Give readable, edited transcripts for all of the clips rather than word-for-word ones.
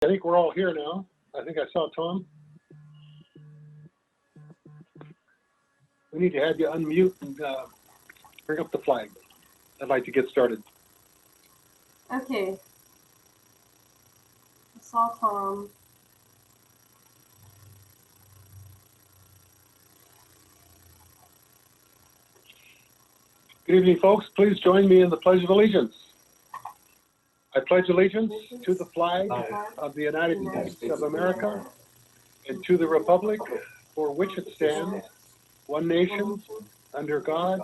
I think we're all here now. I think I saw Tom. We need to have you unmute and bring up the flag. I'd like to get started. Okay. I saw Tom. Good evening, folks. Please join me in the Pledge of Allegiance. I pledge allegiance to the flag of the United States of America and to the republic for which it stands, one nation, under God,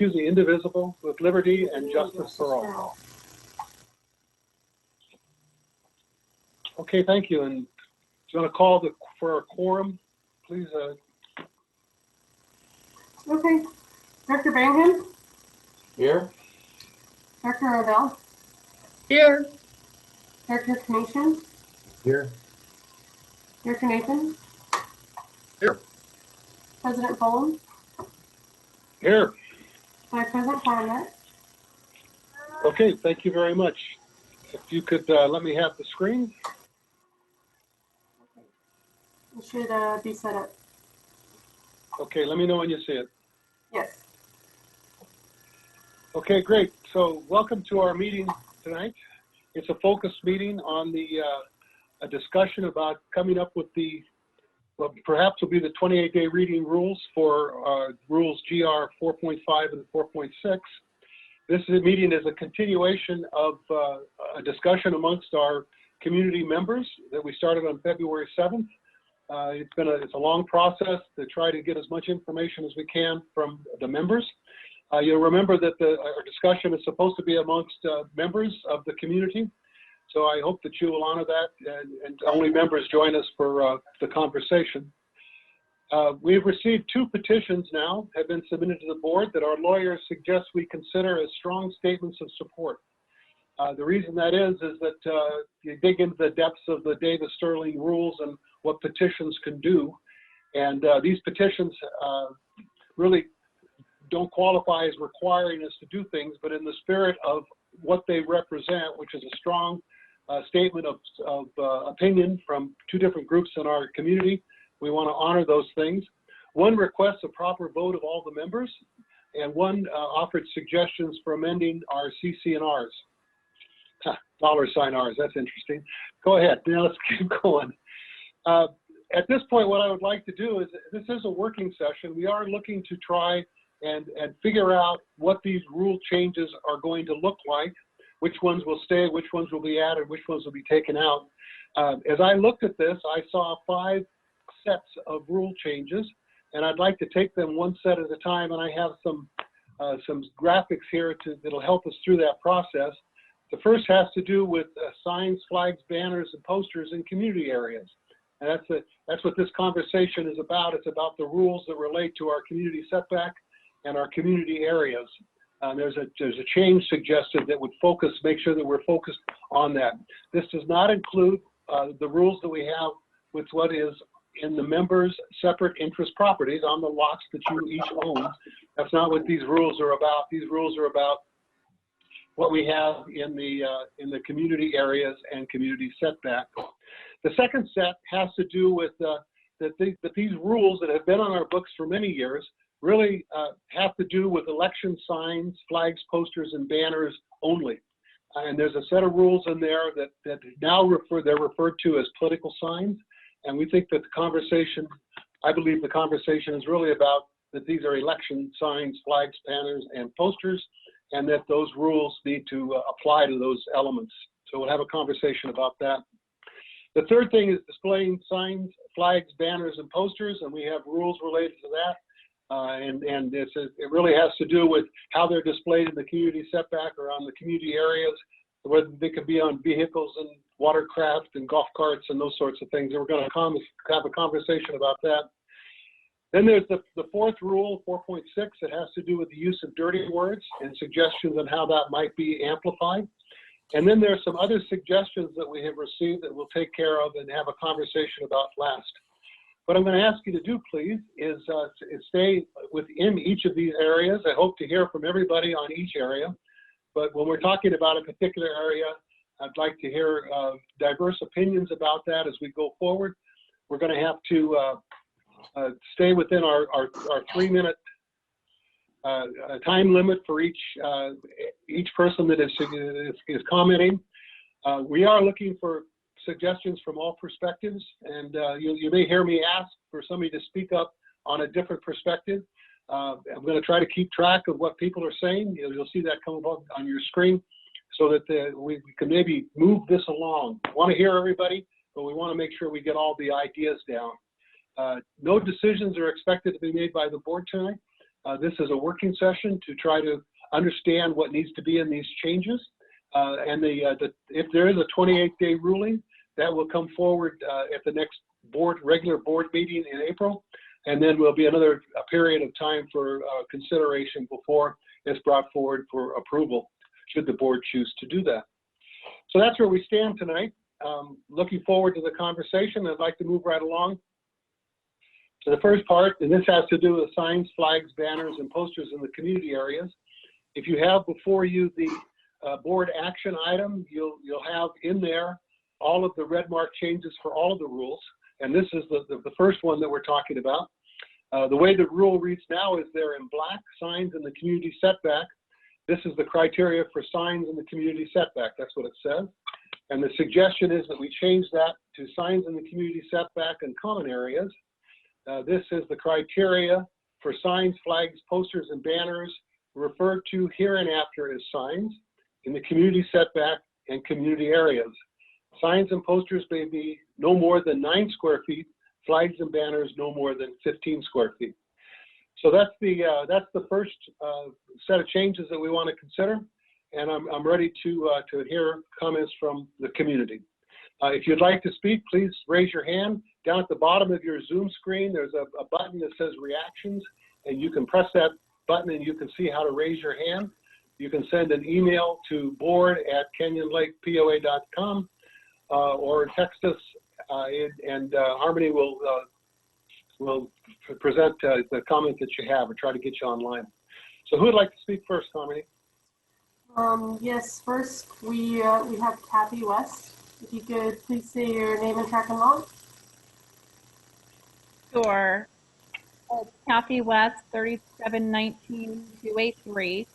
indivisible, with liberty and justice for all. Okay, thank you. And do you want to call for a quorum, please? Okay. Dr. Bangham? Here. Dr. Odell? Here. Dr. Knishan? Here. Dr. Nathan? Here. President Fulham? Here. Vice President Farnett? Okay, thank you very much. If you could let me have the screen. It should be set up. Okay, let me know when you see it. Yes. Okay, great. So welcome to our meeting tonight. It's a focused meeting on a discussion about coming up with what perhaps will be the 28-day reading rules for rules GR 4.5 and 4.6. This meeting is a continuation of a discussion amongst our community members that we started on February 7th. It's a long process to try to get as much information as we can from the members. You'll remember that our discussion is supposed to be amongst members of the community. So I hope that you will honor that and only members join us for the conversation. We've received 2 petitions now, have been submitted to the board that our lawyers suggest we consider as strong statements of support. The reason that is that you dig into the depths of the Davis-Sterling rules and what petitions can do. And these petitions really don't qualify as requiring us to do things, but in the spirit of what they represent, which is a strong statement of opinion from 2 different groups in our community, we want to honor those things. One requests a proper vote of all the members, and one offered suggestions for amending our CC&Rs. $Rs, that's interesting. Go ahead, now let's keep going. At this point, what I would like to do is, this is a working session. We are looking to try and figure out what these rule changes are going to look like, which ones will stay, which ones will be added, which ones will be taken out. As I looked at this, I saw 5 sets of rule changes, and I'd like to take them one set at a time, and I have some graphics here that'll help us through that process. The first has to do with signs, flags, banners, and posters in community areas. And that's what this conversation is about. It's about the rules that relate to our community setback and our community areas. There's a change suggested that would make sure that we're focused on that. This does not include the rules that we have with what is in the members' separate interest properties on the lots that you each own. That's not what these rules are about. These rules are about what we have in the community areas and community setback. The second set has to do with that these rules that have been on our books for many years really have to do with election signs, flags, posters, and banners only. And there's a set of rules in there that now they're referred to as political signs. And we think that I believe the conversation is really about that these are election signs, flags, banners, and posters, and that those rules need to apply to those elements. So we'll have a conversation about that. The third thing is displaying signs, flags, banners, and posters, and we have rules related to that. And it really has to do with how they're displayed in the community setback or on the community areas, whether they could be on vehicles and watercraft and golf carts and those sorts of things. And we're going to have a conversation about that. Then there's the 4th rule, 4.6. It has to do with the use of dirty words and suggestions on how that might be amplified. And then there's some other suggestions that we have received that we'll take care of and have a conversation about last. What I'm going to ask you to do, please, is stay within each of these areas. I hope to hear from everybody on each area. But when we're talking about a particular area, I'd like to hear diverse opinions about that as we go forward. We're going to have to stay within our 3-minute time limit for each person that is commenting. We are looking for suggestions from all perspectives, and you may hear me ask for somebody to speak up on a different perspective. I'm going to try to keep track of what people are saying. You'll see that come up on your screen so that we can maybe move this along. We want to hear everybody, but we want to make sure we get all the ideas down. No decisions are expected to be made by the board tonight. This is a working session to try to understand what needs to be in these changes. And if there is a 28-day ruling, that will come forward at the next regular board meeting in April. And then will be a period of time for consideration before it's brought forward for approval, should the board choose to do that. So that's where we stand tonight. Looking forward to the conversation. I'd like to move right along to the first part, and this has to do with signs, flags, banners, and posters in the community areas. If you have before you the board action item, you'll have in there all of the red mark changes for all of the rules. And this is the first one that we're talking about. The way the rule reads now is they're in black, signs in the community setback. This is the criteria for signs in the community setback. That's what it says. And the suggestion is that we change that to signs in the community setback and common areas. This is the criteria for signs, flags, posters, and banners referred to hereinafter as signs in the community setback and community areas. Signs and posters may be no more than 9 square feet, flags and banners no more than 15 square feet. So that's the first set of changes that we want to consider, and I'm ready to hear comments from the community. If you'd like to speak, please raise your hand. Down at the bottom of your Zoom screen, there's a button that says reactions, and you can press that button and you can see how to raise your hand. You can send an email to board@canyonlakepoa.com or text us, and Harmony will present the comment that you have or try to get you online. So who would like to speak first, Harmony? Yes, first we have Kathy West. If you could please say your name and track and log. Sure. Kathy West, 3719283.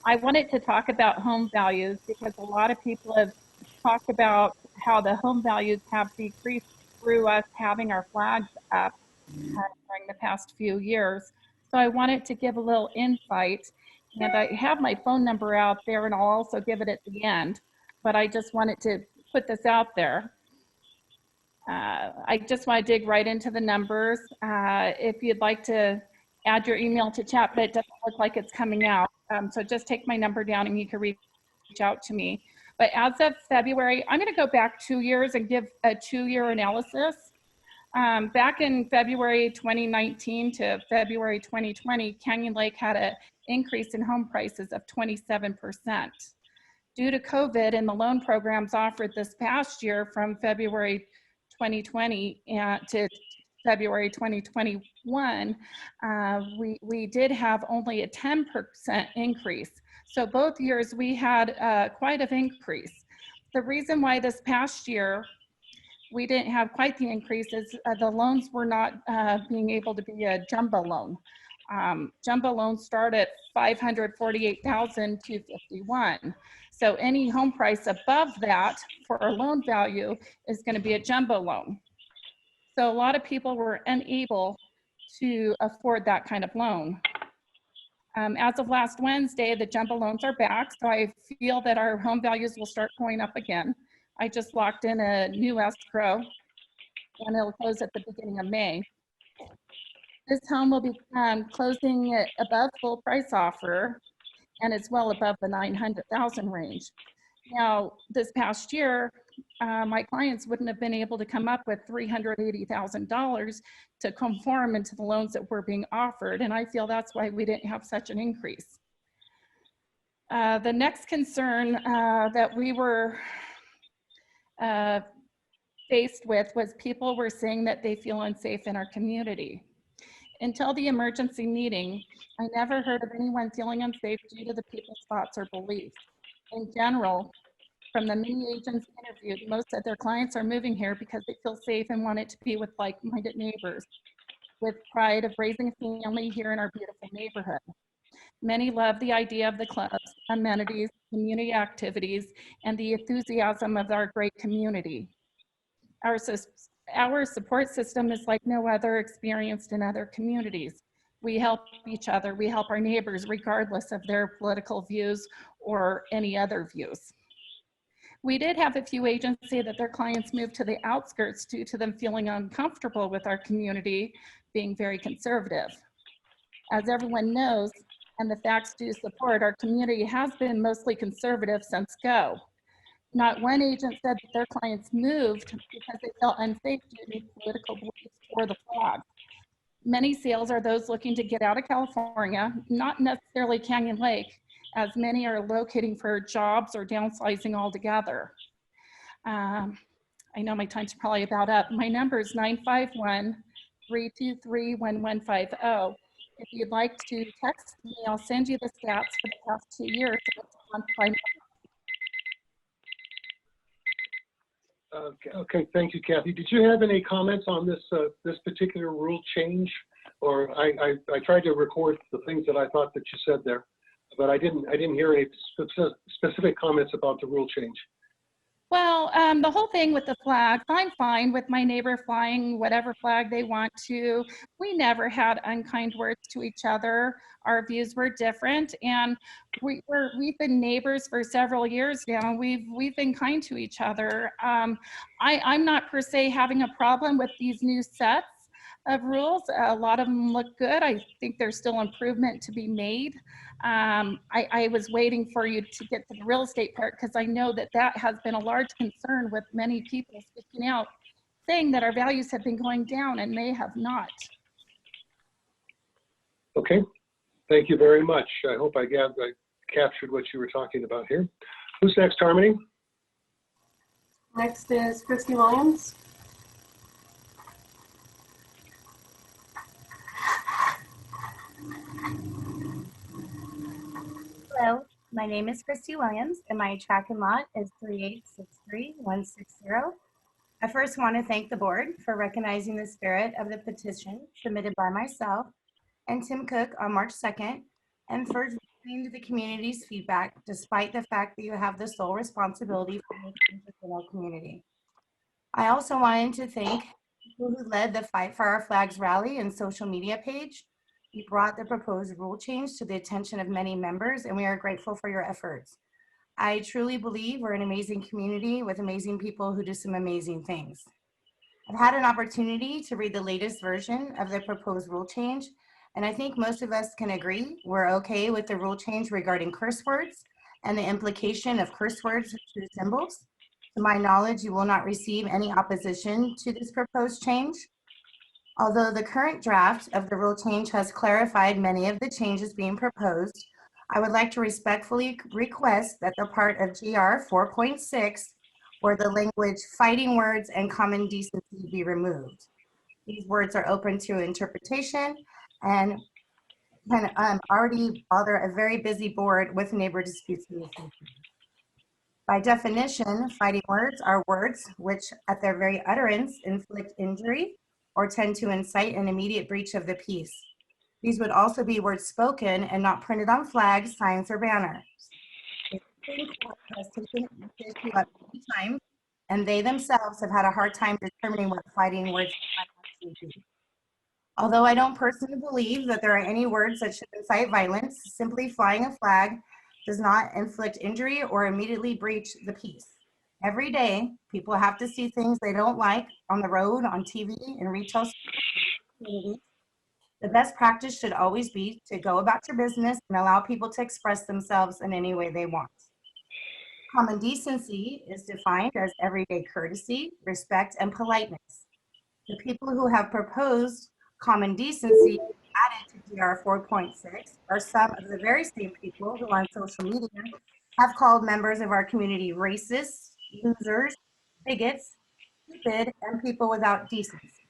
I wanted to talk about home values because a lot of people have talked about how the home values have decreased through us having our flags up during the past few years. So I wanted to give a little insight, and I have my phone number out there, and I'll also give it at the end, but I just wanted to put this out there. I just want to dig right into the numbers. If you'd like to add your email to chat, but it doesn't look like it's coming out. So just take my number down and you can reach out to me. But as of February, I'm going to go back 2 years and give a 2-year analysis. Back in February 2019 to February 2020, Canyon Lake had an increase in home prices of 27%. Due to COVID and the loan programs offered this past year from February 2020 to February 2021, we did have only a 10% increase. So both years we had quite an increase. The reason why this past year we didn't have quite the increase is the loans were not being able to be a jumbo loan. Jumbo loans start at $548,251. So any home price above that for a loan value is going to be a jumbo loan. So a lot of people were unable to afford that kind of loan. As of last Wednesday, the jumbo loans are back, so I feel that our home values will start going up again. I just locked in a new escrow, and it'll close at the beginning of May. This home will be closing at above full price offer, and it's well above the 900,000 range. Now, this past year, my clients wouldn't have been able to come up with $380,000 to conform into the loans that were being offered, and I feel that's why we didn't have such an increase. The next concern that we were faced with was people were saying that they feel unsafe in our community. Until the emergency meeting, I never heard of anyone feeling unsafe due to the people's thoughts or beliefs. In general, From the many agents interviewed, most said their clients are moving here because they feel safe and want it to be with like-minded neighbors, with pride of raising a family here in our beautiful neighborhood. Many love the idea of the clubs, amenities, community activities, and the enthusiasm of our great community. Our support system is like no other experienced in other communities. We help each other, we help our neighbors regardless of their political views or any other views. We did have a few agents say that their clients moved to the outskirts due to them feeling uncomfortable with our community being very conservative. As everyone knows, and the facts do support, our community has been mostly conservative since go. Not one agent said that their clients moved because they felt unsafe due to political beliefs or the flag. Many sales are those looking to get out of California, not necessarily Canyon Lake, as many are locating for jobs or downsizing altogether. I know my time's probably about up. My number is 951-323-1150. If you'd like to text me, I'll send you the stats for the past 2 years. Okay, thank you, Kathy. Did you have any comments on this this particular rule change? Or I tried to record the things that I thought that you said there, but I didn't hear any specific comments about the rule change. Well, the whole thing with the flags, I'm fine with my neighbor flying whatever flag they want to. We never had unkind words to each other. Our views were different, and we've been neighbors for several years now. We've been kind to each other. I'm not per se having a problem with these new sets of rules. A lot of them look good. I think there's still improvement to be made. I was waiting for you to get to the real estate part because I know that that has been a large concern with many people speaking out, saying that our values have been going down and they have not. Okay, thank you very much. I hope I captured what you were talking about here. Who's next, Harmony? Next is Christy Williams. Hello, my name is Christy Williams, and my tracking lot is 3863160. I first want to thank the board for recognizing the spirit of the petition submitted by myself and Tim Cook on March 2nd, and for listening to the community's feedback, despite the fact that you have the sole responsibility for making changes in our community. I also wanted to thank people who led the Fight for Our Flags rally and social media page. You brought the proposed rule change to the attention of many members, and we are grateful for your efforts. I truly believe we're an amazing community with amazing people who do some amazing things. I've had an opportunity to read the latest version of the proposed rule change, and I think most of us can agree we're okay with the rule change regarding curse words and the implication of curse words through symbols. To my knowledge, you will not receive any opposition to this proposed change. Although the current draft of the rule change has clarified many of the changes being proposed, I would like to respectfully request that the part of GR 4.6 where the language fighting words and common decency be removed. These words are open to interpretation and can already bother a very busy board with neighbor disputes in the future. By definition, fighting words are words which at their very utterance inflict injury or tend to incite an immediate breach of the peace. These would also be words spoken and not printed on flags, signs, or banners. The Supreme Court has taken this issue up many times, and they themselves have had a hard time determining what fighting words actually do. Although I don't personally believe that there are any words that should incite violence, simply flying a flag does not inflict injury or immediately breach the peace. Every day, people have to see things they don't like on the road, on TV, in retail communities. The best practice should always be to go about your business and allow people to express themselves in any way they want. Common decency is defined as everyday courtesy, respect, and politeness. The people who have proposed common decency added to DR 4.6 are some of the very same people who on social media have called members of our community racist, losers, bigots, stupid, and people without decency.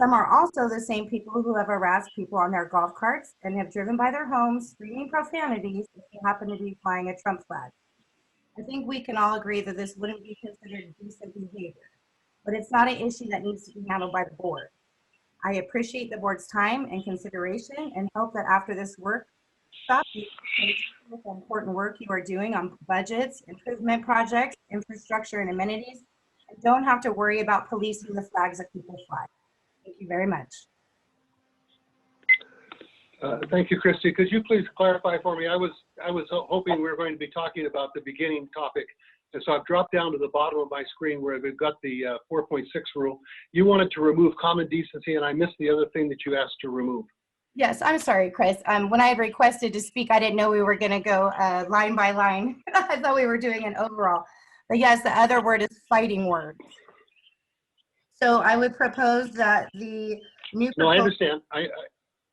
Some are also the same people who have harassed people on their golf carts and have driven by their homes screaming profanities if they happen to be flying a Trump flag. I think we can all agree that this wouldn't be considered decent behavior, but it's not an issue that needs to be handled by the board. I appreciate the board's time and consideration and hope that after this workshop, you can continue with the important work you are doing on budgets, improvement projects, infrastructure, and amenities, and don't have to worry about policing the flags that people fly. Thank you very much. Thank you, Christy. Could you please clarify for me? I was hoping we were going to be talking about the beginning topic, and so I've dropped down to the bottom of my screen where we've got the 4.6 rule. You wanted to remove common decency, and I missed the other thing that you asked to remove. Yes, I'm sorry, Chris. When I requested to speak, I didn't know we were going to go line by line. I thought we were doing an overall. But yes, the other word is fighting words. So I would propose that the new No, I understand.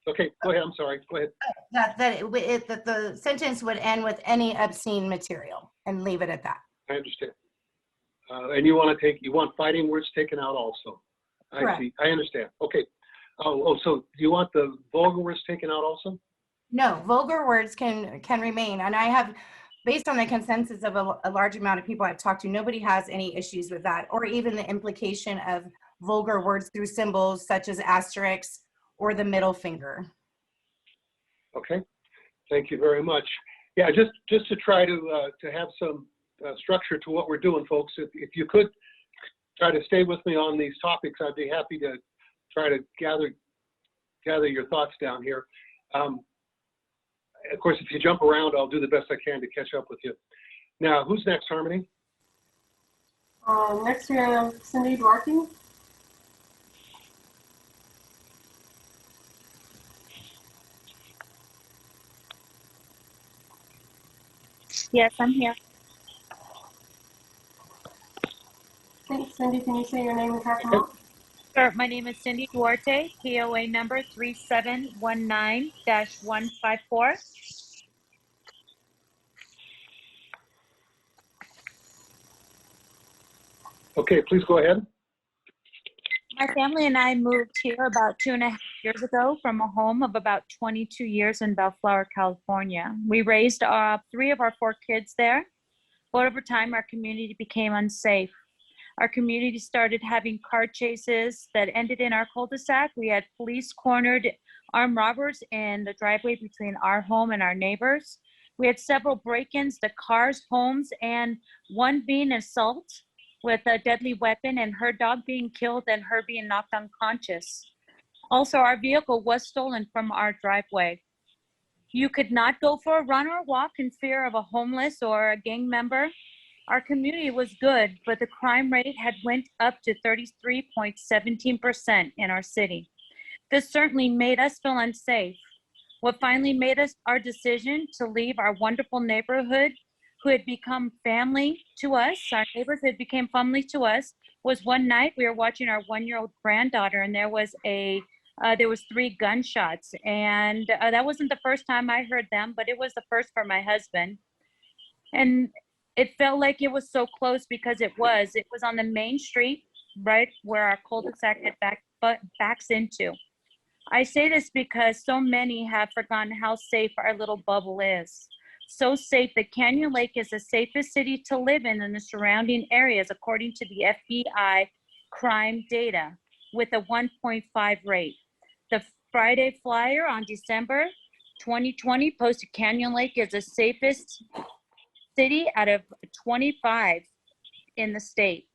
Okay, go ahead. I'm sorry. Go ahead. that the sentence would end with any obscene material and leave it at that. I understand. And you want fighting words taken out also. Correct. I see. I understand. Okay. So you want the vulgar words taken out also? No, vulgar words can remain. And I have, based on the consensus of a large amount of people I've talked to, nobody has any issues with that, or even the implication of vulgar words through symbols such as asterisks or the middle finger. Okay. Thank you very much. Yeah, just to try to have some structure to what we're doing, folks. If you could try to stay with me on these topics, I'd be happy to try to gather your thoughts down here. Of course, if you jump around, I'll do the best I can to catch up with you. Now, who's next, Harmony? Next we have Cindy Duarte. Yes, I'm here. Cindy, can you say your name and track them out? Sure. My name is Cindy Duarte, POA number 3719-154. Okay, please go ahead. My family and I moved here about 2.5 years ago from a home of about 22 years in Bellflower, California. We raised 3 of our 4 kids there, but over time our community became unsafe. Our community started having car chases that ended in our cul-de-sac. We had police cornered armed robbers in the driveway between our home and our neighbors. We had several break-ins to cars, homes, and one being assault with a deadly weapon, and her dog being killed and her being knocked unconscious. Also, our vehicle was stolen from our driveway. You could not go for a run or walk in fear of a homeless or a gang member. Our community was good, but the crime rate had went up to 33.17% in our city. This certainly made us feel unsafe. What finally made us our decision to leave our wonderful neighborhood, who had become family to us, our neighbors had become family to us, was one night we were watching our 1-year-old granddaughter, and there was 3 gunshots, and that wasn't the first time I heard them, but it was the first for my husband. And it felt like it was so close because it was on the main street, right where our cul-de-sac had backs into. I say this because so many have forgotten how safe our little bubble is. So safe that Canyon Lake is the safest city to live in the surrounding areas, according to the FBI crime data, with a 1.5 rate. The Friday Flyer on December 2020 posted Canyon Lake as the safest city out of 25 in the state.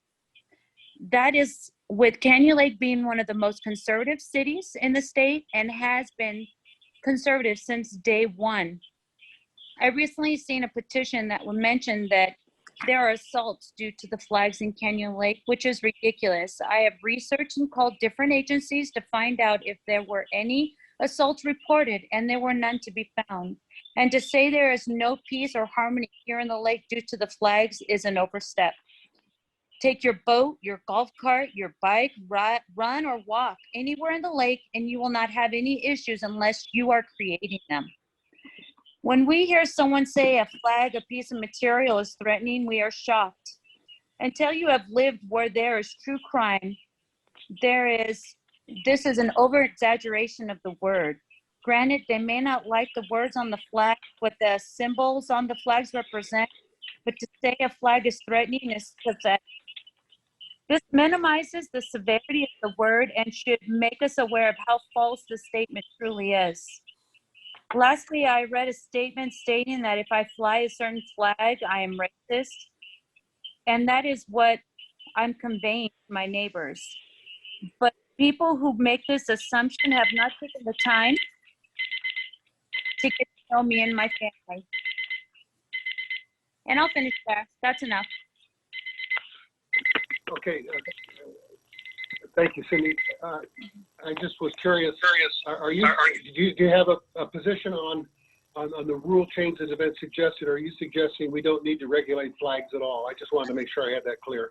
That is with Canyon Lake being one of the most conservative cities in the state and has been conservative since day one. I recently seen a petition that mentioned that there are assaults due to the flags in Canyon Lake, which is ridiculous. I have researched and called different agencies to find out if there were any assaults reported, and there were none to be found. And to say there is no peace or harmony here in the lake due to the flags is an overstep. Take your boat, your golf cart, your bike, run or walk anywhere in the lake, and you will not have any issues unless you are creating them. When we hear someone say a flag, a piece of material is threatening, we are shocked. Until you have lived where there is true crime, this is an over-exaggeration of the word. Granted, they may not like the words on the flag, what the symbols on the flags represent, but to say a flag is threatening is pathetic. This minimizes the severity of the word and should make us aware of how false the statement truly is. Lastly, I read a statement stating that if I fly a certain flag, I am racist. And that is what I'm conveying to my neighbors. But people who make this assumption have not taken the time to get to know me and my family. And I'll finish there. That's enough. Okay. Thank you, Cindy. I just was curious. Do you have a position on the rule change that have been suggested? Or are you suggesting we don't need to regulate flags at all? I just wanted to make sure I had that clear.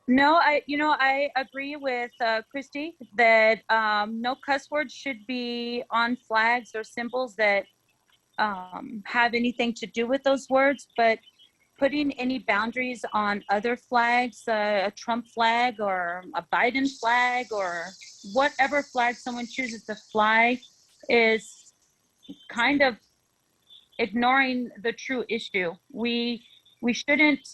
No, I agree with Christy that no cuss words should be on flags or symbols that have anything to do with those words, but putting any boundaries on other flags, a Trump flag or a Biden flag or whatever flag someone chooses to fly, is kind of ignoring the true issue. We shouldn't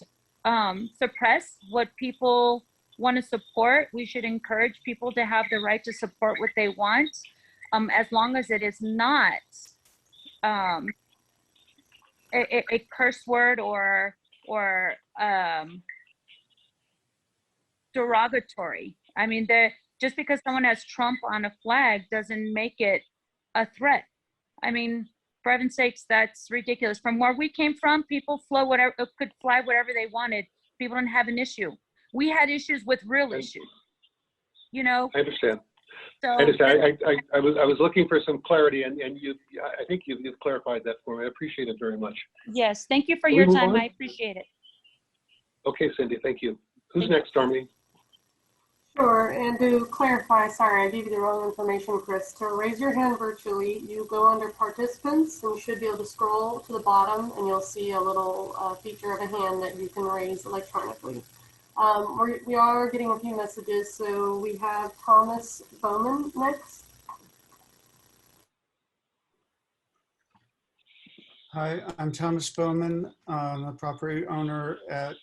suppress what people want to support. We should encourage people to have the right to support what they want, as long as it is not a curse word or derogatory. I mean, just because someone has Trump on a flag doesn't make it a threat. I mean, for heaven's sakes, that's ridiculous. From where we came from, people could fly whatever they wanted. People didn't have an issue. We had issues with real issues, you know? I understand. So I understand. I was looking for some clarity, and I think you've clarified that for me. I appreciate it very much. yes, thank you for Can we your move time. on? I appreciate it. Okay, Cindy, thank you. Who's Thank you. next, Darlene? Sure, and to clarify, sorry, I gave you the wrong information, Chris. To raise your hand virtually, you go under participants and you should be able to scroll to the bottom and you'll see a little feature of a hand that you can raise electronically. We are getting a few messages, so we have Thomas Bowman next. Hi, I'm Thomas Bowman. I'm a property owner at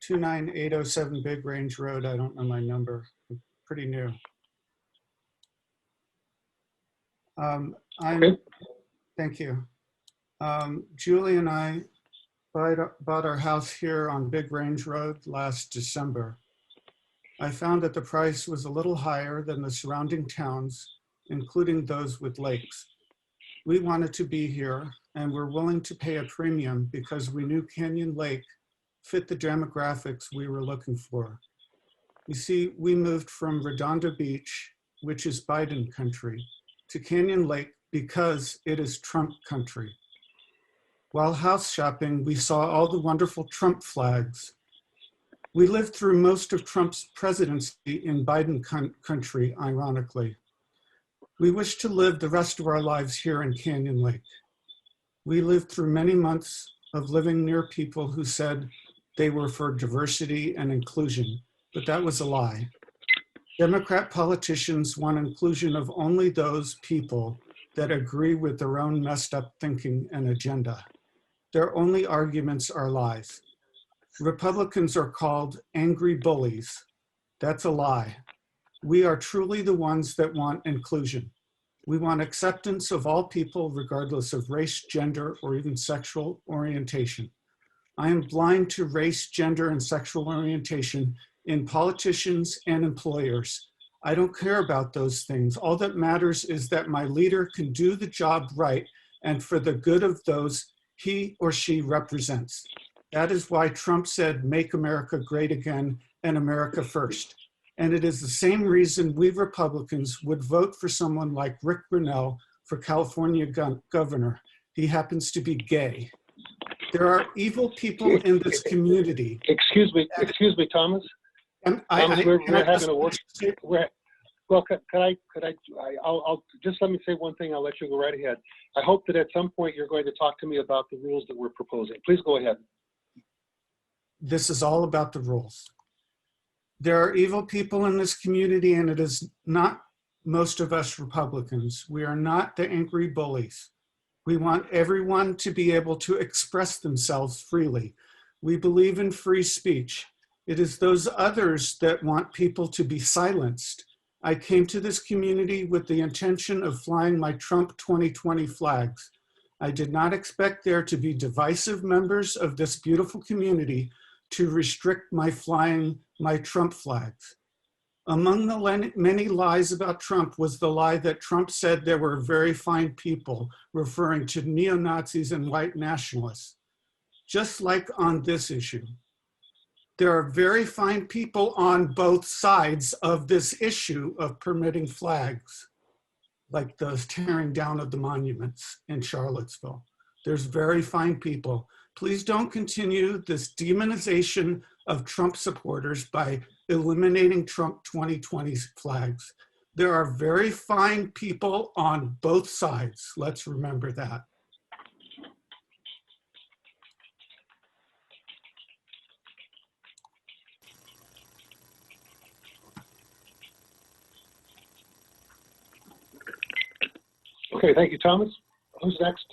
29807 Big Range Road. I don't know my number. I'm pretty new. Okay. Thank you. Julie and I bought our house here on Big Range Road last December. I found that the price was a little higher than the surrounding towns, including those with lakes. We wanted to be here and were willing to pay a premium because we knew Canyon Lake fit the demographics we were looking for. You see, we moved from Redondo Beach, which is Biden country, to Canyon Lake because it is Trump country. While house shopping, we saw all the wonderful Trump flags. We lived through most of Trump's presidency in Biden country, ironically. We wish to live the rest of our lives here in Canyon Lake. We lived through many months of living near people who said they were for diversity and inclusion, but that was a lie. Democrat politicians want inclusion of only those people that agree with their own messed up thinking and agenda. Their only arguments are lies. Republicans are called angry bullies. That's a lie. We are truly the ones that want inclusion. We want acceptance of all people regardless of race, gender, or even sexual orientation. I am blind to race, gender, and sexual orientation in politicians and employers. I don't care about those things. All that matters is that my leader can do the job right and for the good of those he or she represents. That is why Trump said, "Make America great again and America first." And it is the same reason we Republicans would vote for someone like Rick Grinnell for California governor. He happens to be gay. There are evil people in this community. Excuse me, Thomas. Thomas, we're having a work. Well, I'll just let me say one thing. I'll let you go right ahead. I hope that at some point you're going to talk to me about the rules that we're proposing. Please go ahead. This is all about the rules. There are evil people in this community, and it is not most of us Republicans. We are not the angry bullies. We want everyone to be able to express themselves freely. We believe in free speech. It is those others that want people to be silenced. I came to this community with the intention of flying my Trump 2020 flags. I did not expect there to be divisive members of this beautiful community to restrict my flying my Trump flags. Among the many lies about Trump was the lie that Trump said there were very fine people, referring to neo-Nazis and white nationalists. Just like on this issue, there are very fine people on both sides of this issue of permitting flags, like the tearing down of the monuments in Charlottesville. There's very fine people. Please don't continue this demonization of Trump supporters by eliminating Trump 2020 flags. There are very fine people on both sides. Let's remember that. Okay, thank you, Thomas. Who's next?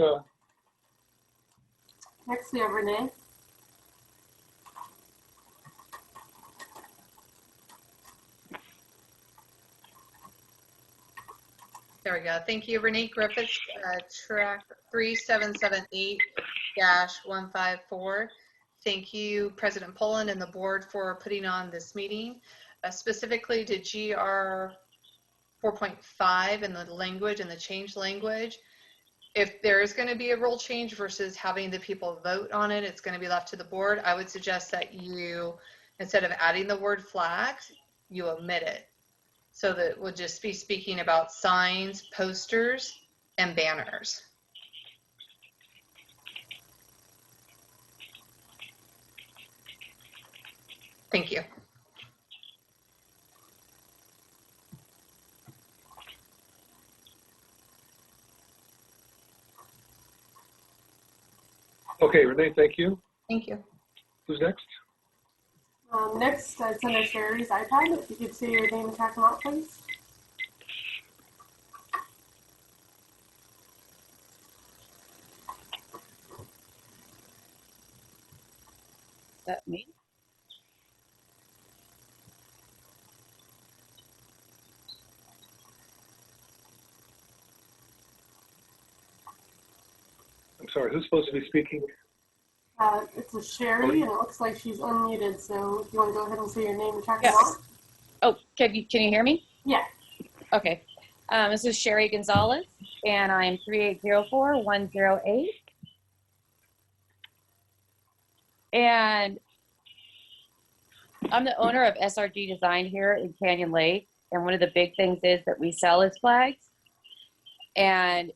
Next we have Renee. There we go. Thank you, Renee Griffiths, track 3778-154. Thank you, President Poland and the board for putting on this meeting, specifically to GR 4.5 and the language and the change language. If there is going to be a rule change versus having the people vote on it, it's going to be left to the board. I would suggest that you, instead of adding the word flags, you omit it. So that we'll just be speaking about signs, posters, and banners. Thank you. Okay, Renee, thank you. Thank you. Who's next? Next, it's under Sherry's iPad. If you could say your name and track them out, please. Is that me? I'm sorry, who's supposed to be speaking? It's a Sherry, and it looks like she's unmuted. So if you want to go ahead and say your name and track them Yes. out. Oh, can you hear me? Yeah. Okay. This is Sherry Gonzalez, and I'm 3804-108. And I'm the owner of SRG Design here in Canyon Lake. And one of the big things is that we sell is flags. And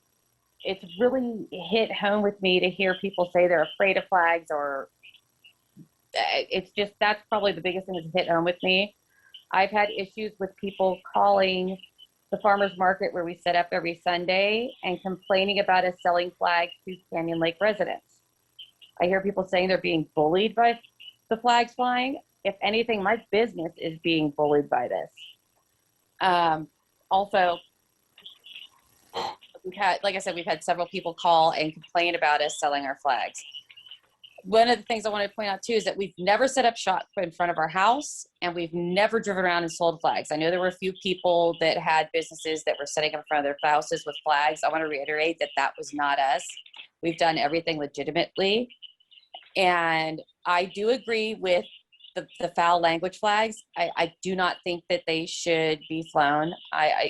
it's really hit home with me to hear people say they're afraid of flags, or it's just, that's probably the biggest thing that's hit home with me. I've had issues with people calling the farmer's market where we set up every Sunday and complaining about us selling flags to Canyon Lake residents. I hear people saying they're being bullied by the flags flying. If anything, my business is being bullied by this. Also, we've had, like I said, we've had several people call and complain about us selling our flags. One of the things I want to point out too is that we've never set up shop in front of our house, and we've never driven around and sold flags. I know there were a few people that had businesses that were setting up in front of their houses with flags. I want to reiterate that that was not us. We've done everything legitimately. And I do agree with the foul language flags. I do not think that they should be flown.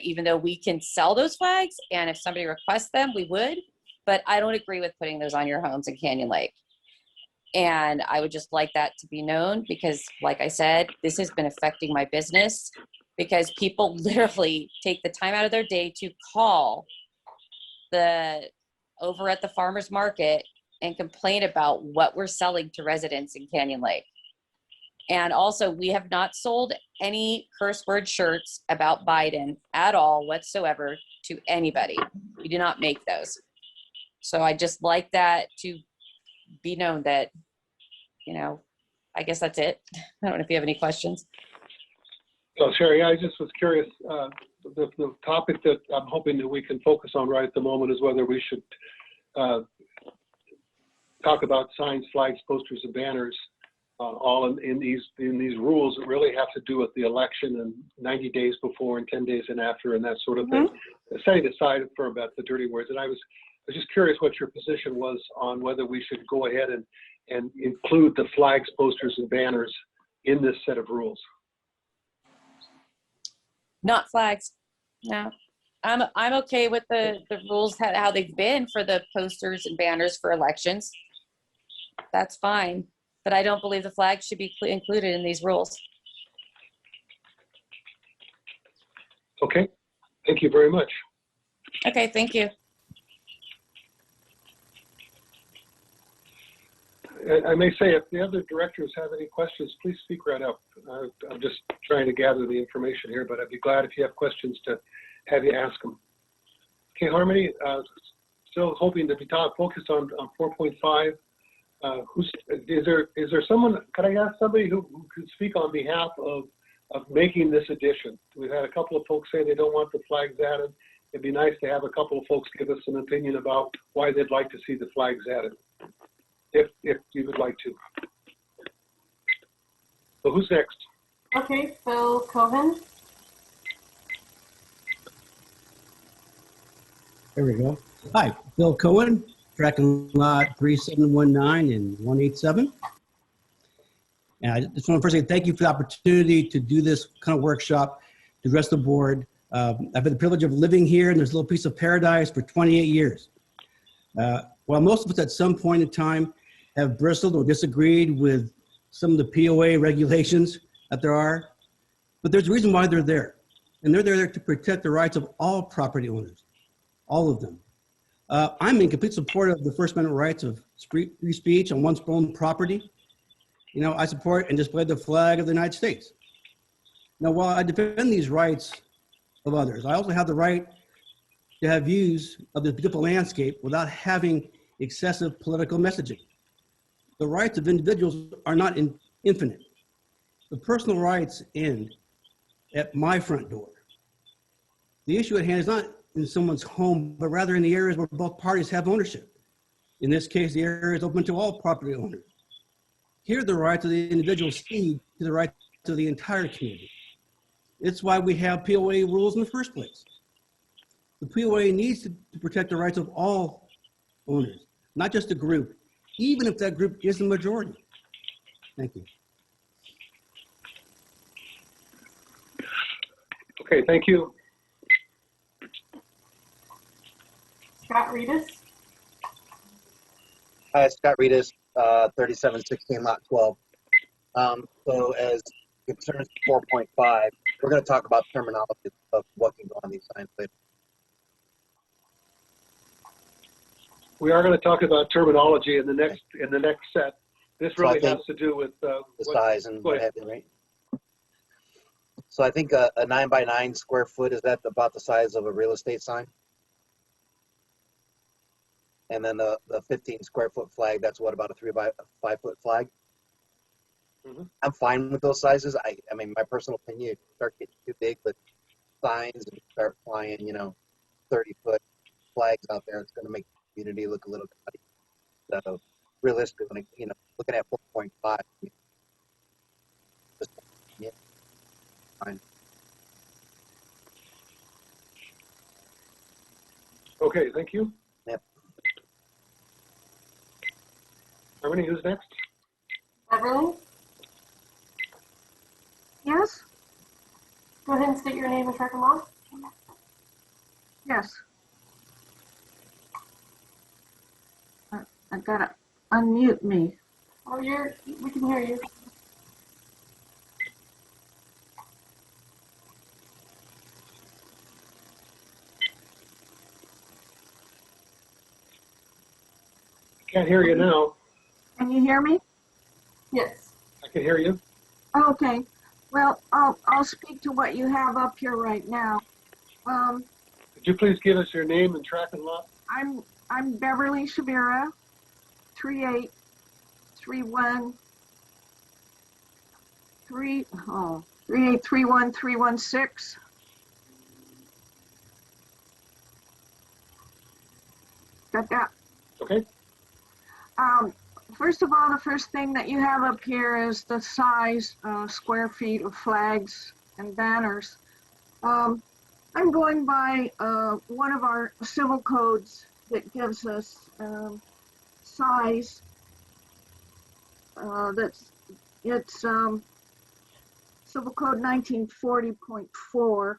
Even though we can sell those flags, and if somebody requests them, we would, but I don't agree with putting those on your homes in Canyon Lake. And I would just like that to be known, because like I said, this has been affecting my business, because people literally take the time out of their day to call over at the farmer's market and complain about what we're selling to residents in Canyon Lake. And also, we have not sold any curse word shirts about Biden at all whatsoever to anybody. We do not make those. So I just like that to be known that, you know, I guess that's it. I don't know if you have any questions. So Sherry, I just was curious, the topic that I'm hoping that we can focus on right at the moment is whether we should talk about signs, flags, posters, and banners all in these rules that really have to do with the election and 90 days before and 10 days and after and that sort of thing. Setting aside for about the dirty words, and I was just curious what your position was on whether we should go ahead and include the flags, posters, and banners in this set of rules. Not flags. No, I'm okay with the rules, how they've been for the posters and banners for elections. That's fine, but I don't believe the flag should be included in these rules. Okay, thank you very much. Okay, thank you. I may say, if the other directors have any questions, please speak right up. I'm just trying to gather the information here, but I'd be glad if you have questions to have you ask them. Okay, Harmony, still hoping to be focused on 4.5. Is there someone, could I ask somebody who could speak on behalf of making this addition? We've had a couple of folks say they don't want the flags added. It'd be nice to have a couple of folks give us an opinion about why they'd like to see the flags added, if you would like to. So who's next? Okay, Phil Cohen. There we go. Hi, Bill Cohen, tracking lot 3719 and 187. And I just want to first say thank you for the opportunity to do this kind of workshop to address the board. I've had the privilege of living here in this little piece of paradise for 28 years. While most of us at some point in time have bristled or disagreed with some of the POA regulations that there are, but there's a reason why they're there. And they're there to protect the rights of all property owners, all of them. I'm in complete support of the First Amendment rights of free speech on one's own property. You know, I support and display the flag of the United States. Now, while I defend these rights of others, I also have the right to have views of this beautiful landscape without having excessive political messaging. The rights of individuals are not infinite. The personal rights end at my front door. The issue at hand is not in someone's home, but rather in the areas where both parties have ownership. In this case, the area is open to all property owners. Here, the rights of the individual cede to the rights of the entire community. It's why we have POA rules in the first place. The POA needs to protect the rights of all owners, not just a group, even if that group is the majority. Thank you. Okay, thank you. Scott Reedus. Hi, Scott Reedus, 3716 lot 12. So as concerns 4.5, we're going to talk about terminology of what can go on these signs later. We are going to talk about terminology in the next set. This So I really think has to do with the size and what have you, right? So I think a 9 by 9 square foot, is that about the size of a real estate sign? And then the 15 square foot flag, that's what, about a 3 by 5 foot flag? Mm-hmm. I'm fine with those sizes. I mean, my personal opinion, if you start getting too big with signs and start flying, 30-foot flags out there, it's going to make the community look a little gaudy. So realistically, looking at 4.5, just, yeah, fine. Okay, thank you. Yep. Harmony, who's next? Beverly. Yes? Go ahead and state your name and track them off. Yes. I've got to unmute me. Oh, we can hear you. Can't hear you now. Can you hear me? Yes. I can hear you. Okay. Well, I'll speak to what you have up here right now. Could you please give us your name and track and lot? I'm Beverly Shavira, 3831316. Got that? Okay. First of all, the first thing that you have up here is the size, square feet of flags and banners. I'm going by one of our civil codes that gives us size. It's Civil Code 1940.4,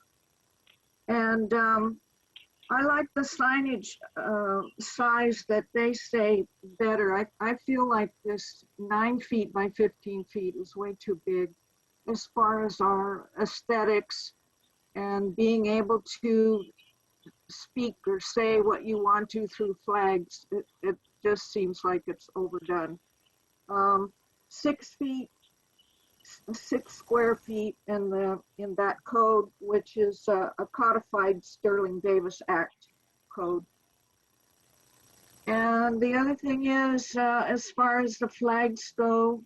and I like the signage size that they say better. I feel like this 9 feet by 15 feet is way too big as far as our aesthetics and being able to speak or say what you want to through flags. It just seems like it's overdone. 6 feet, 6 square feet in that code, which is a codified Sterling Davis Act code. And the other thing is, as far as the flags go,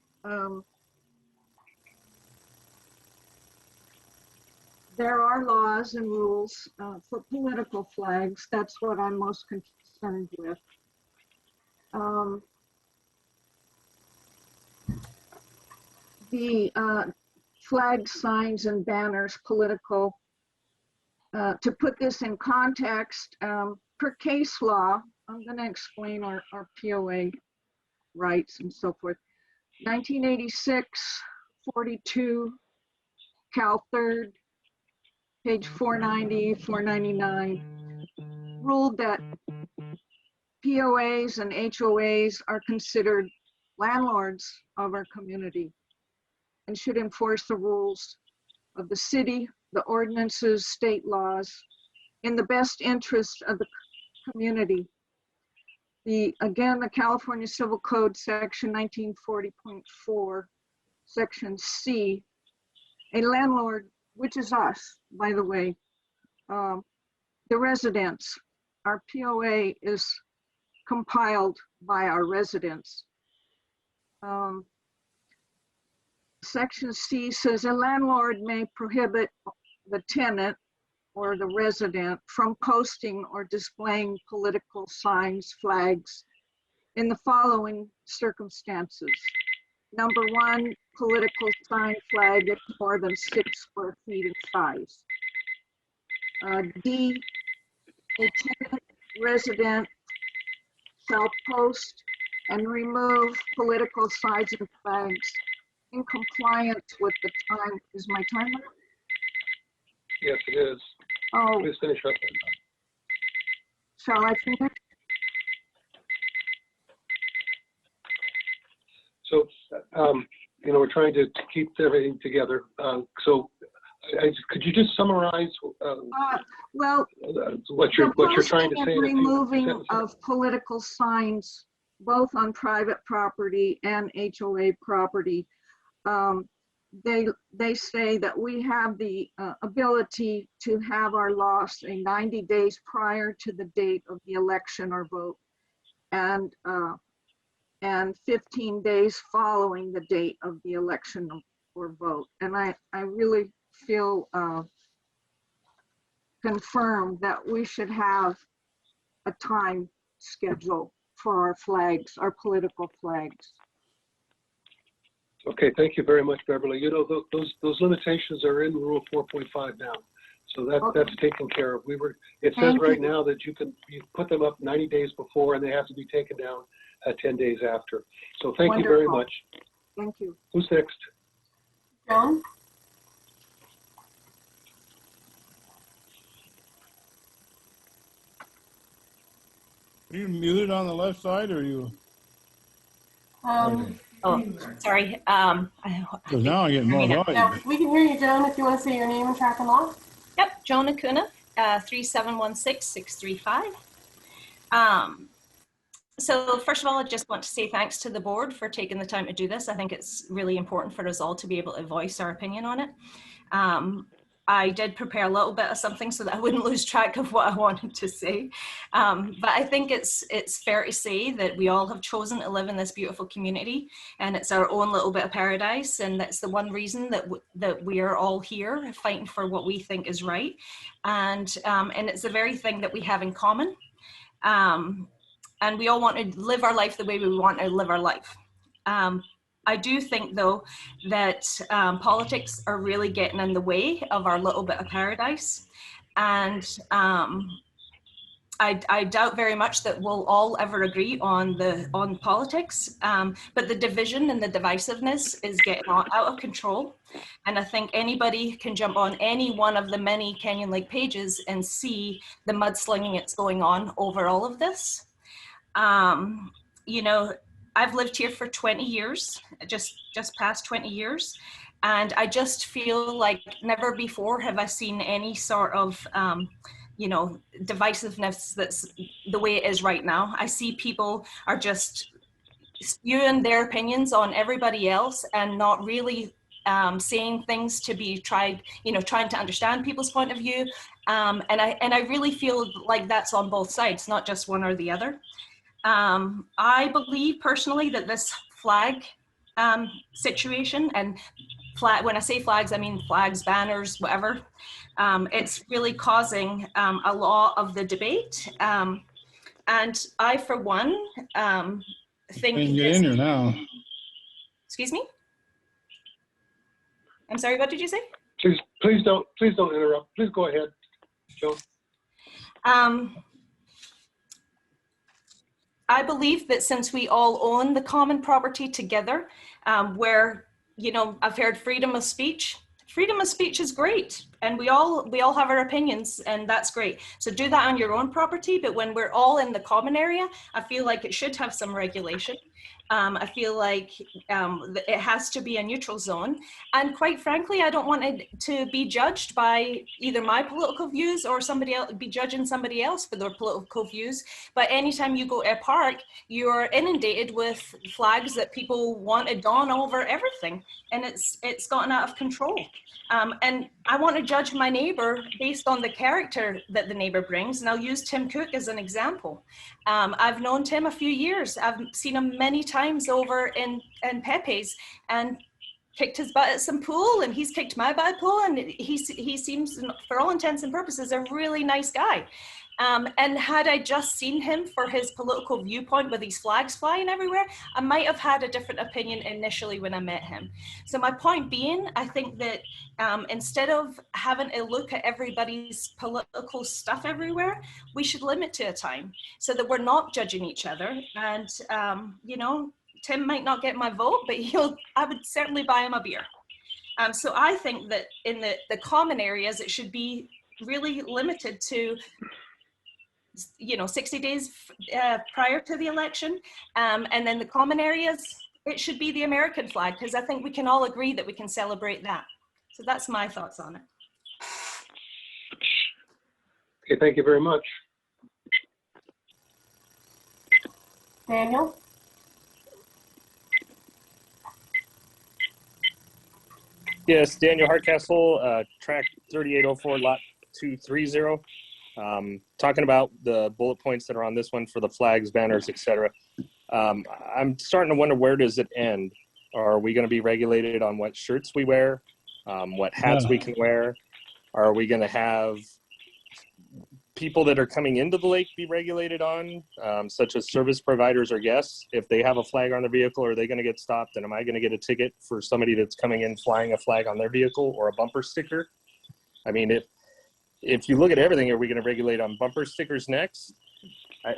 there are laws and rules for political flags. That's what I'm most concerned with. The flag signs and banners, political. To put this in context, per case law, I'm going to explain our POA rights and so forth. 1986, 42, Cal 3rd, page 490, 499, ruled that POAs and HOAs are considered landlords of our community and should enforce the rules of the city, the ordinances, state laws, in the best interest of the community. Again, the California Civil Code, section 1940.4, section C, a landlord, which is us, by the way, the residents, our POA is compiled by our residents. Section C says a landlord may prohibit the tenant or the resident from posting or displaying political signs, flags in the following circumstances. Number 1, political sign flag is more than 6 square feet in size. D, a tenant resident shall post and remove political signs and flags in compliance with the time. Is my time up? Yes, it is. Oh, Please finish up. shall I finish? So, we're trying to keep everything together. Could you just summarize Well, what you're trying to say? In a few removing sentences? of political signs, both on private property and HOA property. They say that we have the ability to have our law say 90 days prior to the date of the election or vote, and 15 days following the date of the election or vote. And I really feel confirmed that we should have a time schedule for our flags, our political flags. Okay, thank you very much, Beverly. Those limitations are in Rule 4.5 now, so that's taken care of. It says right now that you put them up 90 days before, and they have to be taken down 10 days after. So thank you very much. Thank you. Who's next? Joan? Are you muted on the left side, or are you? Oh, sorry. Because now I get more volume. Yeah, we can hear you, Joan, if you want to say your name and track and law. Yep, Joan Acuna, 3716635. So first of all, I just want to say thanks to the board for taking the time to do this. I think it's really important for us all to be able to voice our opinion on it. I did prepare a little bit of something so that I wouldn't lose track of what I wanted to say. But I think it's fair to say that we all have chosen to live in this beautiful community, and it's our own little bit of paradise. And that's the one reason that we are all here fighting for what we think is right. And it's the very thing that we have in common. And we all want to live our life the way we want to live our life. I do think, though, that politics are really getting in the way of our little bit of paradise. And I doubt very much that we'll all ever agree on politics, but the division and the divisiveness is getting out of control. And I think anybody can jump on any one of the many Canyon Lake pages and see the mudslinging that's going on over all of this. You know, I've lived here for 20 years, just past 20 years. And I just feel like never before have I seen any sort of, you know, divisiveness that's the way it is right now. I see people are just spewing their opinions on everybody else and not really saying things to be tried, you know, trying to understand people's point of view. And I really feel like that's on both sides, not just one or the other. I believe personally that this flag situation, and when I say flags, I mean flags, banners, whatever. It's really causing a lot of the debate. And I, for one, think— Can't get in here now. Excuse me? I'm sorry, what did you say? Please don't interrupt. Please go ahead, Joan. I believe that since we all own the common property together, where, you know, I've heard freedom of speech. Freedom of speech is great, and we all have our opinions, and that's great. So do that on your own property, but when we're all in the common area, I feel like it should have some regulation. I feel like it has to be a neutral zone. And quite frankly, I don't want it to be judged by either my political views or somebody else, be judging somebody else for their political views. But anytime you go to a park, you're inundated with flags that people wanted on over everything. And it's gotten out of control. And I want to judge my neighbor based on the character that the neighbor brings. And I'll use Tim Cook as an example. I've known Tim a few years. I've seen him many times over in Pepe's and kicked his butt at some pool, and he's kicked my butt at pool, and he seems, for all intents and purposes, a really nice guy. And had I just seen him for his political viewpoint with these flags flying everywhere, I might have had a different opinion initially when I met him. So my point being, I think that instead of having a look at everybody's political stuff everywhere, we should limit to a time so that we're not judging each other. And, you know, Tim might not get my vote, but I would certainly buy him a beer. So I think that in the common areas, it should be really limited to, you know, 60 days prior to the election. And then the common areas, it should be the American flag, because I think we can all agree that we can celebrate that. So that's my thoughts on it. Okay, thank you very much. Daniel? Yes, Daniel Hardcastle, track 3804, lot 230. Talking about the bullet points that are on this one for the flags, banners, etc. I'm starting to wonder, where does it end? Are we going to be regulated on what shirts we wear, what hats we can wear? Are we going to have people that are coming into the lake be regulated on, such as service providers or guests? If they have a flag on their vehicle, are they going to get stopped? And am I going to get a ticket for somebody that's coming in flying a flag on their vehicle or a bumper sticker? I mean, if you look at everything, are we going to regulate on bumper stickers next?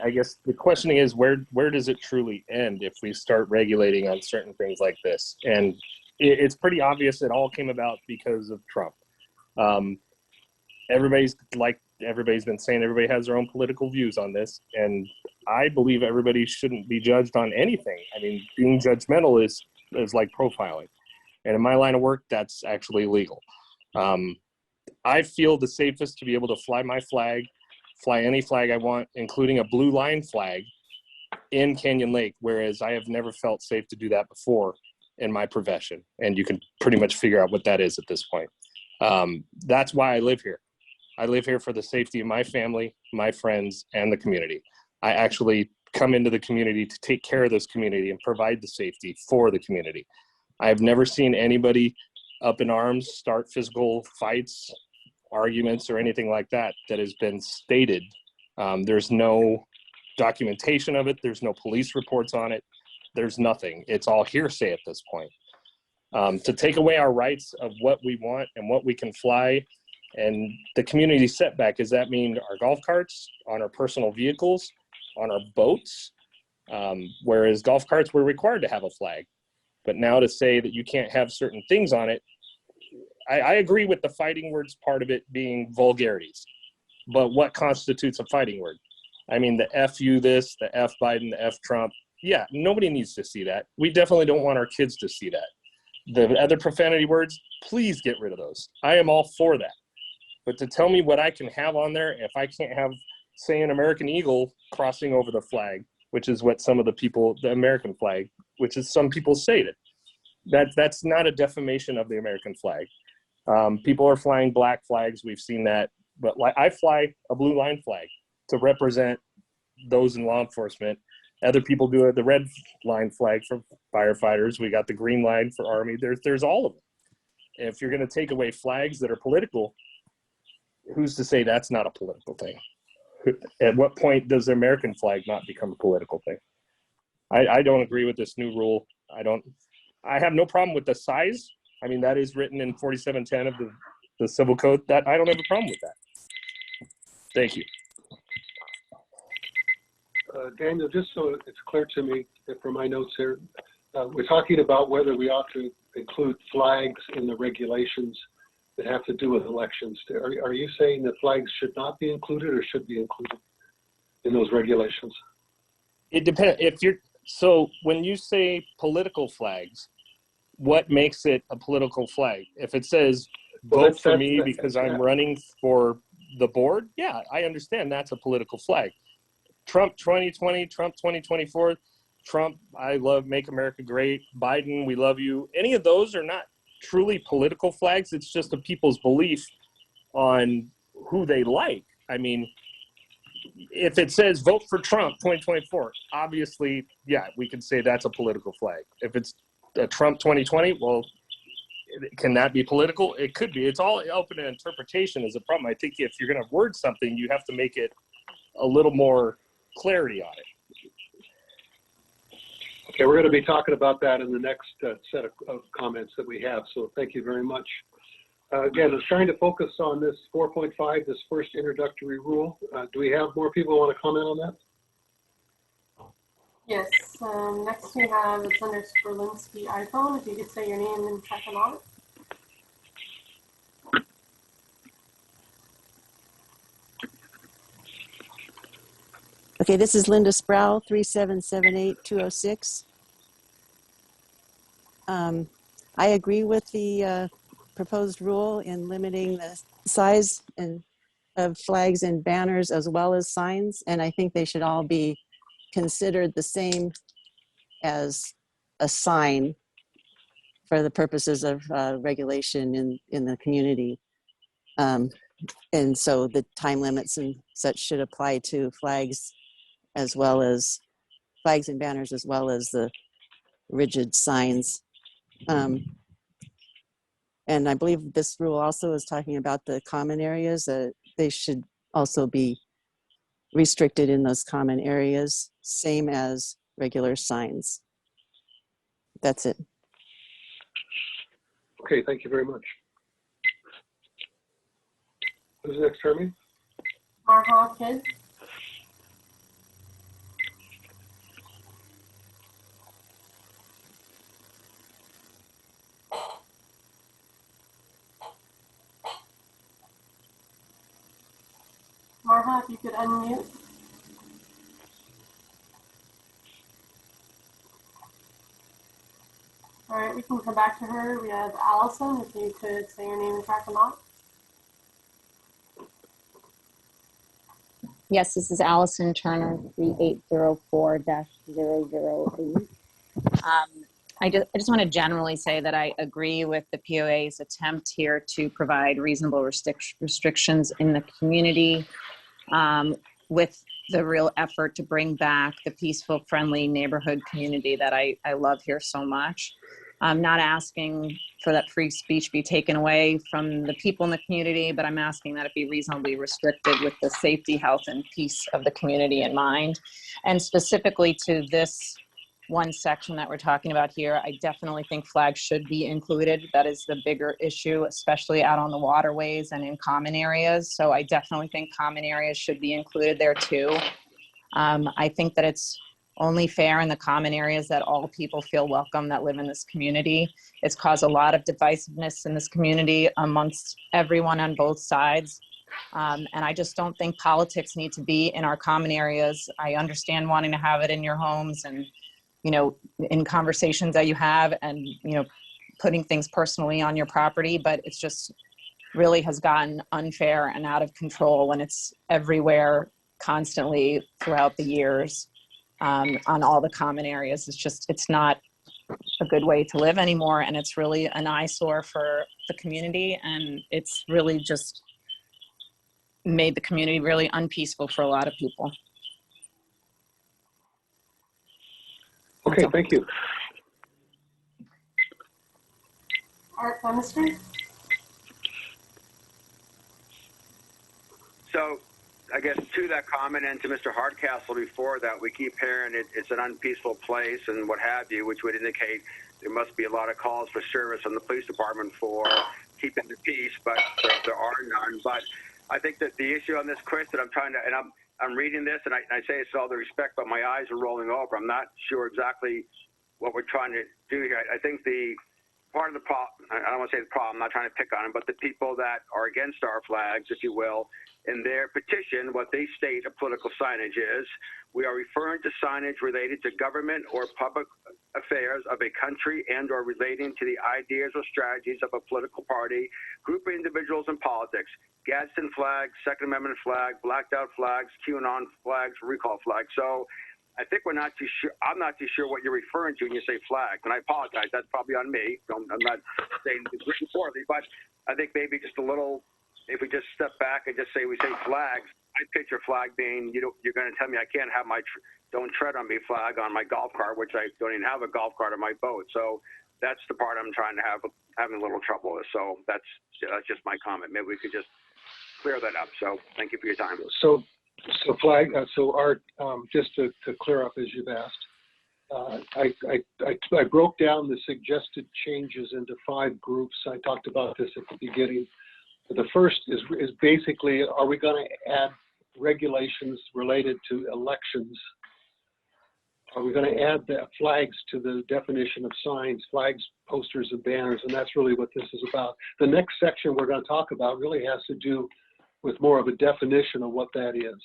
I guess the questioning is, where does it truly end if we start regulating on certain things like this? And it's pretty obvious it all came about because of Trump. Everybody's been saying, everybody has their own political views on this. And I believe everybody shouldn't be judged on anything. I mean, being judgmental is like profiling. And in my line of work, that's actually illegal. I feel the safest to be able to fly my flag, fly any flag I want, including a blue line flag in Canyon Lake, whereas I have never felt safe to do that before in my profession. And you can pretty much figure out what that is at this point. That's why I live here. I live here for the safety of my family, my friends, and the community. I actually come into the community to take care of this community and provide the safety for the community. I have never seen anybody up in arms, start physical fights, arguments, or anything like that has been stated. There's no documentation of it. There's no police reports on it. There's nothing. It's all hearsay at this point. To take away our rights of what we want and what we can fly, and the community setback, does that mean our golf carts, on our personal vehicles, on our boats? Whereas golf carts were required to have a flag. But now to say that you can't have certain things on it, I agree with the fighting words part of it being vulgarities. But what constitutes a fighting word? I mean, the F you this, the F Biden, the F Trump. Yeah, nobody needs to see that. We definitely don't want our kids to see that. The other profanity words, please get rid of those. I am all for that. But to tell me what I can have on there, if I can't have, say, an American eagle crossing over the flag, which is what some of the people, the American flag, which is some people say that's not a defamation of the American flag. People are flying black flags. We've seen that. But I fly a blue line flag to represent those in law enforcement. Other people do the red line flag for firefighters. We got the green line for Army. There's all of them. If you're going to take away flags that are political, who's to say that's not a political thing? At what point does the American flag not become a political thing? I don't agree with this new rule. I have no problem with the size. I mean, that is written in 4710 of the Civil Code. That I don't have a problem with that. Thank you. Daniel, just so it's clear to me from my notes here, we're talking about whether we ought to include flags in the regulations that have to do with elections. Are you saying that flags should not be included or should be included in those regulations? It depends. So when you say political flags, what makes it a political flag? If it says vote for me because I'm running for the board, yeah, I understand that's a political flag. Trump 2020, Trump 2024, Trump, I love, make America great, Biden, we love you. Any of those are not truly political flags. It's just a people's belief on who they like. I mean, if it says vote for Trump 2024, obviously, yeah, we can say that's a political flag. If it's a Trump 2020, well, can that be political? It could be. It's all open to interpretation is a problem. I think if you're going to word something, you have to make it a little more clarity on it. Okay, we're going to be talking about that in the next set of comments that we have. So thank you very much. Again, I was trying to focus on this 4.5, this first introductory rule. Do we have more people who want to comment on that? Yes, next we have, it's under Sperlinski iPhone. If you could say your name and second on it. Okay, this is Linda Sproul, 3778206. I agree with the proposed rule in limiting the size of flags and banners as well as signs, and I think they should all be considered the same as a sign for the purposes of regulation in the community. And so the time limits and such should apply to flags as well as flags and banners as well as the rigid signs. And I believe this rule also is talking about the common areas. They should also be restricted in those common areas, same as regular signs. That's it. Okay, thank you very much. Who's next, Hermie? Marha Kid. Marha, if you could unmute. All right, we can come back to her. We have Allison, if you could say your name and track them out. Yes, this is Allison Turner, 3804-008. I just want to generally say that I agree with the POA's attempt here to provide reasonable restrictions in the community with the real effort to bring back the peaceful, friendly neighborhood community that I love here so much. I'm not asking for that free speech be taken away from the people in the community, but I'm asking that it be reasonably restricted with the safety, health, and peace of the community in mind. And specifically to this one section that we're talking about here. I definitely think flags should be included. That is the bigger issue, especially out on the waterways and in common areas. So I definitely think common areas should be included there too. I think that it's only fair in the common areas that all people feel welcome that live in this community. It's caused a lot of divisiveness in this community amongst everyone on both sides. And I just don't think politics need to be in our common areas. I understand wanting to have it in your homes and, you know, in conversations that you have and, you know, putting things personally on your property, but it's just really has gotten unfair and out of control when it's everywhere constantly throughout the years on all the common areas. It's not a good way to live anymore. And it's really an eyesore for the community. And it's really just made the community really unpeaceful for a lot of people. Okay, thank you. Art Chemistry? So I guess to that comment and to Mr. Hardcastle before that, we keep hearing it's an unpeaceful place and what have you, which would indicate there must be a lot of calls for service from the police department for keeping the peace, but there are none. But I think that the issue on this, Chris, that I'm trying to, and I'm reading this, and I say it's all the respect, but my eyes are rolling over. I'm not sure exactly what we're trying to do here. I think the part of the problem, I don't want to say the problem, I'm not trying to pick on them, but the people that are against our flags, if you will, in their petition, what they state a political signage is, we are referring to signage related to government or public affairs of a country and or relating to the ideas or strategies of a political party, group of individuals in politics, Gadsden flags, Second Amendment flag, blacked out flags, QAnon flags, recall flags. So I think we're not too sure. I'm not too sure what you're referring to when you say flag, and I apologize. That's probably on me. I'm not saying it's written poorly, but I think maybe just a little. If we just step back and just say we say flags, I picture flag being you're going to tell me I can't have my "Don't Tread on Me" flag on my golf cart, which I don't even have a golf cart on my boat. So that's the part I'm trying to having a little trouble with. So that's just my comment. Maybe we could just clear that up. So thank you for your time. So flag, so Art, just to clear up as you've asked, I broke down the suggested changes into 5 groups. I talked about this at the beginning. The first is basically, are we going to add regulations related to elections? Are we going to add the flags to the definition of signs, flags, posters, and banners? And that's really what this is about. The next section we're going to talk about really has to do with more of a definition of what that is.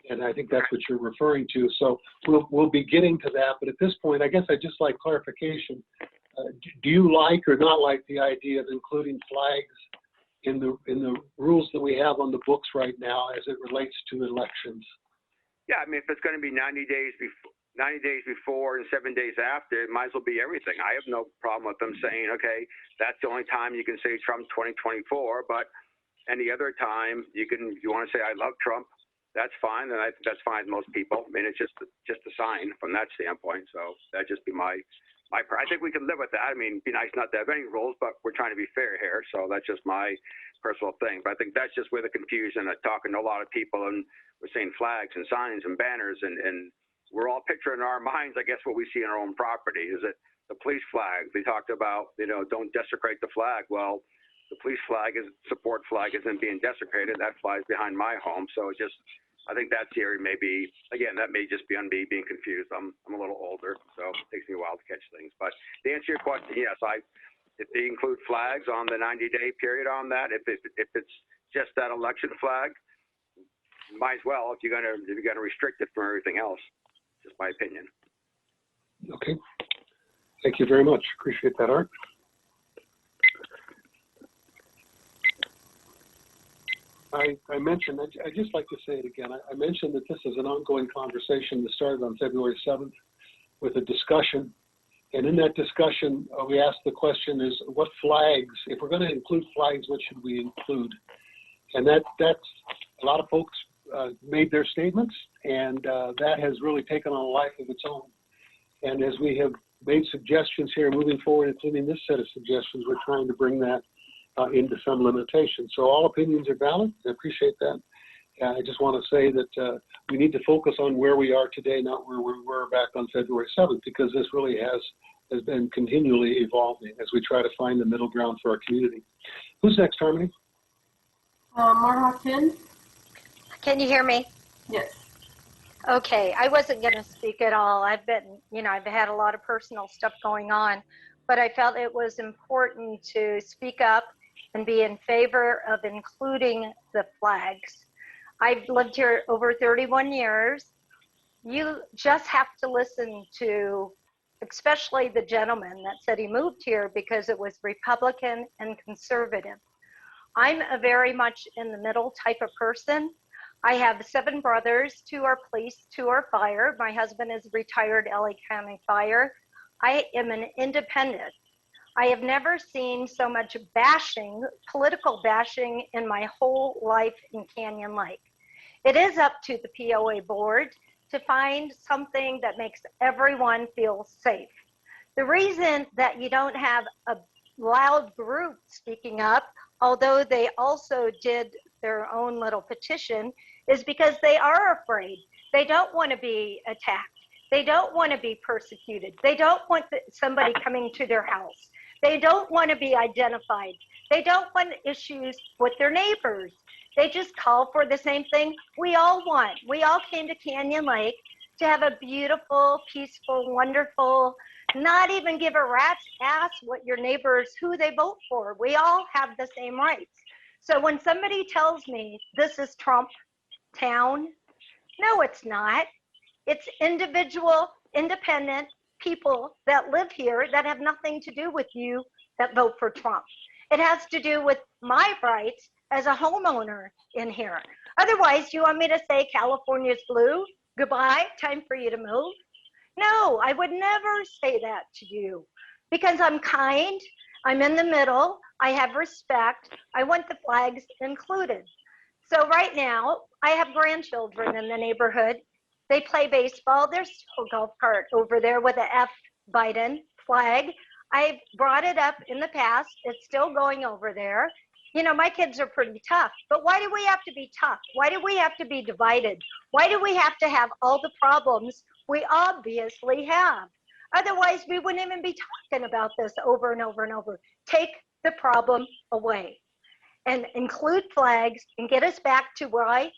And I think that's what you're referring to. So we'll be getting to that. But at this point, I guess I'd just like clarification. Do you like or not like the idea of including flags in the rules that we have on the books right now as it relates to elections? Yeah, I mean, if it's going to be 90 days before and 7 days after, it might as well be everything. I have no problem with them saying, okay, that's the only time you can say Trump 2024, but any other time you want to say I love Trump, that's fine, and I think that's fine with most people. I mean, it's just a sign from that standpoint. So that'd just be my. I think we can live with that. I mean, it'd be nice not to have any rules, but we're trying to be fair here. So that's just my personal thing. But I think that's just where the confusion. I'm talking to a lot of people, and we're saying flags and signs and banners, and we're all picturing in our minds, I guess, what we see in our own property. Is it the police flag? They talked about, don't desecrate the flag. Well, the police flag support flag isn't being desecrated. That flies behind my home. So it just. I think that's the area maybe, again, that may just be on me being confused. I'm a little older, so it takes me a while to catch things. But to answer your question, yes, if they include flags on the 90-day period on that, if it's just that election flag, might as well if you're gonna restrict it from everything else. Just my opinion. Okay. Thank you very much. Appreciate that, Art. I mentioned, I'd just like to say it again. I mentioned that this is an ongoing conversation that started on February 7th with a discussion. And in that discussion, we asked the question is, what flags, if we're going to include flags, what should we include? And that's a lot of folks made their statements, and that has really taken on a life of its own. And as we have made suggestions here moving forward, including this set of suggestions, we're trying to bring that into some limitation. So all opinions are valid. I appreciate that. I just want to say that we need to focus on where we are today, not where we were back on February 7th, because this really has been continually evolving as we try to find the middle ground for our community. Who's next, Harmony? Marla Finn? Can you hear me? Yes. Okay, I wasn't going to speak at all. I've had a lot of personal stuff going on, but I felt it was important to speak up and be in favor of including the flags. I've lived here over 31 years. You just have to listen to, especially the gentleman that said he moved here because it was Republican and conservative. I'm a very much in the middle type of person. I have 7 brothers, 2 are police, 2 are fire. My husband is retired LA County Fire. I am an independent. I have never seen so much bashing, political bashing in my whole life in Canyon Lake. It is up to the POA board to find something that makes everyone feel safe. The reason that you don't have a loud group speaking up, although they also did their own little petition, is because they are afraid. They don't want to be attacked. They don't want to be persecuted. They don't want somebody coming to their house. They don't want to be identified. They don't want issues with their neighbors. They just call for the same thing we all want. We all came to Canyon Lake to have a beautiful, peaceful, wonderful, not even give a rat's ass what your neighbors, who they vote for. We all have the same rights. So when somebody tells me this is Trump town, no, it's not. It's individual, independent people that live here that have nothing to do with you that vote for Trump. It has to do with my rights as a homeowner in here. Otherwise, you want me to say California's blue? Goodbye, time for you to move? No, I would never say that to you because I'm kind, I'm in the middle, I have respect, I want the flags included. So right now, I have grandchildren in the neighborhood. They play baseball. There's still a golf cart over there with a F Biden flag. I've brought it up in the past. It's still going over there. You know, my kids are pretty tough, but why do we have to be tough? Why do we have to be divided? Why do we have to have all the problems we obviously have? Otherwise, we wouldn't even be talking about this over and over and over. Take the problem away and include flags and get us back to why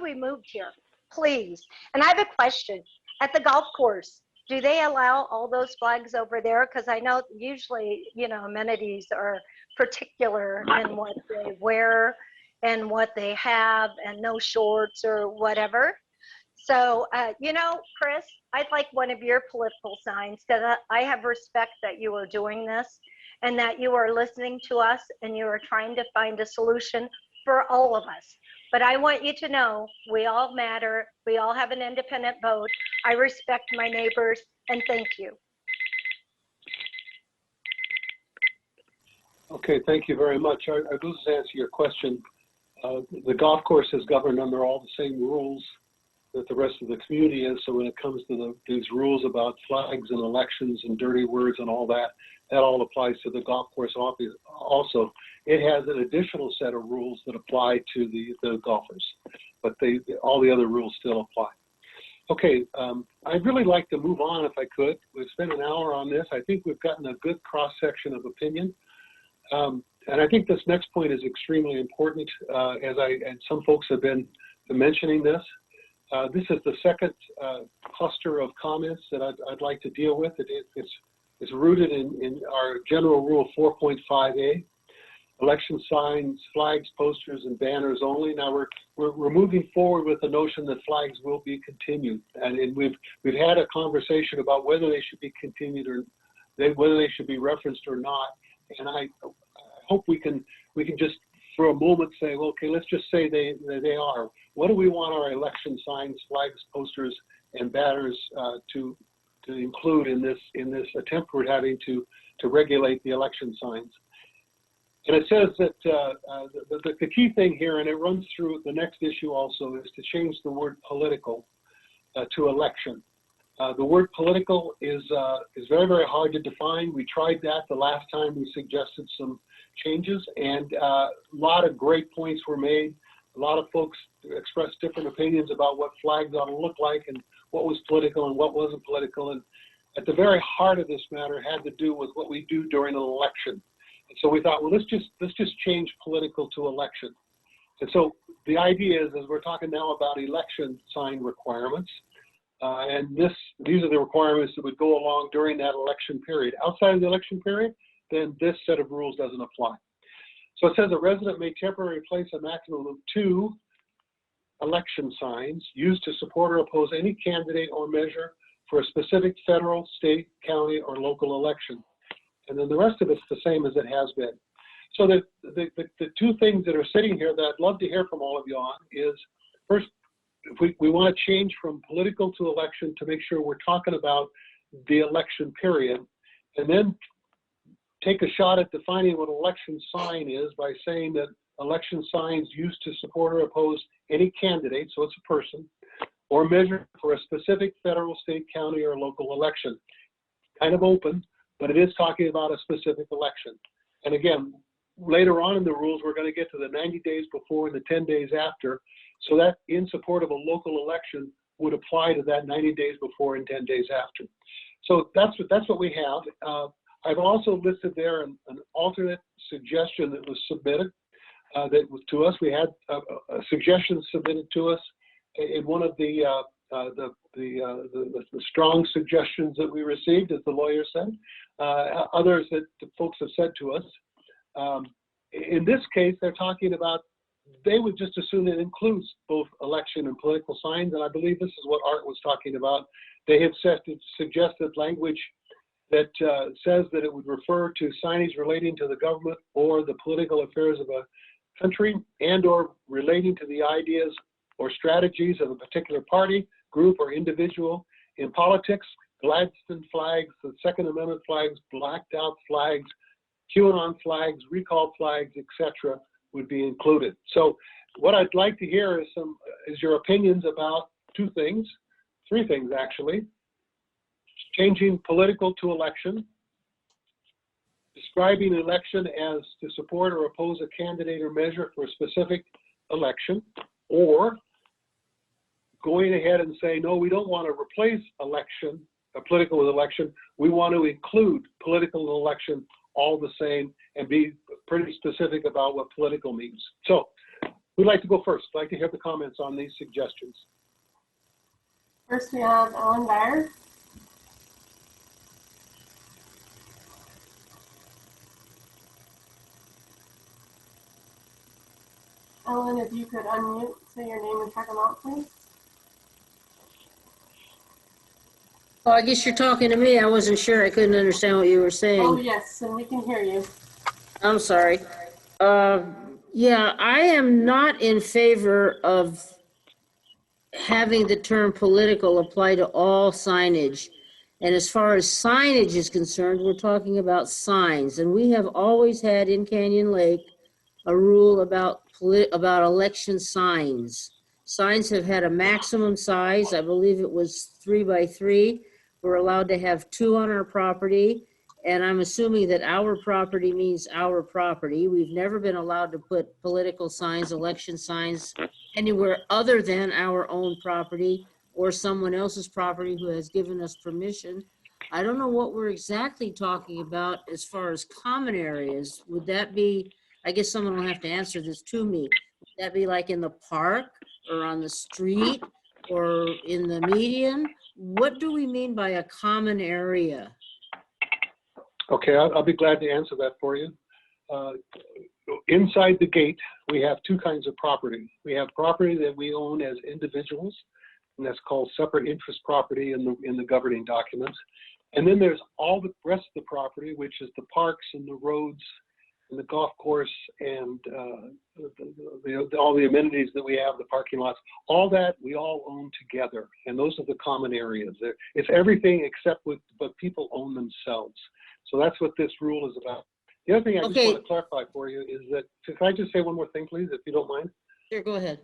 we moved here, please. And I have a question. At the golf course, do they allow all those flags over there? Because I know usually, you know, amenities are particular in what they wear and what they have and no shorts or whatever. So, you know, Chris, I'd like one of your political signs because I have respect that you are doing this and that you are listening to us and you are trying to find a solution for all of us. But I want you to know we all matter. We all have an independent vote. I respect my neighbors and thank you. Okay, thank you very much. I will just answer your question. The golf course is governed under all the same rules that the rest of the community is. So when it comes to these rules about flags and elections and dirty words and all that, that all applies to the golf course also. It has an additional set of rules that apply to the golfers, but all the other rules still apply. Okay, I'd really like to move on if I could. We've spent an hour on this. I think we've gotten a good cross-section of opinion. And I think this next point is extremely important, and some folks have been mentioning this. This is the second cluster of comments that I'd like to deal with. It's rooted in our general rule 4.5A, election signs, flags, posters, and banners only. Now we're moving forward with the notion that flags will be continued, and we've had a conversation about whether they should be continued or whether they should be referenced or not. And I hope we can just for a moment say, well, okay, let's just say they are. What do we want our election signs, flags, posters, and banners to include in this attempt we're having to regulate the election signs? And it says that the key thing here, and it runs through the next issue also, is to change the word political to election. The word political is very, very hard to define. We tried that the last time we suggested some changes, and a lot of great points were made, A lot of folks expressed different opinions about what flags ought to look like and what was political and what wasn't political. And at the very heart of this matter had to do with what we do during an election. And so we thought, well, let's just change political to election. And so the idea is we're talking now about election sign requirements. And these are the requirements that would go along during that election period. Outside of the election period, then this set of rules doesn't apply. So it says a resident may temporarily place a maximum of 2 election signs used to support or oppose any candidate or measure for a specific federal, state, county, or local election. And then the rest of it's the same as it has been. So the 2 things that are sitting here that I'd love to hear from all of you on is, first, if we want to change from political to election to make sure we're talking about the election period, and then take a shot at defining what election sign is by saying that election signs used to support or oppose any candidate, so it's a person, or measure for a specific federal, state, county, or local election. Kind of open, but it is talking about a specific election. And again, later on in the rules, we're going to get to the 90 days before and the 10 days after. So that in support of a local election would apply to that 90 days before and 10 days after. So that's what we have. I've also listed there an alternate suggestion that was submitted that was to us. We had a suggestion submitted to us in one of the strong suggestions that we received, as the lawyer said. Others that the folks have said to us. In this case, they're talking about, they would just assume it includes both election and political signs, and I believe this is what Art was talking about. They have suggested language that says that it would refer to signage relating to the government or the political affairs of a country, and or relating to the ideas or strategies of a particular party, group, or individual in politics. Gladstone flags, the Second Amendment flags, blacked out flags, QAnon flags, recall flags, etc. would be included. So what I'd like to hear is your opinions about 2 things, 3 things actually. Changing political to election, describing election as to support or oppose a candidate or measure for a specific election, or going ahead and saying, no, we don't want to replace election, political with election. We want to include political and election all the same and be pretty specific about what political means. So who'd like to go first? I'd like to hear the comments on these suggestions. First, we have Ellen Dyer. Ellen, if you could unmute, say your name and check them out, please. Oh, I guess you're talking to me. I wasn't sure. I couldn't understand what you were saying. Oh, yes, and we can hear you. I'm sorry. Yeah, I am not in favor of having the term political apply to all signage. And as far as signage is concerned, we're talking about signs. And we have always had in Canyon Lake a rule about election signs. Signs have had a maximum size. I believe it was 3 by 3. We're allowed to have 2 on our property. And I'm assuming that our property means our property. We've never been allowed to put political signs, election signs anywhere other than our own property or someone else's property who has given us permission. I don't know what we're exactly talking about as far as common areas. Would that be, I guess someone will have to answer this to me. Would that be like in the park or on the street or in the median? What do we mean by a common area? Okay, I'll be glad to answer that for you. Inside the gate, we have 2 kinds of property. We have property that we own as individuals, and that's called separate interest property in the governing documents. And then there's all the rest of the property, which is the parks and the roads and the golf course and all the amenities that we have, the parking lots. All that we all own together, and those are the common areas. It's everything except what people own themselves. So that's what this rule is about. The other thing I just want to clarify for you is that, can I just say one more thing, please, if you don't mind? Sure, go ahead.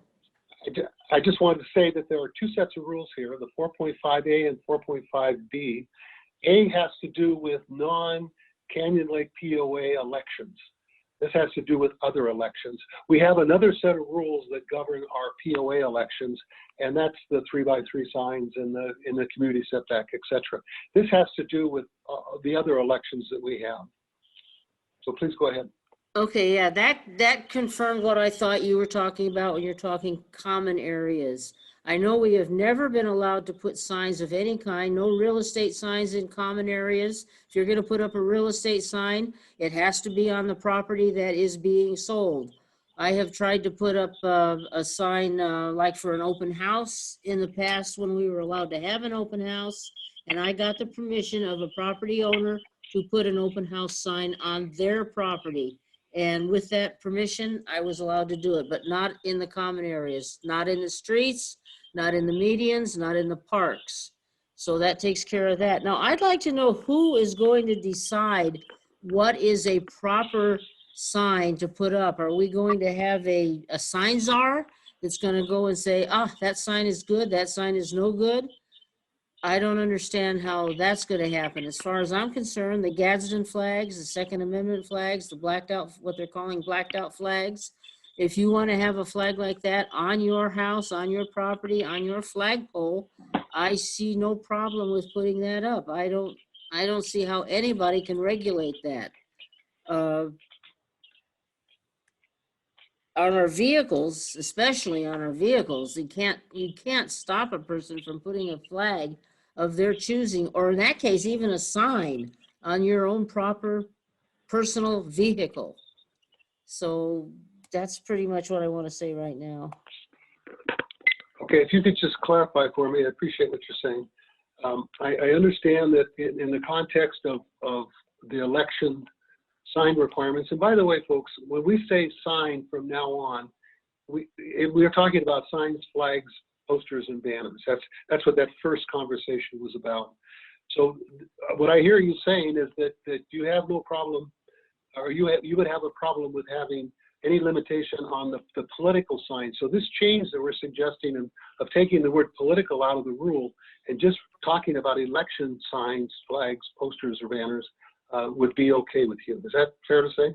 I just wanted to say that there are 2 sets of rules here, the 4.5A and 4.5B. A has to do with non-Canyon Lake POA elections. This has to do with other elections. We have another set of rules that govern our POA elections, and that's the 3x3 signs in the community setback, etc. This has to do with the other elections that we have. So please go ahead. Okay, yeah, that confirmed what I thought you were talking about when you're talking common areas. I know we have never been allowed to put signs of any kind, no real estate signs in common areas. If you're gonna put up a real estate sign, it has to be on the property that is being sold. I have tried to put up a sign like for an open house in the past when we were allowed to have an open house, and I got the permission of a property owner to put an open house sign on their property. And with that permission, I was allowed to do it, but not in the common areas, not in the streets, not in the medians, not in the parks. So that takes care of that. Now, I'd like to know who is going to decide what is a proper sign to put up. Are we going to have a sign czar that's going to go and say, ah, that sign is good, that sign is no good? I don't understand how that's going to happen. As far as I'm concerned, the Gadsden flags, the Second Amendment flags, the blacked out, what they're calling blacked out flags, if you want to have a flag like that on your house, on your property, on your flagpole, I see no problem with putting that up. I don't see how anybody can regulate that. On our vehicles, especially on our vehicles, you can't stop a person from putting a flag of their choosing, or in that case, even a sign on your own proper personal vehicle. So that's pretty much what I want to say right now. Okay, if you could just clarify for me, I appreciate what you're saying. I understand that in the context of the election sign requirements, and by the way, folks, when we say sign from now on, we are talking about signs, flags, posters, and banners. That's what that first conversation was about. So what I hear you saying is that you have no problem, or you would have a problem with having any limitation on the political sign. So this change that we're suggesting of taking the word political out of the rule and just talking about election signs, flags, posters, or banners would be okay with you. Is that fair to say?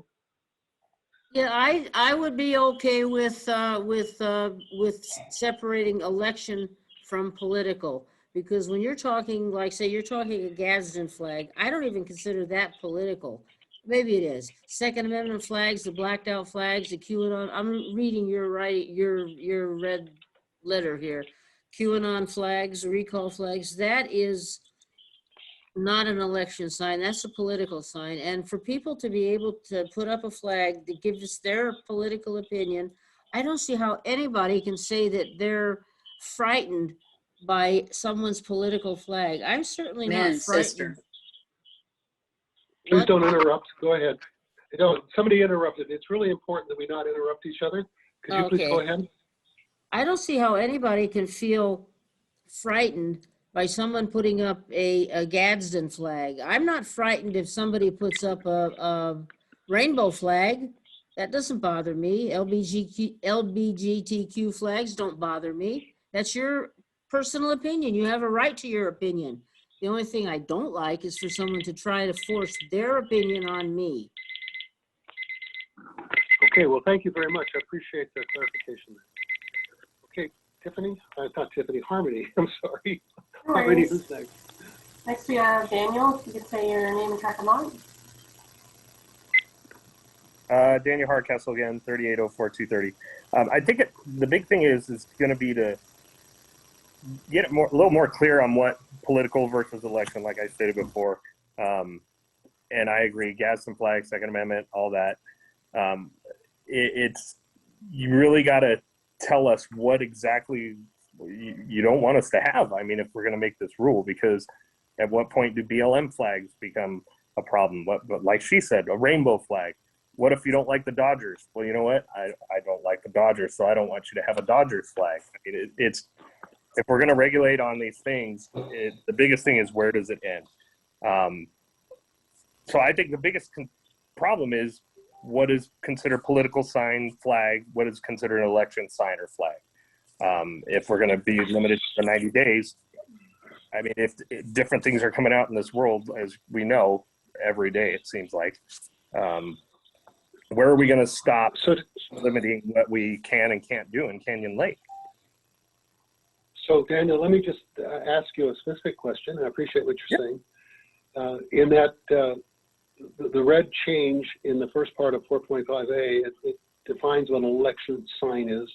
Yeah, I would be okay with separating election from political, because when you're talking, like, say you're talking a Gadsden flag, I don't even consider that political. Maybe it is. Second Amendment flags, the blacked out flags, the QAnon. I'm reading your red letter here. QAnon flags, recall flags. That is not an election sign, that's a political sign. And for people to be able to put up a flag that gives their political opinion, I don't see how anybody can say that they're frightened by someone's political flag. I'm certainly not frightened. Please don't interrupt. Go ahead. Somebody interrupted. It's really important that we not interrupt each other. Could you please go ahead? I don't see how anybody can feel frightened by someone putting up a Gadsden flag. I'm not frightened if somebody puts up a rainbow flag. That doesn't bother me. LBGTQ flags don't bother me. That's your personal opinion. You have a right to your opinion. The only thing I don't like is for someone to try to force their opinion on me. Okay, well, thank you very much. I appreciate the clarification. Okay, Tiffany, not Tiffany, Harmony, I'm sorry. No Harmony, worries. who's next? Next we have Daniel. If you could say your name and track them on. Daniel Hardcastle again, 3804-230. I think the big thing is going to be to get it a little more clear on what political versus election, like I stated before. And I agree, Gadsden flag, Second Amendment, all that. You really got to tell us what exactly you don't want us to have. I mean, if we're going to make this rule, because at what point do BLM flags become a problem? But like she said, a rainbow flag. What if you don't like the Dodgers? Well, you know what? I don't like the Dodgers, so I don't want you to have a Dodgers flag. I mean, if we're going to regulate on these things, the biggest thing is, where does it end? So I think the biggest problem is, what is considered political sign, flag? What is considered an election sign or flag? If we're going to be limited to 90 days, I mean, if different things are coming out in this world, as we know, every day, it seems like. Where are we going to stop limiting what we can and can't do in Canyon Lake? So Daniel, let me just ask you a specific question. I appreciate what you're saying. In that the red change in the first part of 4.5A, it defines what an election sign is.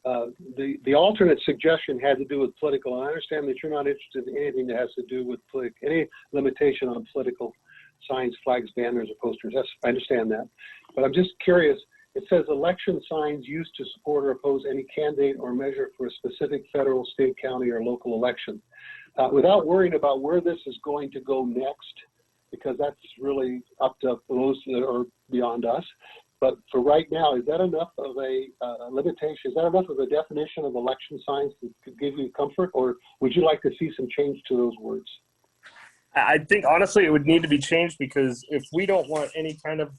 The alternate suggestion had to do with political, and I understand that you're not interested in anything that has to do with any limitation on political signs, flags, banners, or posters. I understand that. But I'm just curious, it says election signs used to support or oppose any candidate or measure for a specific federal, state, county, or local election. Without worrying about where this is going to go next, because that's really up to those that are beyond us. But for right now, is that enough of a limitation? Is that enough of a definition of election signs that could give you comfort? Or would you like to see some change to those words? I think, honestly, it would need to be changed, because if we don't want any kind of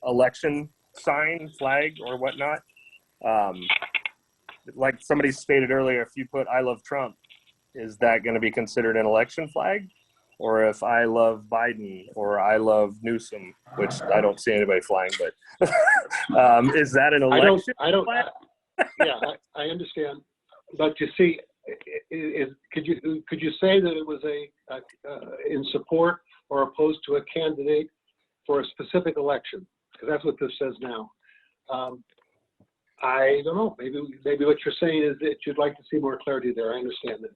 election sign, flag, or whatnot, like somebody stated earlier, if you put "I love Trump," is that going to be considered an election flag? Or if "I love Biden" or "I love Newsom," which I don't see anybody flying, but is that an election flag? I understand. But you see, could you say that it was in support or opposed to a candidate for a specific election? Because that's what this says now. I don't know. Maybe what you're saying is that you'd like to see more clarity there. I understand that.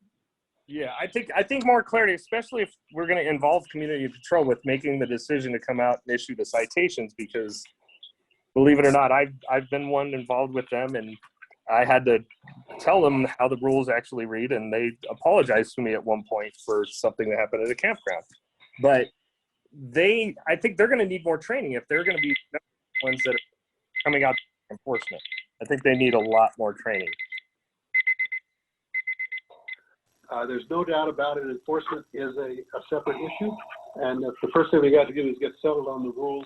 Yeah, I think more clarity, especially if we're going to involve community patrol with making the decision to come out and issue the citations, because believe it or not, I've been one involved with them, and I had to tell them how the rules actually read, and they apologized to me at one point for something that happened at a campground. But I think they're going to need more training if they're going to be the ones that are coming out to enforcement. I think they need a lot more training. There's no doubt about it. Enforcement is a separate issue, and the first thing we got to do is get settled on the rules,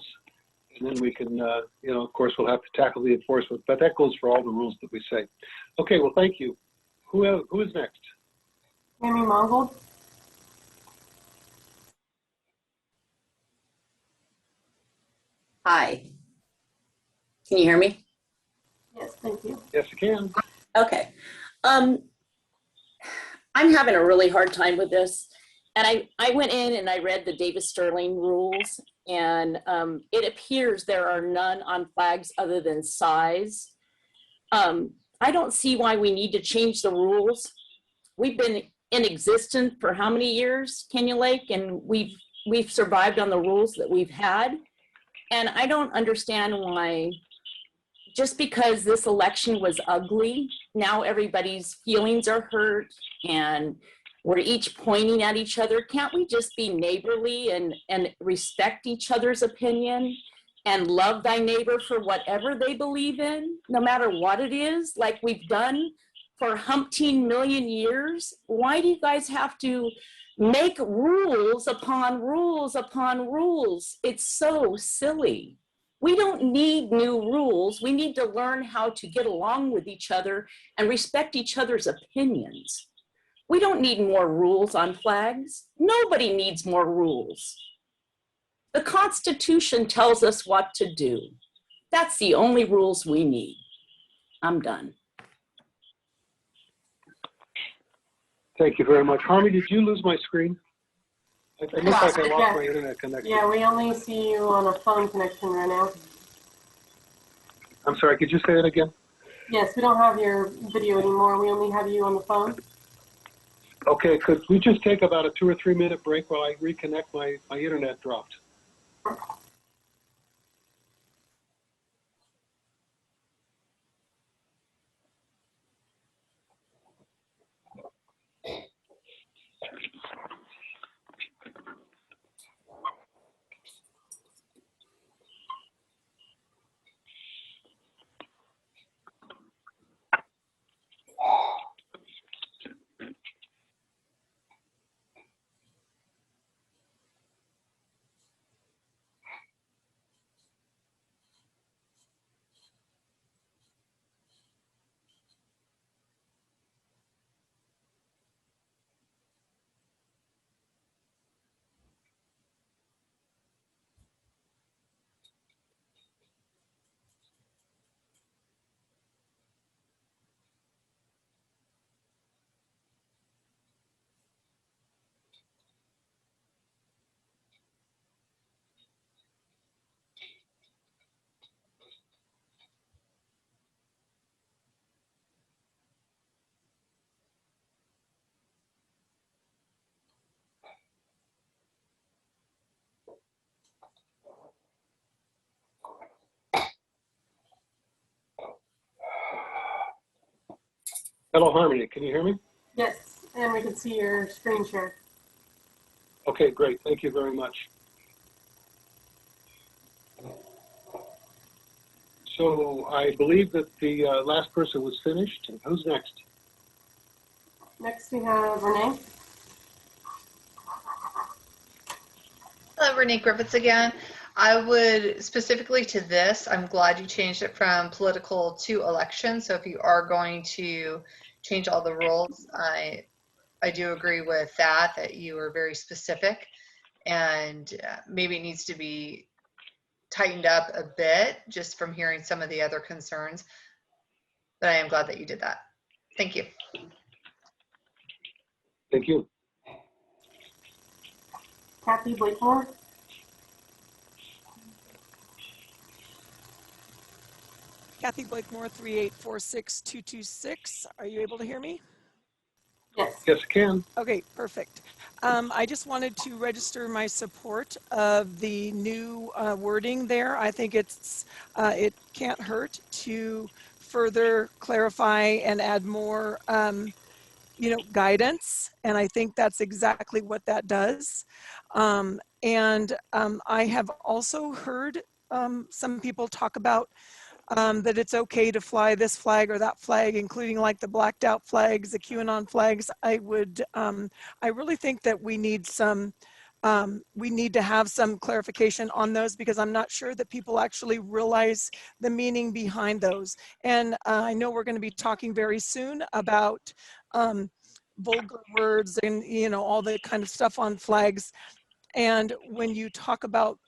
and then we can, of course, we'll have to tackle the enforcement. But that goes for all the rules that we say. Okay, well, thank you. Who is next? Amy Mongold. Hi. Can you hear me? Yes, thank you. Yes, you can. Okay. I'm having a really hard time with this. And I went in and I read the Davis Sterling rules, and it appears there are none on flags other than size. I don't see why we need to change the rules. We've been in existence for how many years, Canyon Lake, and we've survived on the rules that we've had. And I don't understand why, just because this election was ugly, now everybody's feelings are hurt and we're each pointing at each other. Can't we just be neighborly and respect each other's opinion and love thy neighbor for whatever they believe in, no matter what it is, like we've done for umpteen million years? Why do you guys have to make rules upon rules upon rules? It's so silly. We don't need new rules. We need to learn how to get along with each other and respect each other's opinions. We don't need more rules on flags. Nobody needs more rules. The Constitution tells us what to do. That's the only rules we need. I'm done. Thank you very much. Harmy, did you lose my screen? It looks like I lost my internet connection. Yeah, we only see you on a phone connection right now. I'm sorry, could you say that again? Yes, we don't have your video anymore. We only have you on the phone. Okay, could we just take about a 2 or 3 minute break while I reconnect? My internet dropped. Hello, Harmony. Can you hear me? Yes, and we can see your screen share. Okay, great. Thank you very much. So I believe that the last person was finished. Who's next? Next we have Renee. Hello, Renee Griffiths again. I would specifically to this, I'm glad you changed it from political to election. So if you are going to change all the rules, I do agree with that you are very specific, and maybe it needs to be tightened up a bit just from hearing some of the other concerns. But I am glad that you did that. Thank you. Thank you. Kathy Blakemore. Kathy Blakemore, 3846226. Are you able to hear me? Yes. Yes, I can. Okay, perfect. I just wanted to register my support of the new wording there. I think it can't hurt to further clarify and add more guidance. And I think that's exactly what that does. I have also heard some people talk about that it's okay to fly this flag or that flag, including like the blacked out flags, the QAnon flags. I really think that we need to have some clarification on those, because I'm not sure that people actually realize the meaning behind those. And I know we're going to be talking very soon about vulgar words and all the kind of stuff on flags. And when you talk about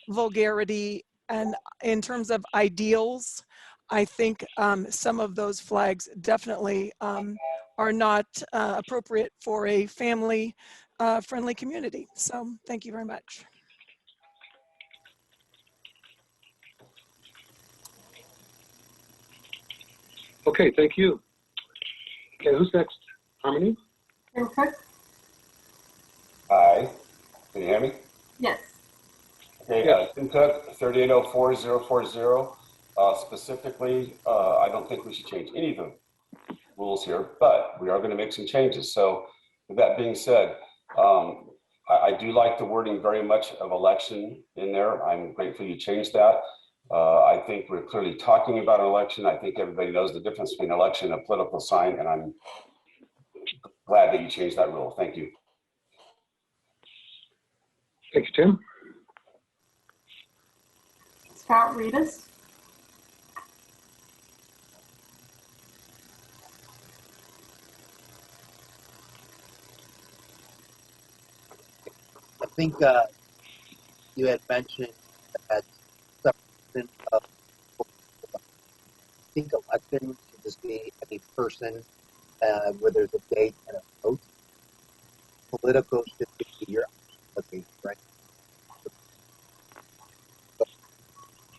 vulgarity and in terms of ideals, I think some of those flags definitely are not appropriate for a family friendly community. So thank you very much. Okay, thank you. Okay, who's next? Harmony? Hi, can you hear me? Yes. Okay, Tim Cook, 3804040. Specifically, I don't think we should change any of the rules here, but we are going to make some changes. So with that being said, I do like the wording very much of election in there. I'm grateful you changed that. I think we're clearly talking about an election. I think everybody knows the difference between election and a political sign, and I'm glad that you changed that rule. Thank you. Thank you, Tim. Scott Reedus. I think you had mentioned that separation of, I think election should just be any person where there's a date and a vote. Political should be your application, right? So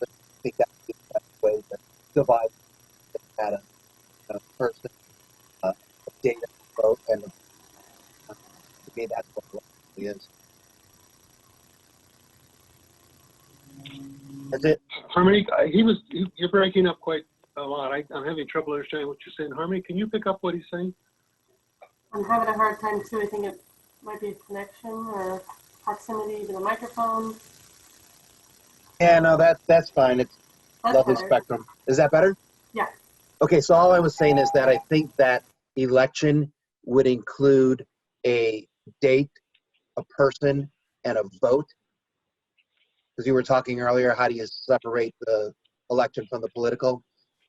I think that would be the best way to divide at a person, a date and a vote, and to me that's what election is. That's it. Harmony, you're breaking up quite a lot. I'm having trouble understanding what you're saying. Harmony, can you pick up what he's saying? I'm having a hard time too. I think it might be a connection or proximity to the microphone. Yeah, no, that's fine. It's That's lovely better. spectrum. Is that better? Yeah. Okay, so all I was saying is that I think that election would include a date, a person, and a vote. Because you were talking earlier, how do you separate the election from the political?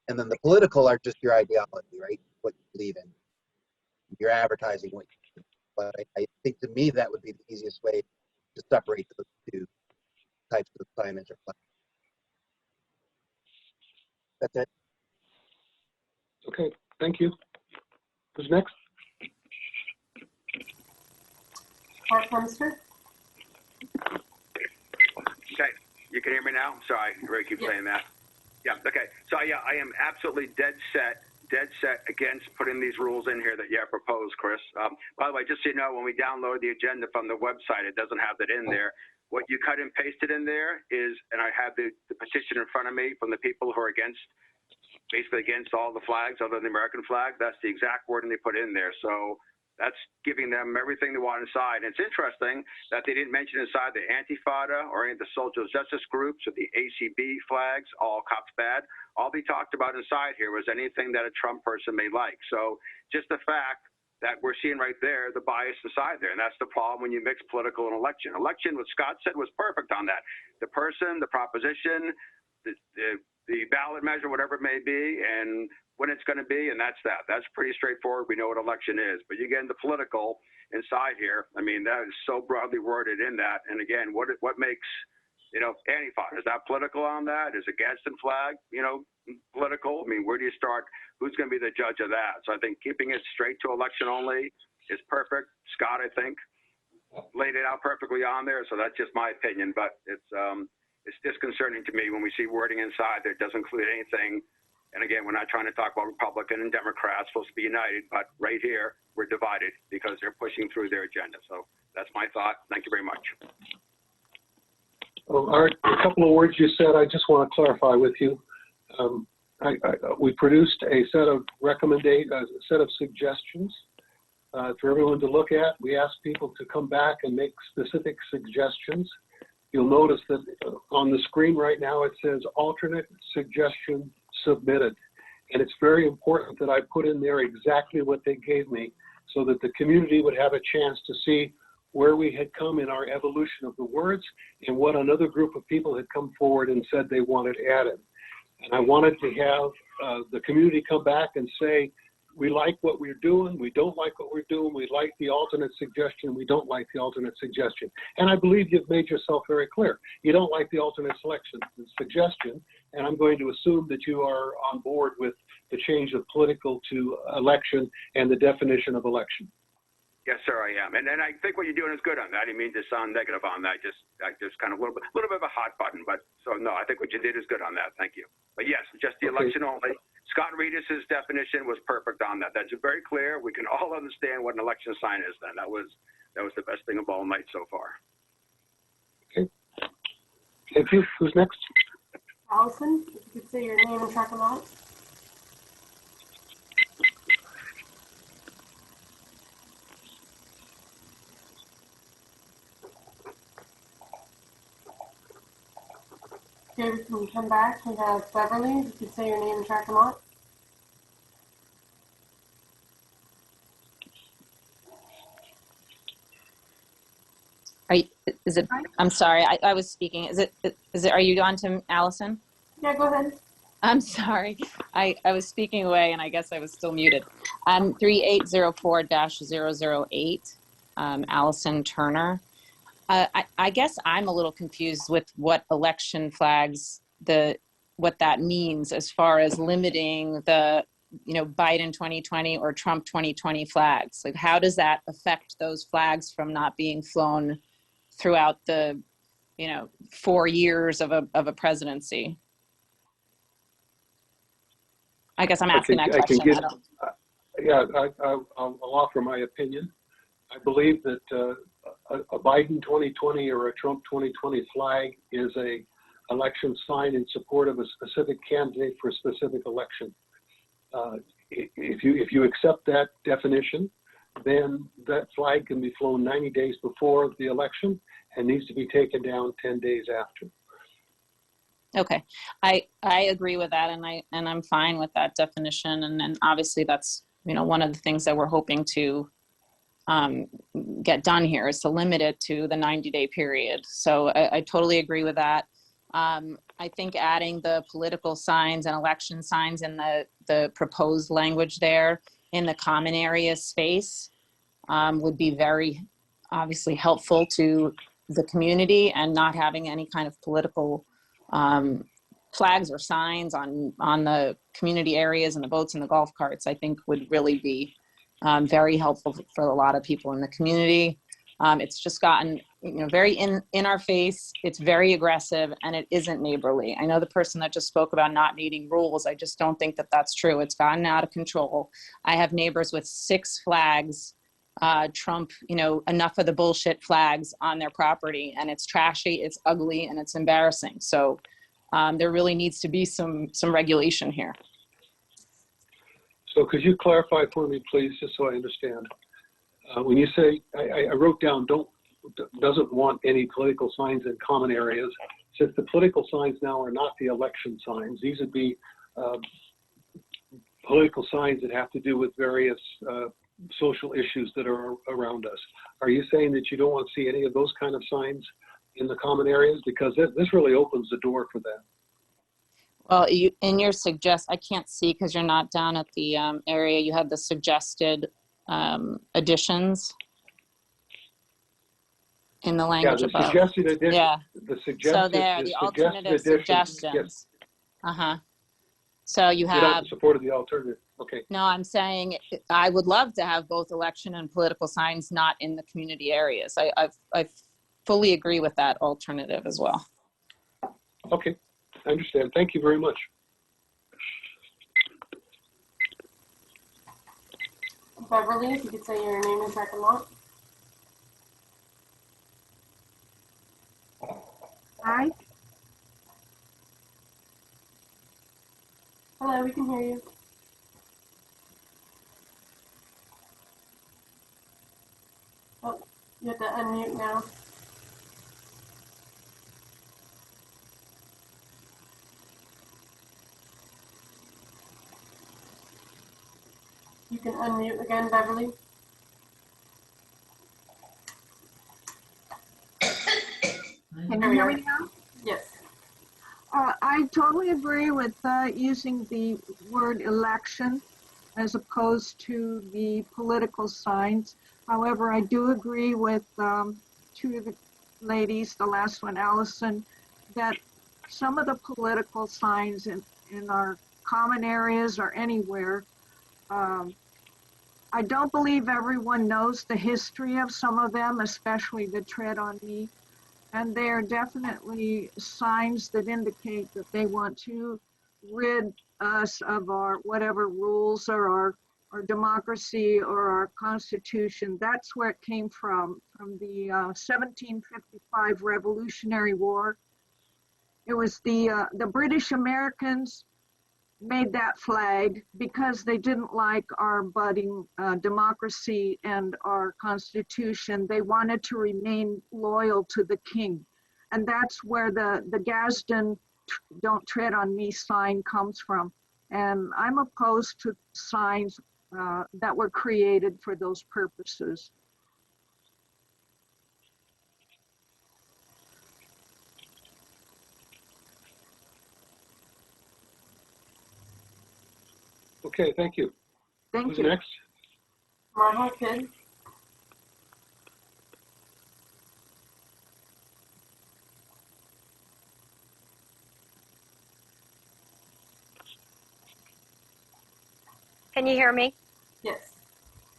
And then the political are just your ideology, right? What you believe in. You're advertising what you do. But I think to me that would be the easiest way to separate those two types of signage or flag. That's it. Okay, thank you. Who's next? Mark Munster. Okay, you can hear me now? Sorry, Ray keeps saying that. Yeah, okay. So yeah, I am absolutely dead set against putting these rules in here that you have proposed, Chris. By the way, just so you know, when we download the agenda from the website, it doesn't have that in there. What you cut and pasted in there is, and I have the petition in front of me from the people who are against basically against all the flags other than the American flag. That's the exact wording they put in there. So that's giving them everything they want inside. And it's interesting that they didn't mention inside the Antifada or any of the social justice groups or the ACB flags, all cops bad. All they talked about inside here was anything that a Trump person may like. So just the fact that we're seeing right there, the bias inside there. And that's the problem when you mix political and election. Election, what Scott said was perfect on that. The person, the proposition, the ballot measure, whatever it may be, and when it's going to be, and that's that. That's pretty straightforward. We know what election is. But you get into political inside here. I mean, that is so broadly worded in that. And again, what makes, Antifa? Is that political on that? Is a Gadsden flag, political? I mean, where do you start? Who's going to be the judge of that? So I think keeping it straight to election only is perfect. Scott, I think, laid it out perfectly on there. So that's just my opinion. But it's disconcerting to me when we see wording inside that doesn't include anything. And again, we're not trying to talk about Republican and Democrats supposed to be united, but right here, we're divided because they're pushing through their agenda. So that's my thought. Thank you very much. Well, Art, a couple of words you said, I just want to clarify with you. We produced a set of suggestions for everyone to look at. We asked people to come back and make specific suggestions. You'll notice that on the screen right now, it says alternate suggestion submitted. And it's very important that I put in there exactly what they gave me so that the community would have a chance to see where we had come in our evolution of the words and what another group of people had come forward and said they wanted added. And I wanted to have the community come back and say, we like what we're doing, we don't like what we're doing, we like the alternate suggestion, we don't like the alternate suggestion. And I believe you've made yourself very clear. You don't like the alternate suggestion, and I'm going to assume that you are on board with the change of political to election and the definition of election. Yes, sir, I am. And I think what you're doing is good on that. I didn't mean to sound negative on that. Just kind of a little bit of a hot button. But so no, I think what you did is good on that. Thank you. But yes, just the election only. Scott Reedus' definition was perfect on that. That's very clear. We can all understand what an election sign is then. That was the best thing of all night so far. Okay. Thank you. Who's next? Allison, if you could say your name and track them out. Okay, can we come back? We have Beverly. If you could say your name and track them out. I'm sorry, I was speaking. Are you on to Allison? Yeah, go ahead. I'm sorry. I was speaking away and I guess I was still muted. 3804-008, Allison Turner. I guess I'm a little confused with what election flags, what that means as far as limiting the, Biden 2020 or Trump 2020 flags. Like, how does that affect those flags from not being flown throughout the, 4 years of a presidency? I guess I'm asking that question. I'll offer my opinion. I believe that a Biden 2020 or a Trump 2020 flag is a election sign in support of a specific candidate for a specific election. If you accept that definition, then that flag can be flown 90 days before the election and needs to be taken down 10 days after. Okay, I agree with that, and I'm fine with that definition. And then obviously that's one of the things that we're hoping to get done here is to limit it to the 90-day period. So I totally agree with that. I think adding the political signs and election signs in the proposed language there in the common area space would be very obviously helpful to the community, and not having any kind of political flags or signs on the community areas and the boats and the golf carts, I think would really be very helpful for a lot of people in the community. It's just gotten very in our face. It's very aggressive, and it isn't neighborly. I know the person that just spoke about not needing rules. I just don't think that that's true. It's gotten out of control. I have neighbors with 6 flags, Trump, enough of the bullshit flags on their property, and it's trashy, it's ugly, and it's embarrassing. So there really needs to be some regulation here. So could you clarify for me, please, just so I understand? When you say, I wrote down, doesn't want any political signs in common areas. Since the political signs now are not the election signs, these would be political signs that have to do with various social issues that are around us. Are you saying that you don't want to see any of those kind of signs in the common areas? Because this really opens the door for that. Well, in your I can't see because you're not down at the area. You have the suggested additions in the language the above. Suggested addition, yeah. The suggested, So there, the alternative suggestions. Yes. So you have. You're not in support of the alternative. Okay. No, I'm saying I would love to have both election and political signs not in the community areas. I fully agree with that alternative as well. Okay, I understand. Thank you very much. Beverly, if you could say your name and second lot. Hi. Hello, we can hear you. Oh, you have to unmute now. You can unmute again, Beverly. Can you hear me now? Yes. I totally agree with using the word election as opposed to the political signs. However, I do agree with two of the ladies, the last one, Allison, that some of the political signs in our common areas or anywhere, I don't believe everyone knows the history of some of them, especially the Tread on Me. And they are definitely signs that indicate that they want to rid us of our whatever rules or our democracy or our constitution. That's where it came from the 1755 Revolutionary War. It was the British Americans made that flag because they didn't like our budding democracy and our constitution. They wanted to remain loyal to the king. And that's where the Gadsden Don't Tread on Me sign comes from. And I'm opposed to signs that were created for those purposes. Okay, thank you. Thank you. Who's next? Marha, kid. Can you hear me? Yes.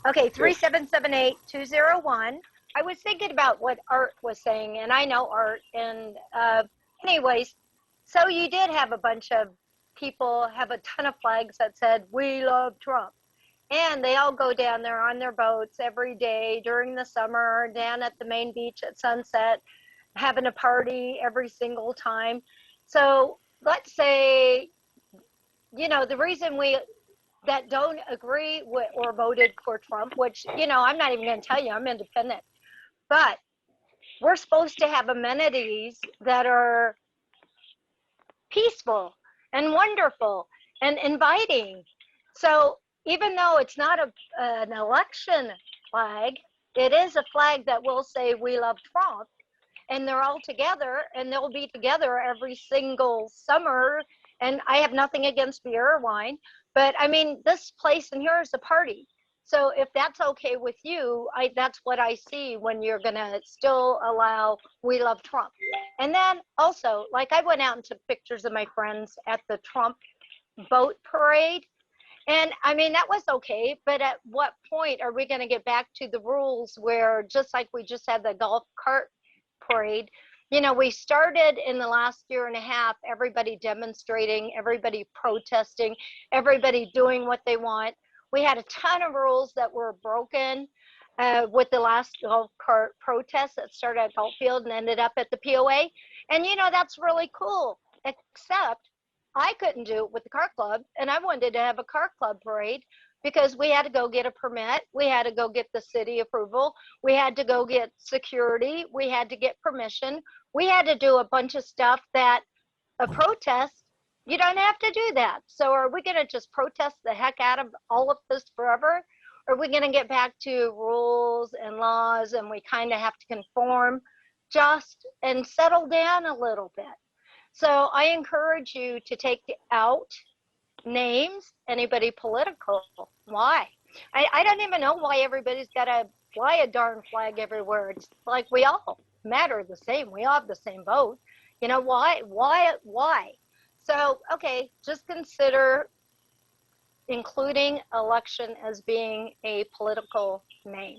Okay, 3778201. I was thinking about what Art was saying, and I know Art, and anyways, so you did have a bunch of people have a ton of flags that said, "We love Trump." And they all go down there on their boats every day during the summer, down at the main beach at sunset, having a party every single time. So let's say, you know, the reason we that don't agree with or voted for Trump, which, you know, I'm not even going to tell you, I'm independent, but we're supposed to have amenities that are peaceful and wonderful and inviting. So even though it's not an election flag, it is a flag that will say "We love Trump," and they're all together, and they'll be together every single summer. And I have nothing against beer or wine, but I mean, this place in here is a party. So if that's okay with you, that's what I see when you're gonna still allow "We love Trump." And then also, like, I went out and took pictures of my friends at the Trump boat parade. And I mean, that was okay, but at what point are we gonna get back to the rules where, just like we just had the golf cart parade, you know, we started in the last year and a half, everybody demonstrating, everybody protesting, everybody doing what they want. We had a ton of rules that were broken with the last golf cart protest that started at Gulffield and ended up at the POA. And, you know, that's really cool. except I couldn't do it with the car club, and I wanted to have a car club parade because we had to go get a permit, we had to go get the city approval, we had to go get security, we had to get permission, we had to do a bunch of stuff that a protest, you don't have to do that. So are we going to just protest the heck out of all of this forever? Or are we going to get back to rules and laws and we kind of have to conform just and settle down a little bit? So I encourage you to take out names, anybody political. Why? I don't even know why everybody's got to fly a darn flag everywhere. It's like we all matter the same. We all have the same vote. You know, why? So, okay, just consider including election as being a political name.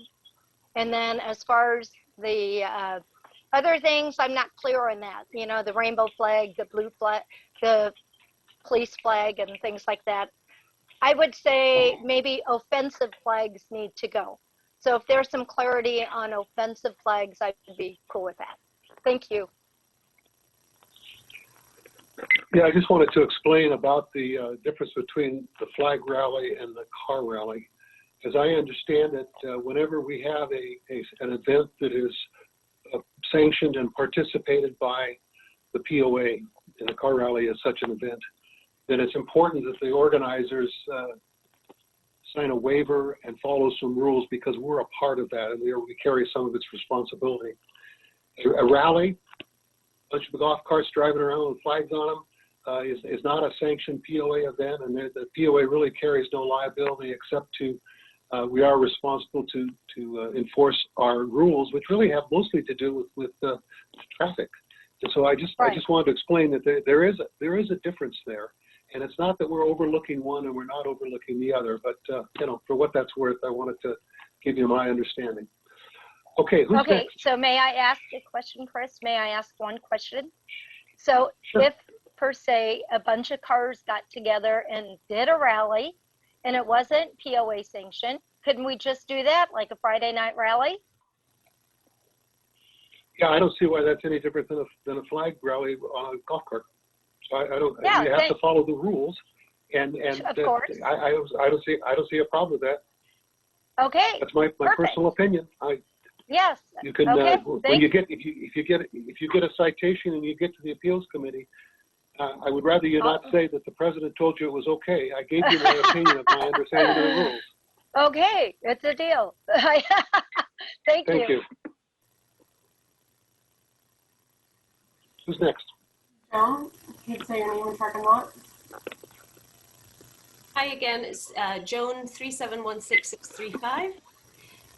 And then as far as the other things, I'm not clear on that. You know, the rainbow flag, the blue flag, the police flag and things like that. I would say maybe offensive flags need to go. So if there's some clarity on offensive flags, I'd be cool with that. Thank you. Yeah, I just wanted to explain about the difference between the flag rally and the car rally. As I understand it, whenever we have an event that is sanctioned and participated by the POA, and the car rally is such an event, then it's important that the organizers sign a waiver and follow some rules because we're a part of that and we carry some of its responsibility. A rally, a bunch of golf carts driving around with flags on them, is not a sanctioned POA event, and the POA really carries no liability except to we are responsible to enforce our rules, which really have mostly to do with traffic. And so I just wanted to explain that there is a difference there, and it's not that we're overlooking one and we're not overlooking the other, but you know, for what that's worth, I wanted to give you my understanding. Okay, who's next? So may I ask a question, Chris? May I ask one question? So Sure. If, per se, a bunch of cars got together and did a rally and it wasn't POA sanctioned, couldn't we just do that, like a Friday night rally? Yeah, I don't see why that's any different than a flag rally on a golf cart. So I don't. Yeah, you have to follow the rules, and of course. I don't see a problem with that. Okay. That's my personal opinion. Yes. You can okay. when you get if you get a citation and you get to the appeals committee, I would rather you not say that the president told you it was okay. I gave you my opinion of my understanding of the rules. Okay, it's a deal. Thank you. Who's next? Joan, you'd say your name and track and lot. Hi again, it's Joan 3716635.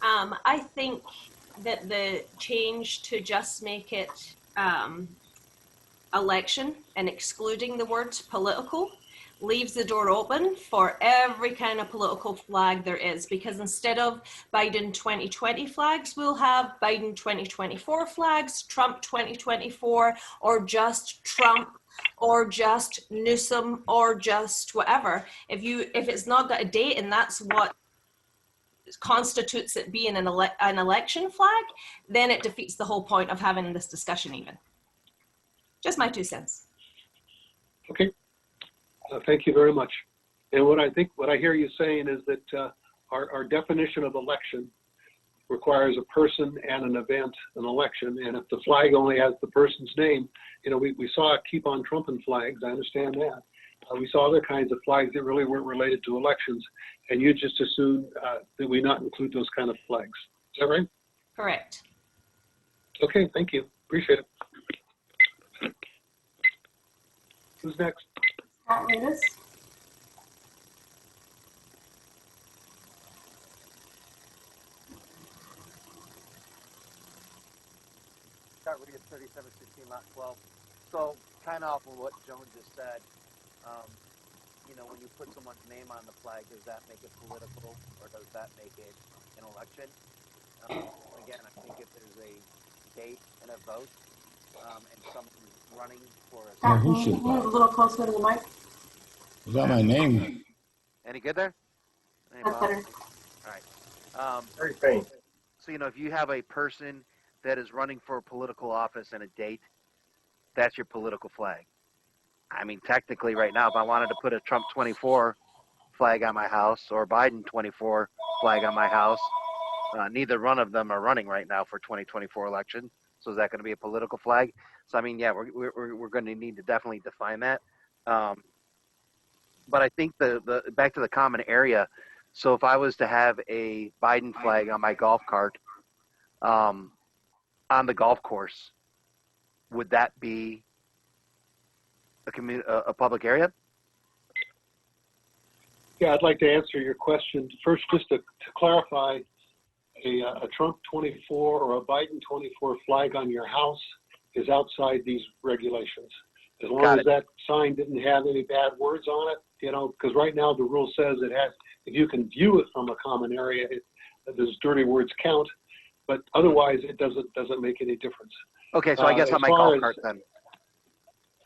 I think that the change to just make it election and excluding the words political leaves the door open for every kind of political flag there is, because instead of Biden 2020 flags, we'll have Biden 2024 flags, Trump 2024, or just Trump, or just Newsom, or just whatever. If it's not got a date and that's what constitutes it being an election flag, then it defeats the whole point of having this discussion even. Just my 2 cents. Okay. Thank you very much. And what I hear you saying is that our definition of election requires a person and an event, an election. And if the flag only has the person's name, you know, we saw Keep on Trumping flags. I understand that. We saw other kinds of flags that really weren't related to elections. And you just assumed that we not include those kind of flags. Is that right? Correct. Okay, thank you. Appreciate it. Who's next? Scott Levis. Scott Reed, 3716 Lot 12. So kind of off of what Joan just said, you know, when you put someone's name on the flag, does that make it political or does that make it an election? Again, I think if there's a date and a vote and someone's running for a... Scott, can you move a little closer to the mic? Is that my name? Any good there? Hey, That's better. All right. Very faint. So, you know, if you have a person that is running for a political office and a date, that's your political flag. I mean, technically right now, if I wanted to put a Trump 24 flag on my house or Biden 24 flag on my house, neither one of them are running right now for 2024 election. So is that going to be a political flag? So, I mean, yeah, we're going to need to definitely define that. But I think the back to the common area. So if I was to have a Biden flag on my golf cart on the golf course, would that be a public area? Yeah, I'd like to answer your question. First, just to clarify, a Trump 24 or a Biden 24 flag on your house is outside these regulations. As long as that sign didn't have any bad words on it, you know, because right now the rule says it has, if you can view it from a common area, those dirty words count, but otherwise it doesn't make any difference. Okay, so I guess on my golf cart then.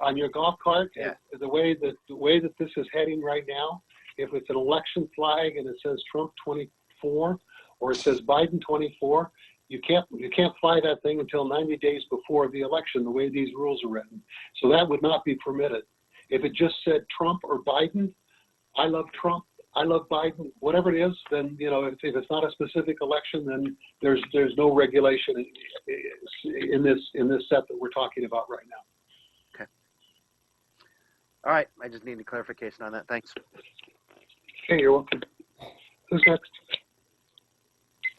On your golf cart, yeah. the way that this is heading right now, if it's an election flag and it says Trump 24 or it says Biden 24, you can't fly that thing until 90 days before the election, the way these rules are written. So that would not be permitted. If it just said Trump or Biden, I love Trump, I love Biden, whatever it is, then, you know, if it's not a specific election, then there's no regulation in this set that we're talking about right now. Okay. All right, I just need a clarification on that. Thanks. Okay, you're welcome. Who's next?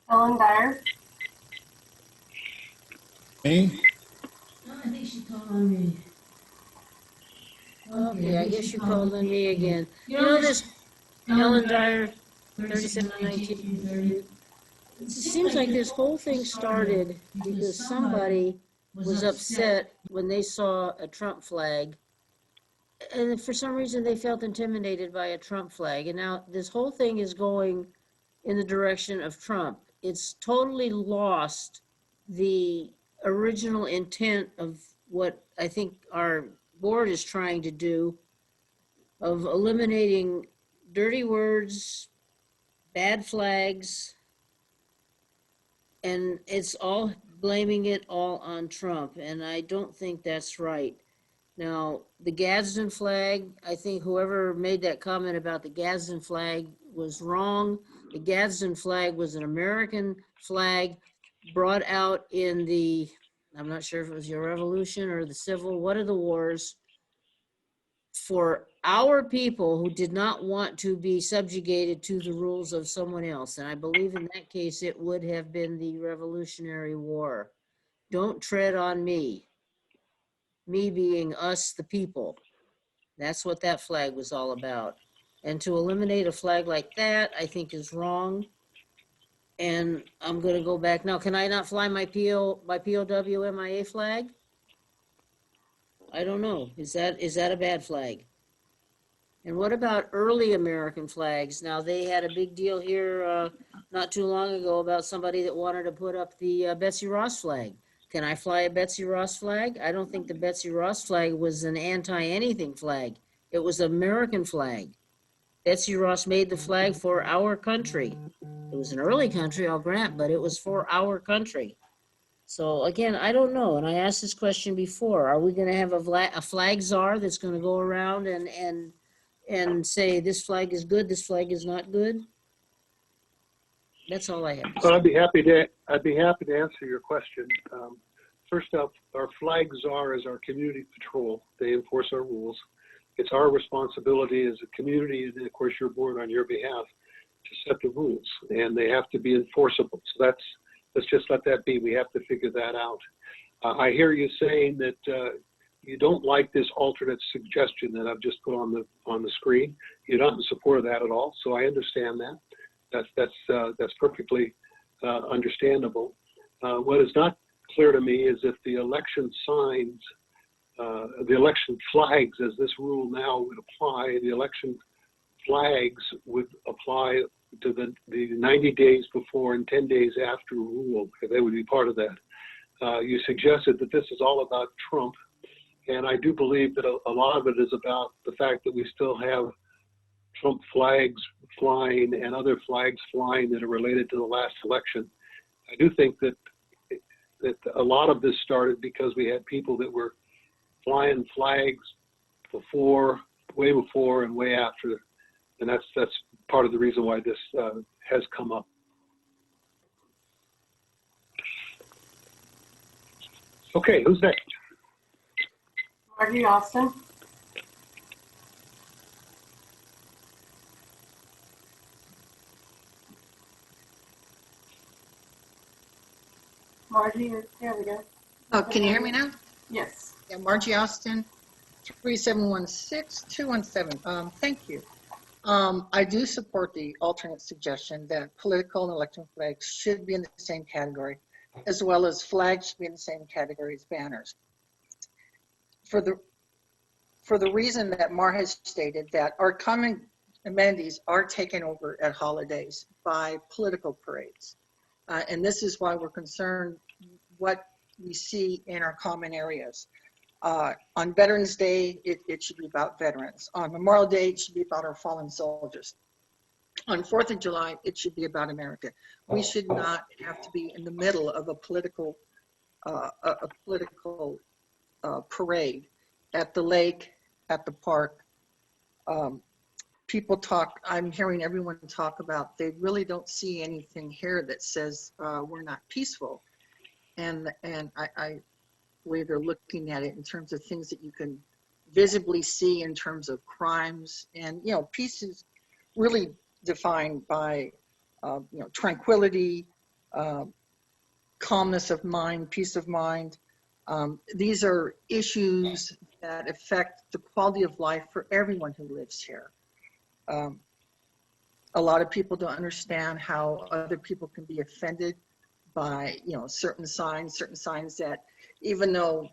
Ellen Dyer. Me? I think she called on me. Okay, I guess you called on me again. You know this Ellen Dyer, 3719. It seems like this whole thing started because somebody was upset when they saw a Trump flag. And for some reason, they felt intimidated by a Trump flag. And now this whole thing is going in the direction of Trump. It's totally lost the original intent of what I think our board is trying to do, of eliminating dirty words, bad flags, and it's all blaming it all on Trump. And I don't think that's right. Now, the Gadsden flag, I think whoever made that comment about the Gadsden flag was wrong. The Gadsden flag was an American flag brought out in the, I'm not sure if it was your Revolution or the Civil, one of the wars, for our people who did not want to be subjugated to the rules of someone else. And I believe in that case, it would have been the Revolutionary War. Don't tread on me. Me being us, the people. That's what that flag was all about. And to eliminate a flag like that, I think is wrong. And I'm going to go back now. Can I not fly my POW MIA flag? I don't know. Is that a bad flag? And what about early American flags? Now, they had a big deal here not too long ago about somebody that wanted to put up the Betsy Ross flag. Can I fly a Betsy Ross flag? I don't think the Betsy Ross flag was an anti-anything flag. It was an American flag. Betsy Ross made the flag for our country. It was an early country, I'll grant, but it was for our country. So again, I don't know. And I asked this question before. Are we going to have a flag czar that's going to go around and say this flag is good, this flag is not good? That's all I have to say. Well, I'd be happy to answer your question. First up, our flag czar is our community patrol. They enforce our rules. It's our responsibility as a community, and of course your board on your behalf, to set the rules, and they have to be enforceable. So let's just let that be. We have to figure that out. I hear you saying that you don't like this alternate suggestion that I've just put on the screen. You're not in support of that at all, so I understand that. That's perfectly understandable. What is not clear to me is if the election signs, the election flags, as this rule now would apply, the election flags would apply to the 90 days before and 10 days after rule. They would be part of that. You suggested that this is all about Trump, and I do believe that a lot of it is about the fact that we still have Trump flags flying and other flags flying that are related to the last election. I do think that a lot of this started because we had people that were flying flags before, way before, and way after, and that's part of the reason why this has come up. Okay, who's next? Margie Austin. Margie, there we go. Oh, can you hear me now? Yes. Yeah, Margie Austin, 3716-217. Thank you. I do support the alternate suggestion that political and election flags should be in the same category, as well as flags should be in the same category as banners. For the reason that Mar has stated, that our common amenities are taken over at holidays by political parades. And this is why we're concerned what we see in our common areas. On Veterans Day, it should be about veterans. On Memorial Day, it should be about our fallen soldiers. On 4th of July, it should be about America. We should not have to be in the middle of a political parade at the lake, at the park. People talk, I'm hearing everyone talk about, they really don't see anything here that says we're not peaceful. And I believe they're looking at it in terms of things that you can visibly see in terms of crimes. And, you know, peace is really defined by, tranquility, calmness of mind, peace of mind. These are issues that affect the quality of life for everyone who lives here. A lot of people don't understand how other people can be offended by, certain signs that, even though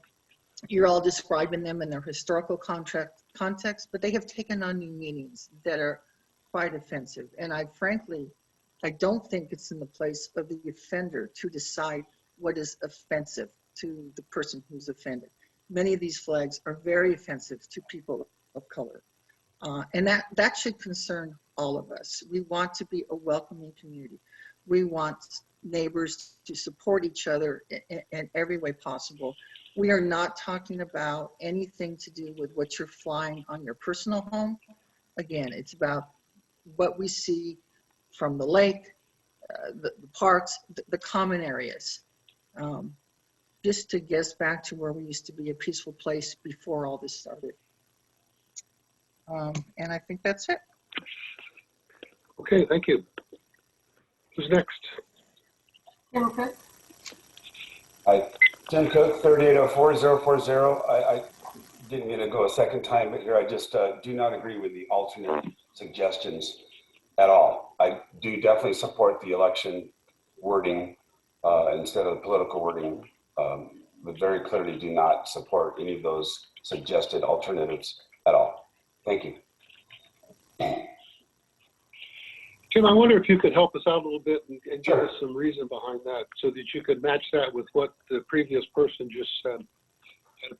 you're all describing them in their historical context, but they have taken on new meanings that are quite offensive. And I don't think it's in the place of the offender to decide what is offensive to the person who's offended. Many of these flags are very offensive to people of color. And that should concern all of us. We want to be a welcoming community. We want neighbors to support each other in every way possible. We are not talking about anything to do with what you're flying on your personal home. Again, it's about what we see from the lake, the parks, the common areas. Just to get us back to where we used to be a peaceful place before all this started. And I think that's it. Okay, thank you. Who's next? Tim Cook. Hi, Tim Cook, 3804040. I didn't mean to go a second time, but here I just do not agree with the alternate suggestions at all. I do definitely support the election wording instead of the political wording, but very clearly do not support any of those suggested alternatives at all. Thank you. Tim, I wonder if you could help us out a little bit and give Sure. us some reason behind that so that you could match that with what the previous person just said.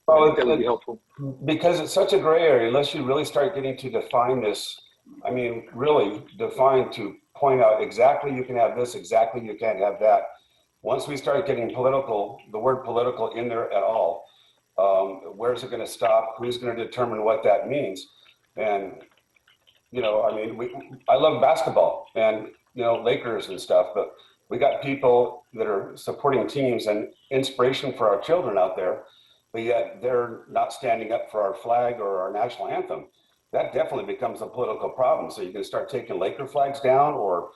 I think that would be helpful. Because it's such a gray area, unless you really start getting to define this, I mean, really define to point out exactly you can have this, exactly you can't have that. Once we start getting political, the word political in there at all, where's it going to stop? Who's going to determine what that means? And, I mean, I love basketball and, Lakers and stuff, but we got people that are supporting teams and inspiration for our children out there, but yet they're not standing up for our flag or our national anthem. That definitely becomes a political problem. So you can start taking Laker flags down or,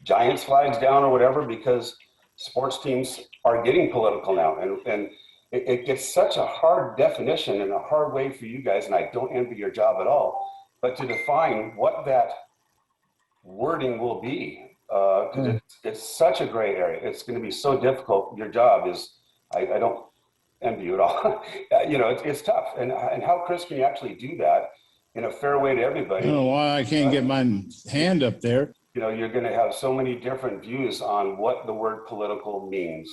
Giants flags down or whatever, because sports teams are getting political now. And it gets such a hard definition and a hard way for you guys, and I don't envy your job at all, but to define what that wording will be, because it's such a gray area. It's going to be so difficult. Your job is, I don't envy you at all. It's tough. And how, Chris, can you actually do that in a fair way to everybody? I don't know why I can't get my hand up there. You're going to have so many different views on what the word political means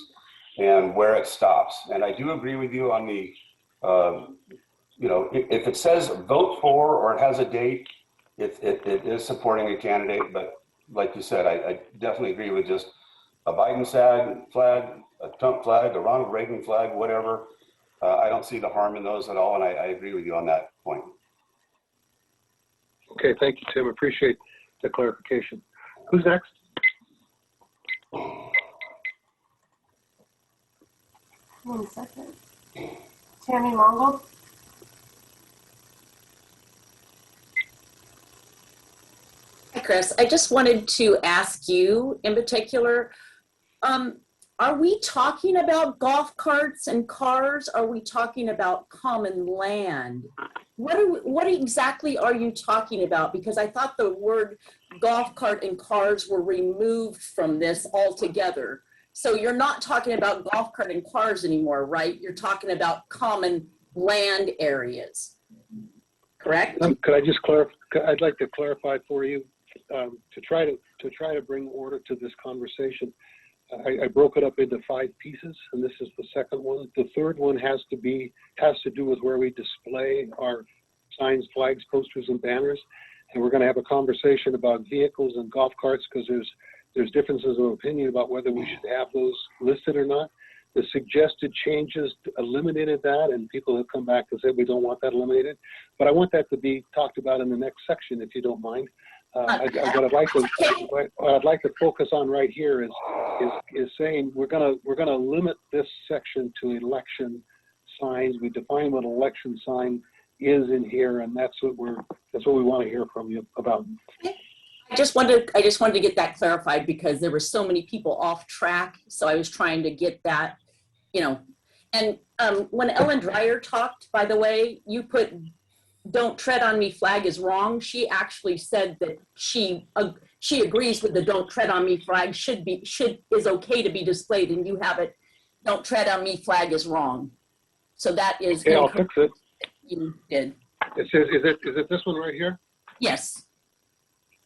and where it stops. And I do agree with you on the, if it says vote for or it has a date, it is supporting a candidate. But like you said, I definitely agree with just a Biden flag, a Trump flag, a Ronald Reagan flag, whatever. I don't see the harm in those at all. And I agree with you on that point. Okay, thank you, Tim. Appreciate the clarification. Who's next? One second. Tammy Longo. Hi, Chris. I just wanted to ask you in particular, are we talking about golf carts and cars? Are we talking about common land? What exactly are you talking about? Because I thought the word golf cart and cars were removed from this altogether. So you're not talking about golf cart and cars anymore, right? You're talking about common land areas, correct? Could I just clarify? I'd like to clarify for you to try to bring order to this conversation. I broke it up into 5 pieces, and this is the second one. The third one has to do with where we display our signs, flags, posters, and banners. And we're going to have a conversation about vehicles and golf carts because there's differences of opinion about whether we should have those listed or not. The suggested changes eliminated that, and people have come back and said we don't want that eliminated. But I want that to be talked about in the next section, if you don't mind. What I'd like to focus on right here is saying we're gonna limit this section to election signs. We define what an election sign is in here, and that's what we want to hear from you about. I just wanted to get that clarified because there were so many people off track. So I was trying to get that, And when Ellen Dreyer talked, by the way, you put "Don't tread on me" flag is wrong. She actually said that she agrees with the "Don't tread on me" flag is okay to be displayed, and you have it. "Don't tread on me" flag is wrong. So that is. Okay, I'll fix it. You did. It says, is it this one right here? Yes.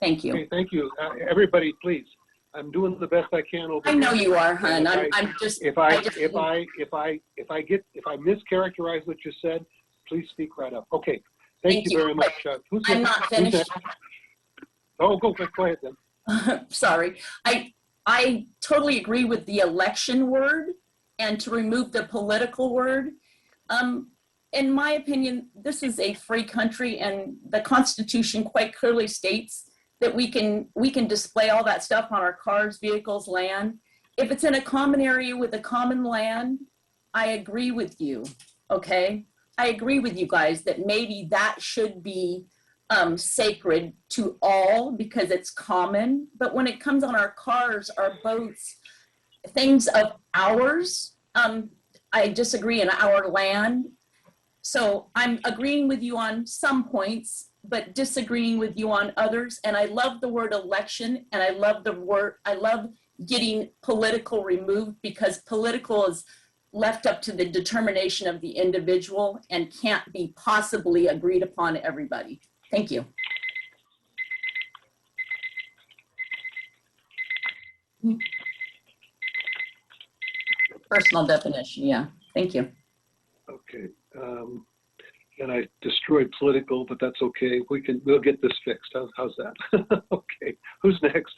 Thank you. Okay, thank you. Everybody, please. I'm doing the best I can over I here. know you are, hon. If I mischaracterize what you said, please speak right up. Okay. Thank you very much. I'm not finished. Oh, go ahead then. Sorry. I totally agree with the election word and to remove the political word. In my opinion, this is a free country, and the Constitution quite clearly states that we can display all that stuff on our cars, vehicles, land. If it's in a common area with a common land, I agree with you, okay? I agree with you guys that maybe that should be sacred to all because it's common. But when it comes on our cars, our boats, things of ours, I disagree in our land. So I'm agreeing with you on some points, but disagreeing with you on others. And I love the word election, and I love getting political removed because political is left up to the determination of the individual and can't be possibly agreed upon everybody. Thank you. Personal definition, yeah. Thank you. Okay. And I destroyed political, but that's okay. We'll get this fixed. How's that? Okay. Who's next?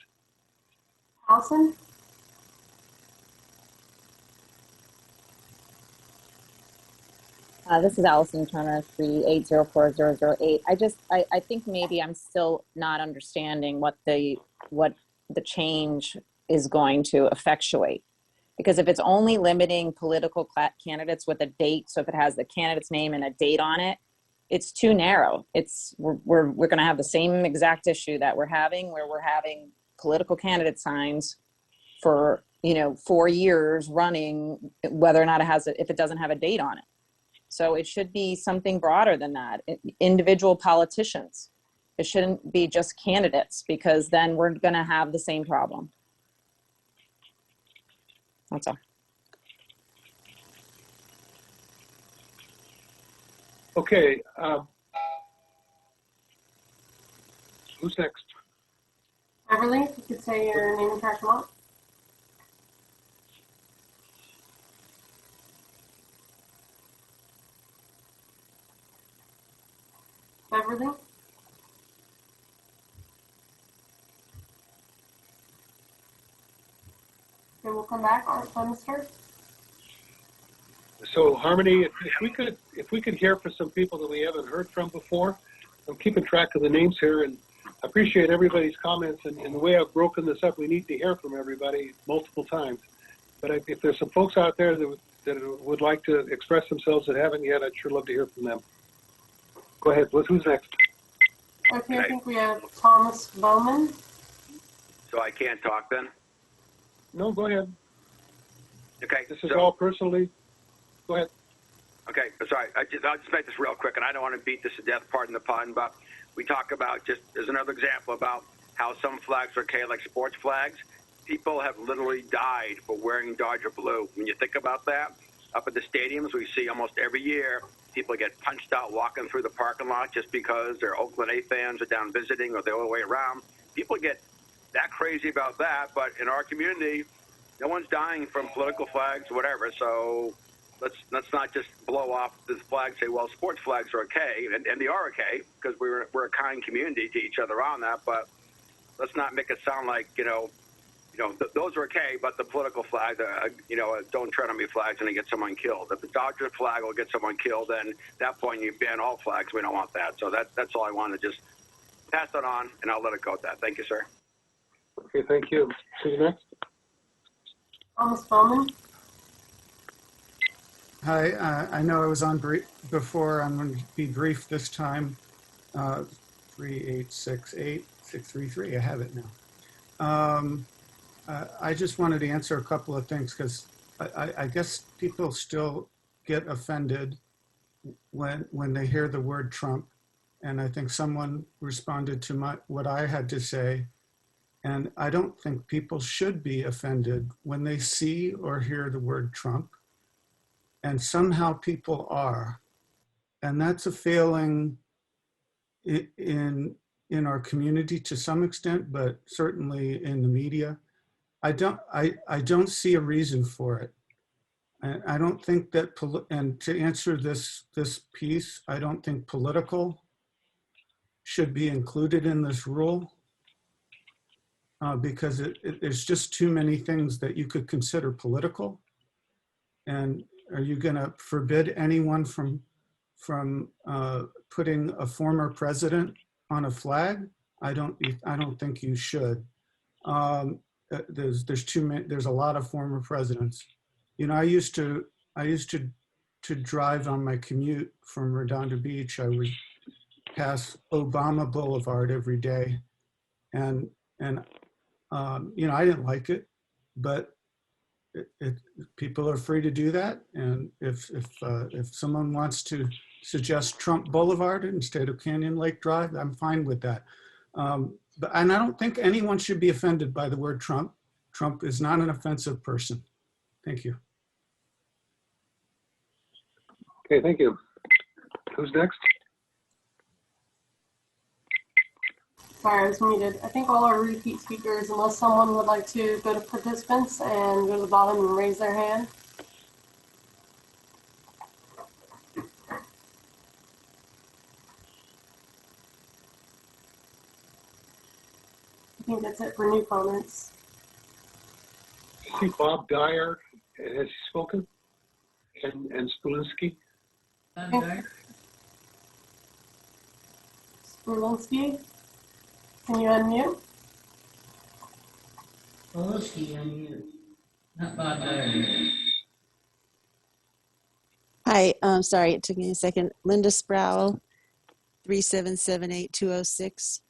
Allison? This is Allison Turner, 3804008. I think maybe I'm still not understanding what the change is going to effectuate. Because if it's only limiting political candidates with a date, so if it has the candidate's name and a date on it, it's too narrow. We're going to have the same exact issue that we're having, where we're having political candidate signs for 4 years running, whether or not if it doesn't have a date on it. So it should be something broader than that. Individual politicians. It shouldn't be just candidates, because then we're going to have the same problem. That's all. Okay. Who's next? Beverly, if you could say your name and correct amount. Beverly? Okay, we'll come back. Minister? This So Harmony, if we could hear from some people that we haven't heard from before, I'm keeping track of the names here, and I appreciate everybody's comments. And the way I've broken this up, we need to hear from everybody multiple times. But if there's some folks out there that would like to express themselves that haven't yet, I'd sure love to hear from them. Go ahead. Who's next? Okay, I think we have Thomas Bowman. So I can't talk then? No, go ahead. Okay. This is all personally. Go ahead. Okay, sorry. I'll just make this real quick, and I don't want to beat this to death, pardon the pun, but we talk about, just as another example, about how some flags are okay, like sports flags. People have literally died for wearing Dodger blue. When you think about that, up at the stadiums, we see almost every year people get punched out walking through the parking lot just because they're Oakland A fans are down visiting or the other way around. People get that crazy about that, but in our community, no one's dying from political flags or whatever, so let's not just blow off this flag and say, well, sports flags are okay, and they are okay, because we're a kind community to each other on that, but let's not make it sound like, those are okay, but the political flag, don't tread on me flags and get someone killed. If the Dodger flag will get someone killed, then at that point you ban all flags. We don't want that. So that's all I want to just pass that on, and I'll let it go at that. Thank you, sir. Okay, thank you. Who's next? Thomas Bowman. Hi, I know I was on before. I'm going to be brief this time. 3868-633. I have it now. I just wanted to answer a couple of things because I guess people still get offended when they hear the word Trump. And I think someone responded to what I had to say. And I don't think people should be offended when they see or hear the word Trump. And somehow people are. And that's a failing in our community to some extent, but certainly in the media. I don't see a reason for it. And I don't think that, and to answer this piece, I don't think political should be included in this rule because there's just too many things that you could consider political. And are you going to forbid anyone from putting a former president on a flag? I don't think you should. There's too many. There's a lot of former presidents. I used to drive on my commute from Redondo Beach. I would pass Obama Boulevard every day, and I didn't like it, but people are free to do that. And if someone wants to suggest Trump Boulevard instead of Canyon Lake Drive, I'm fine with that. And I don't think anyone should be offended by the word Trump. Trump is not an offensive person. Thank you. Okay, thank you. Who's next? Sorry, I was muted. I think all our repeat speakers, unless someone would like to go to participants and go to the bottom and raise their hand. I think that's it for new comments. I see Bob Dyer. Has he spoken? And Spulinski? Spulinski, can you unmute? Spulinski, unmute. Not Bob Dyer. Hi, sorry, it took me a second. Linda Sproul, 3778206.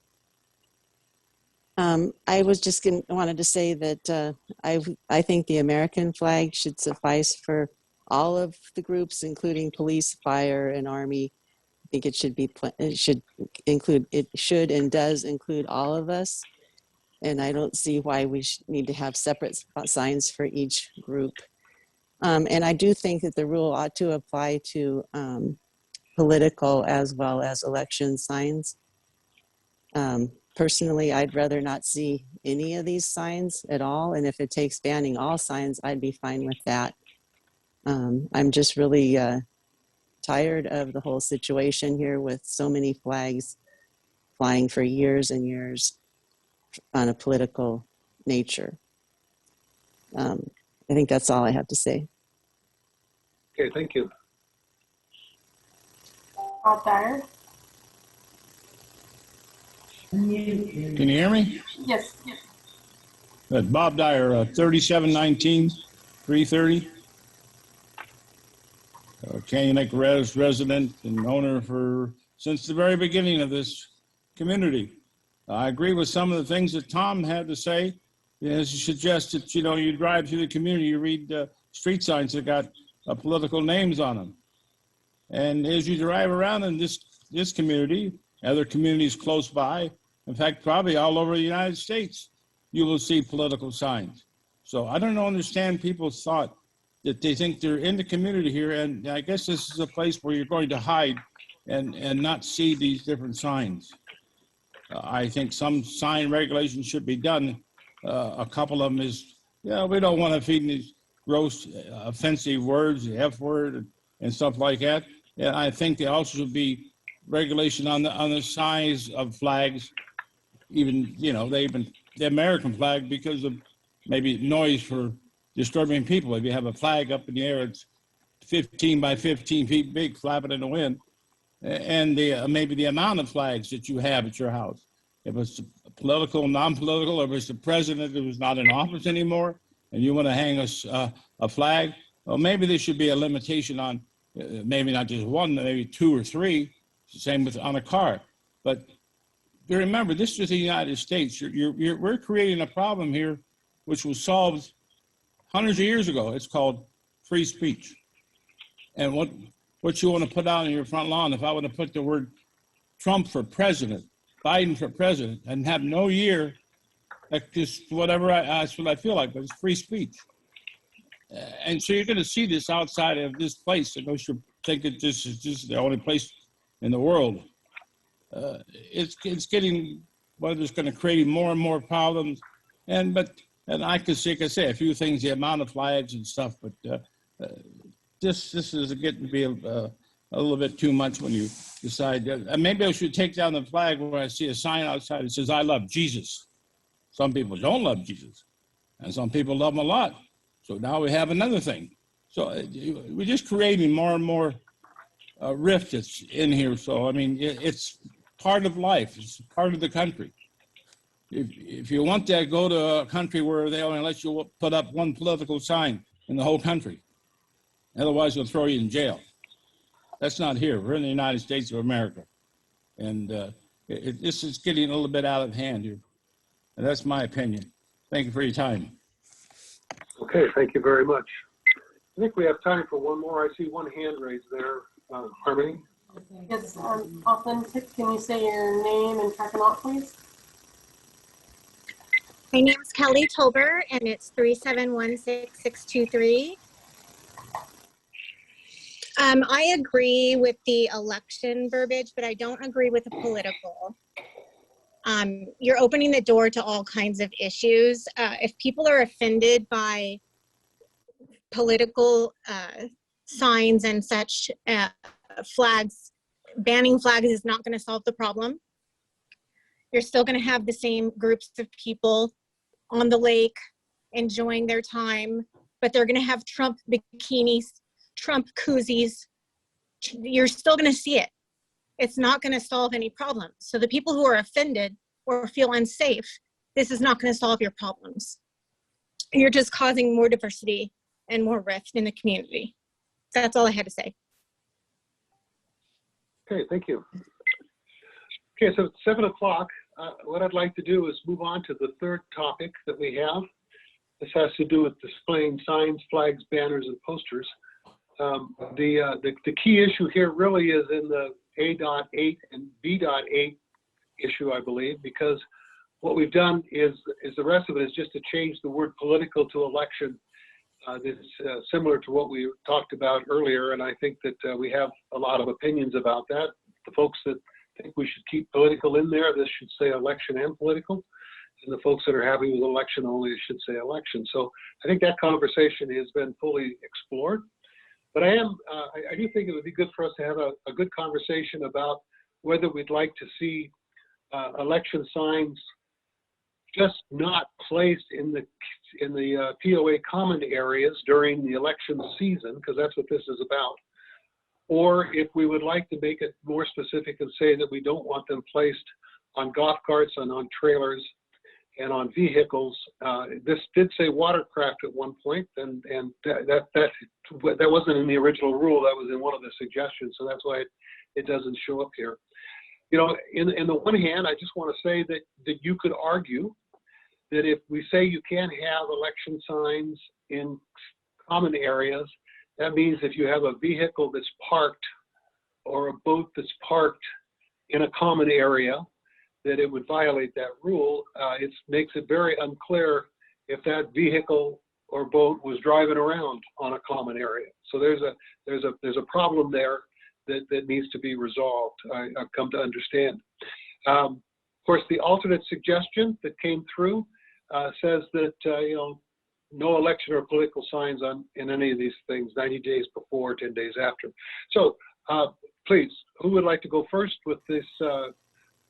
I was just wanted to say that I think the American flag should suffice for all of the groups, including police, fire, and army. I think it should and does include all of us. And I don't see why we need to have separate signs for each group. And I do think that the rule ought to apply to political as well as election signs. Personally, I'd rather not see any of these signs at all. And if it takes banning all signs, I'd be fine with that. I'm just really tired of the whole situation here with so many flags flying for years and years on a political nature. I think that's all I have to say. Okay, thank you. Bob Dyer? Can you hear me? Yes. Yes. Bob Dyer, 3719, 330. Canyon Lake resident and owner since the very beginning of this community. I agree with some of the things that Tom had to say. As he suggested, you drive through the community, you read street signs that got political names on them. And as you drive around in this community, other communities close by, in fact, probably all over the United States, you will see political signs. So I don't understand people's thought that they think they're in the community here. And I guess this is a place where you're going to hide and not see these different signs. I think some sign regulations should be done. A couple of them is, we don't want to feed these gross, offensive words, the F word and stuff like that. And I think there also should be regulation on the size of flags, even, the American flag, because of maybe noise for disturbing people. If you have a flag up in the air, it's 15 by 15 feet big, flapping in the wind. And maybe the amount of flags that you have at your house. If it's political, non-political, or if it's the president who's not in office anymore, and you want to hang a flag, well, maybe there should be a limitation on maybe not just one, maybe two or three. Same with on a car. But remember, this is the United States. We're creating a problem here, which was solved hundreds of years ago. It's called free speech. And what you want to put out on your front lawn, if I want to put the word Trump for president, Biden for president, and have no year, that's just whatever that's what I feel like, but it's free speech. And so you're going to see this outside of this place, unless you think that this is just the only place in the world. It's getting, well, it's going to create more and more problems. And I could say, a few things, the amount of flags and stuff, but this is getting to be a little bit too much when you decide. Maybe I should take down the flag where I see a sign outside that says, I love Jesus. Some people don't love Jesus, and some people love him a lot. So now we have another thing. So we're just creating more and more rift that's in here. So, I mean, it's part of life. It's part of the country. If you want that, go to a country where they only let you put up one political sign in the whole country. Otherwise, they'll throw you in jail. That's not here. We're in the United States of America. And this is getting a little bit out of hand here. And that's my opinion. Thank you for your time. Okay, thank you very much. I think we have time for one more. I see one hand raised there. Harmony? Yes, Authentic, can you say your name and track them out, please? My name is Kelly Tolber, and it's 3716623. I agree with the election verbiage, but I don't agree with the political. You're opening the door to all kinds of issues. If people are offended by political signs and such, flags, banning flags is not going to solve the problem. You're still going to have the same groups of people on the lake enjoying their time, but they're going to have Trump bikinis, Trump koozies. You're still going to see it. It's not going to solve any problems. So the people who are offended or feel unsafe, this is not going to solve your problems. You're just causing more diversity and more rift in the community. That's all I had to say. Okay, thank you. Okay, so it's 7 o'clock. What I'd like to do is move on to the third topic that we have. This has to do with displaying signs, flags, banners, and posters. The key issue here really is in the A.8 and B.8 issue, I believe, because what we've done is the rest of it is just to change the word political to election. That's similar to what we talked about earlier, and I think that we have a lot of opinions about that. The folks that think we should keep political in there, this should say election and political. And the folks that are happy with election only should say election. So I think that conversation has been fully explored. But I do think it would be good for us to have a good conversation about whether we'd like to see election signs just not placed in the POA common areas during the election season, because that's what this is about. Or if we would like to make it more specific and say that we don't want them placed on golf carts and on trailers and on vehicles. This did say watercraft at one point, and that wasn't in the original rule. That was in one of the suggestions, so that's why it doesn't show up here. You know, in the one hand, I just want to say that you could argue that if we say you can't have election signs in common areas, that means if you have a vehicle that's parked or a boat that's parked in a common area, that it would violate that rule. It makes it very unclear if that vehicle or boat was driving around on a common area. So there's a problem there that needs to be resolved. I've come to understand. Of course, the alternate suggestion that came through says that you know, no election or political signs in any of these things 90 days before, 10 days after. So please, who would like to go first with this?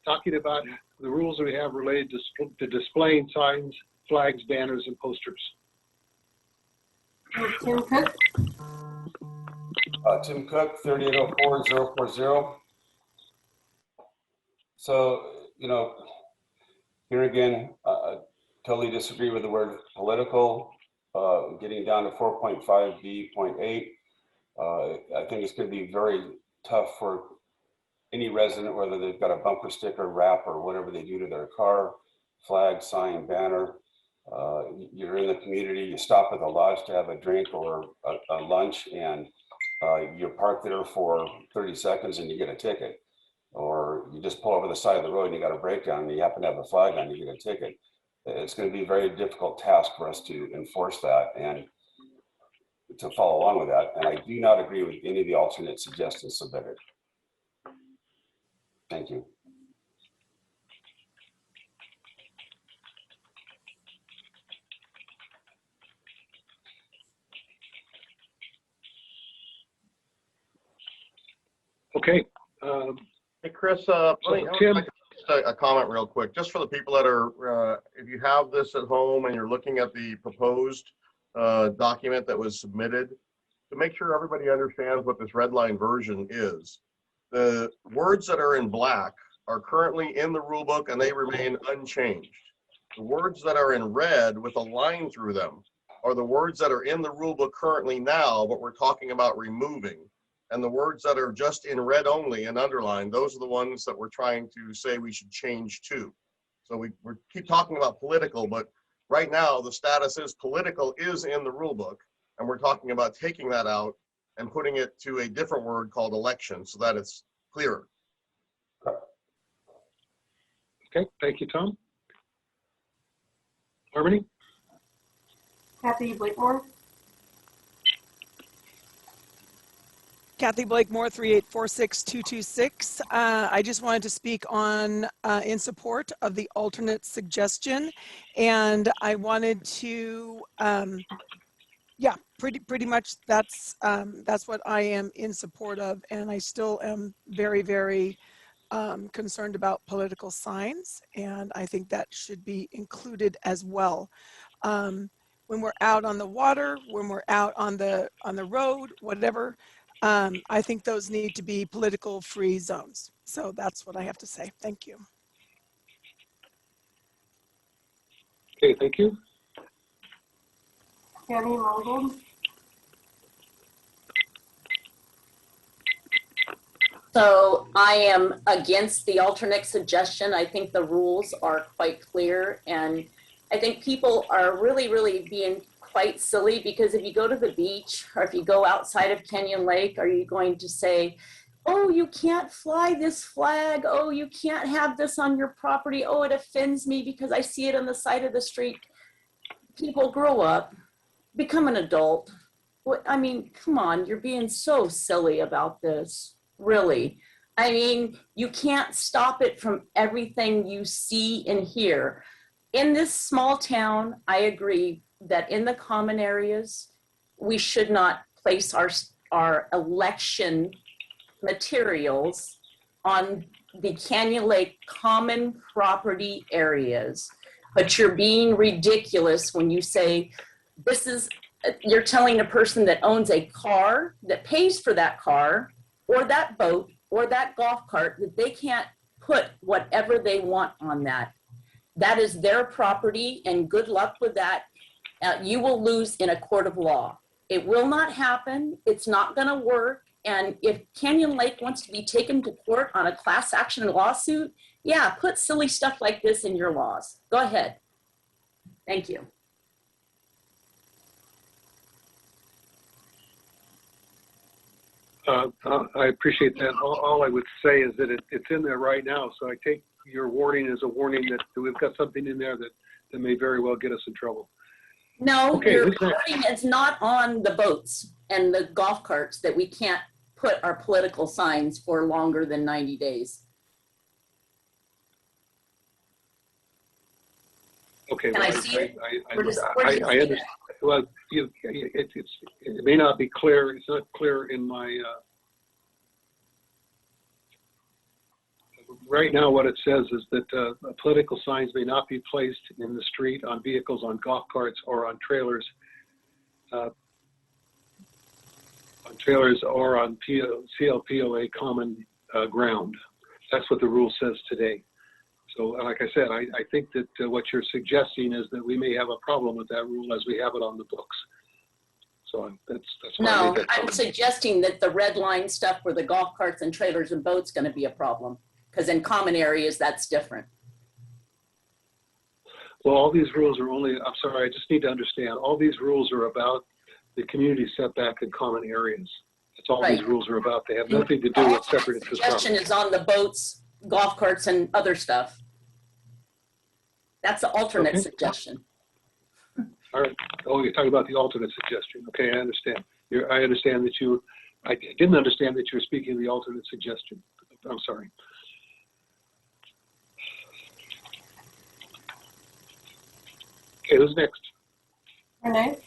Talking about the rules that we have related to displaying signs, flags, banners, and posters. Tim Cook. Tim Cook, 3804040. So, you know, here again, totally disagree with the word political. Getting down to 4.5B.8, I think it's going to be very tough for any resident, whether they've got a bumper sticker, wrap, or whatever they do to their car, flag, sign, banner. You're in the community, you stop at the lodge to have a drink or a lunch, and you park there for 30 seconds and you get a ticket. Or you just pull over the side of the road and you got a breakdown and you happen to have a flag on, you get a ticket. It's going to be a very difficult task for us to enforce that and to follow along with that. And I do not agree with any of the alternate suggestions submitted. Thank you. Okay. Hey, Chris, let me Tim. make a comment real quick, just for the people that are, if you have this at home and you're looking at the proposed document that was submitted, to make sure everybody understands what this red line version is. The words that are in black are currently in the rule book and they remain unchanged. The words that are in red with a line through them are the words that are in the rule book currently now, but we're talking about removing. And the words that are just in red only and underlined, those are the ones that we're trying to say we should change to. So we keep talking about political, but right now the status is political is in the rule book, and we're talking about taking that out and putting it to a different word called election so that it's clearer. Okay, thank you, Tom. Harmony? Kathy Blakemore. Kathy Blakemore, 3846226. I just wanted to speak on in support of the alternate suggestion, and I wanted to, yeah, pretty much that's what I am in support of, and I still am very, very concerned about political signs, and I think that should be included as well. When we're out on the water, when we're out on the road, whatever. I think those need to be political free zones. So that's what I have to say. Thank you. Okay, thank you. Tammy Mulgold. So I am against the alternate suggestion. I think the rules are quite clear, and I think people are really being quite silly, because if you go to the beach or if you go outside of Canyon Lake, are you going to say, oh, you can't fly this flag, oh, you can't have this on your property, oh, it offends me because I see it on the side of the street? People, grow up, become an adult. I mean, come on, you're being so silly about this, really. I mean, you can't stop it from everything you see and hear. In this small town, I agree that in the common areas, we should not place our election materials on the Canyon Lake common property areas. but you're being ridiculous when you say you're telling a person that owns a car, that pays for that car or that boat or that golf cart, that they can't put whatever they want on that. That is their property, and good luck with that. You will lose in a court of law. It will not happen. It's not going to work. And if Canyon Lake wants to be taken to court on a class action lawsuit, yeah, put silly stuff like this in your laws. Go ahead. Thank you. I appreciate that. All I would say is that it's in there right now. So I take your warning as a warning that we've got something in there that may very well get us in trouble. No, okay, your wording is not on the boats and the golf carts that we can't put our political signs for longer than 90 days. Okay, Can well, I see it? I understand. Well, it may not be clear. It's not clear in my. Right now, what it says is that political signs may not be placed in the street, on vehicles, on golf carts, or on trailers. Or on CLPOA common ground. That's what the rule says today. So, like I said, I think that what you're suggesting is that we may have a problem with that rule as we have it on the books. So that's why I made that comment. I'm suggesting that the red line stuff where the golf carts and trailers and boats going to be a problem, because in common areas that's different. Well, all these rules are only. I'm sorry, I just need to understand. All these rules are about the community setback in common areas. That's all Right. these rules are about. They have nothing to do with separate interest Suggestion property. is on the boats, golf carts, and other stuff. That's the alternate suggestion. All right. Oh, you're talking about the alternate suggestion. Okay, I understand. I understand that you. I didn't understand that you were speaking of the alternate suggestion. I'm sorry. Okay, who's next? Renee?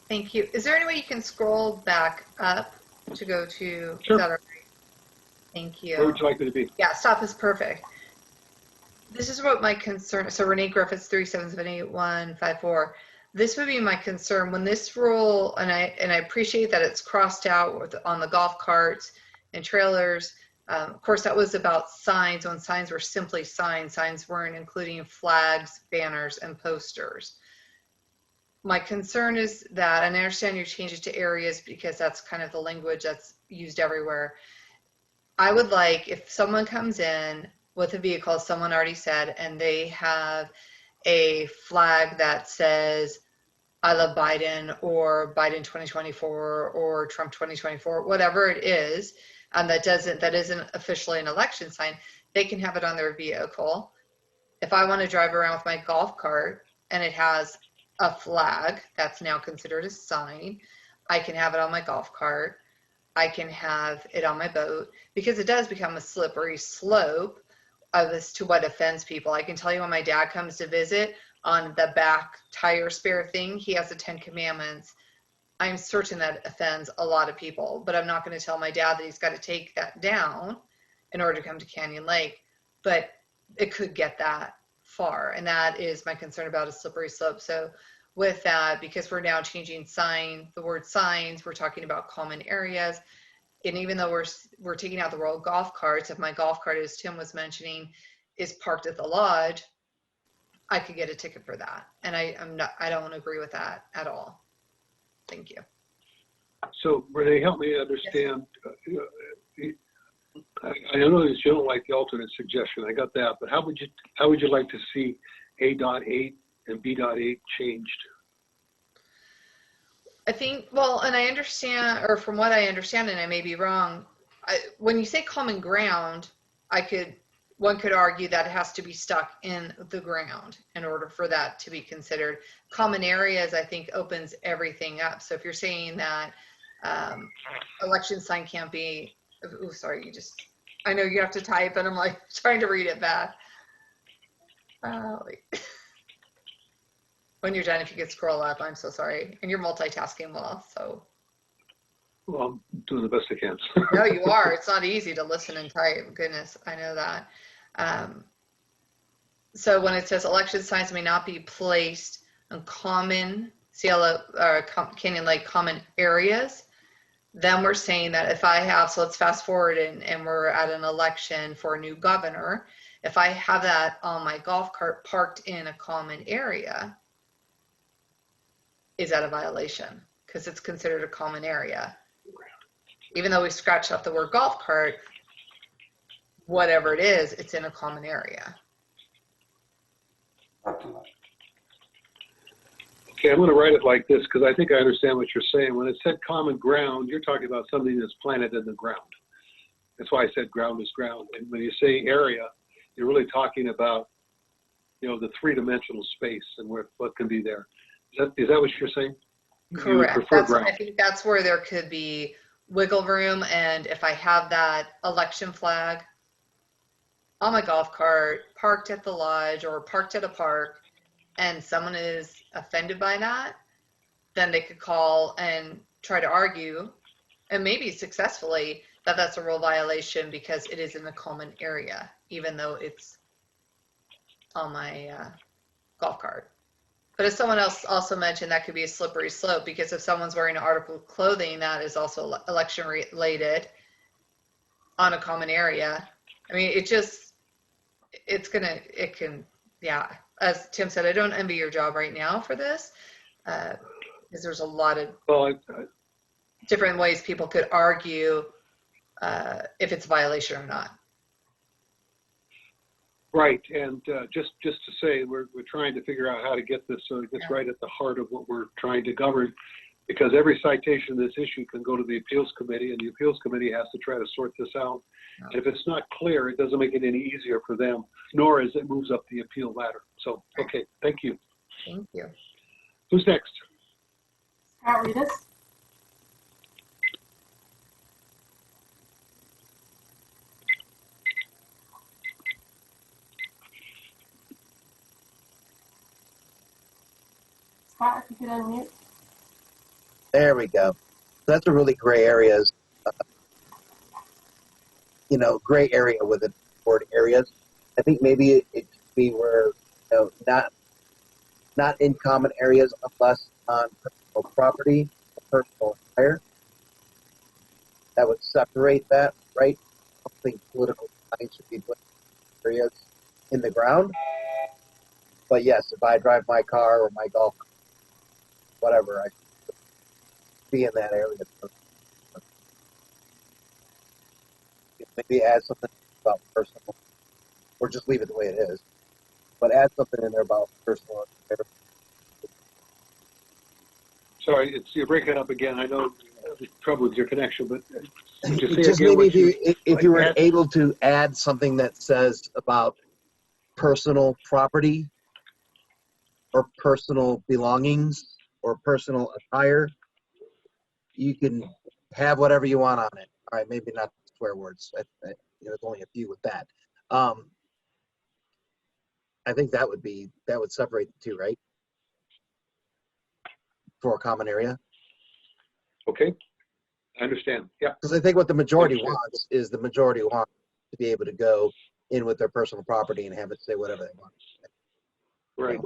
Thank you. Is there any way you can scroll back up to go to? Sure. Is that all right? Thank you. Where would you like me to be? Yeah, stop is perfect. This is what my concern. So Renee Griffiths 3778154. This would be my concern when this rule, and I appreciate that it's crossed out on the golf carts and trailers. Of course, that was about signs when signs were simply signs. Signs weren't including flags, banners, and posters. My concern is that, and I understand you change it to areas because that's kind of the language that's used everywhere. I would like, if someone comes in with a vehicle, someone already said, and they have a flag that says, I love Biden, or Biden 2024, or Trump 2024, whatever it is, that isn't officially an election sign, they can have it on their vehicle. If I want to drive around with my golf cart and it has a flag that's now considered a sign, I can have it on my golf cart. I can have it on my boat, because it does become a slippery slope as to what offends people. I can tell you when my dad comes to visit, on the back tire spare thing, he has the 10 Commandments. I'm certain that offends a lot of people, but I'm not going to tell my dad that he's got to take that down in order to come to Canyon Lake. But it could get that far, and that is my concern about a slippery slope. So with that, because we're now changing the word signs, we're talking about common areas. And even though we're taking out the word golf carts, if my golf cart, as Tim was mentioning, is parked at the lodge, I could get a ticket for that. And I don't agree with that at all. Thank you. So Renee, help me understand. I know that you don't like the alternate suggestion. I got that, but how would you like to see A.8 and B.8 changed? I think, well, and I understand, or from what I understand, and I may be wrong, when you say common ground, one could argue that it has to be stuck in the ground in order for that to be considered. Common areas, I think, opens everything up. So if you're saying that election sign can't be, oh, sorry, I know you have to type, and I'm like trying to read it back. Wait. When you're done, if you could scroll up, I'm so sorry. And you're multitasking well, so. Well, I'm doing the best I can. No, you are. It's not easy to listen and type. Goodness, I know that. So when it says election signs may not be placed on common Canyon Lake common areas, then we're saying that if I have, so let's fast forward and we're at an election for a new governor. If I have that on my golf cart parked in a common area, is that a violation? Because it's considered a common area. Even though we scratched out the word golf cart, whatever it is, it's in a common area. Okay, I'm going to write it like this because I think I understand what you're saying. When it said common ground, you're talking about something that's planted in the ground. That's why I said ground is ground. And when you say area, you're really talking about, you know, the three-dimensional space and what can be there. Is that what you're saying? Correct. I think that's where there could be wiggle room. And if I have that election flag on my golf cart, parked at the lodge or parked at a park, and someone is offended by that, then they could call and try to argue, and maybe successfully, that that's a rule violation because it is in the common area, even though it's on my golf cart. But as someone else also mentioned, that could be a slippery slope because if someone's wearing an article of clothing that is also election related on a common area, I mean, yeah. As Tim said, I don't envy your job right now for this, because there's a lot of different ways people could argue if it's a violation or not. Right, and just to say, we're trying to figure out how to get this so it gets right at the heart of what we're trying to govern, because every citation of this issue can go to the appeals committee, and the appeals committee has to try to sort this out. And if it's not clear, it doesn't make it any easier for them, nor as it moves up the appeal ladder. So, okay, thank you. Thank you. Who's next? Scott Reedus. Scott, if you could unmute. There we go. That's a really gray areas, gray area within board areas. I think maybe it should be where, not in common areas unless on personal property, personal hire. That would separate that, right? I don't think political signs should be put in areas in the ground. But yes, if I drive my car or my golf, whatever, I should be in that area. Maybe add something about personal, or just leave it the way it is. But add something in there about personal. Sorry, you're breaking up again. I know there's trouble with your connection, but Just maybe if you were able to add something that says about personal property or personal belongings or personal attire, you can have whatever you want on it. All right, maybe not swear words. There's only a few with that. I think that would separate the two, right? For a common area. Okay, I understand. Yeah. Because I think what the majority wants is the majority wants to be able to go in with their personal property and have it say whatever they want. Right.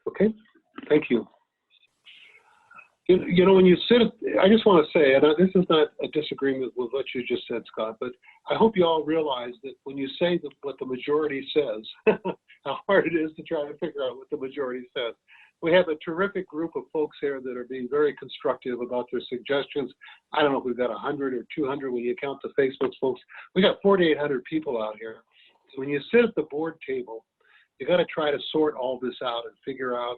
Okay, thank you. You know, when you sit, I just want to say, and this is not a disagreement with what you just said, Scott, but I hope you all realize that when you say what the majority says, how hard it is to try to figure out what the majority says. We have a terrific group of folks here that are being very constructive about their suggestions. I don't know if we've got 100 or 200 when you count the Facebook folks. We got 4,800 people out here. So when you sit at the board table, you got to try to sort all this out and figure out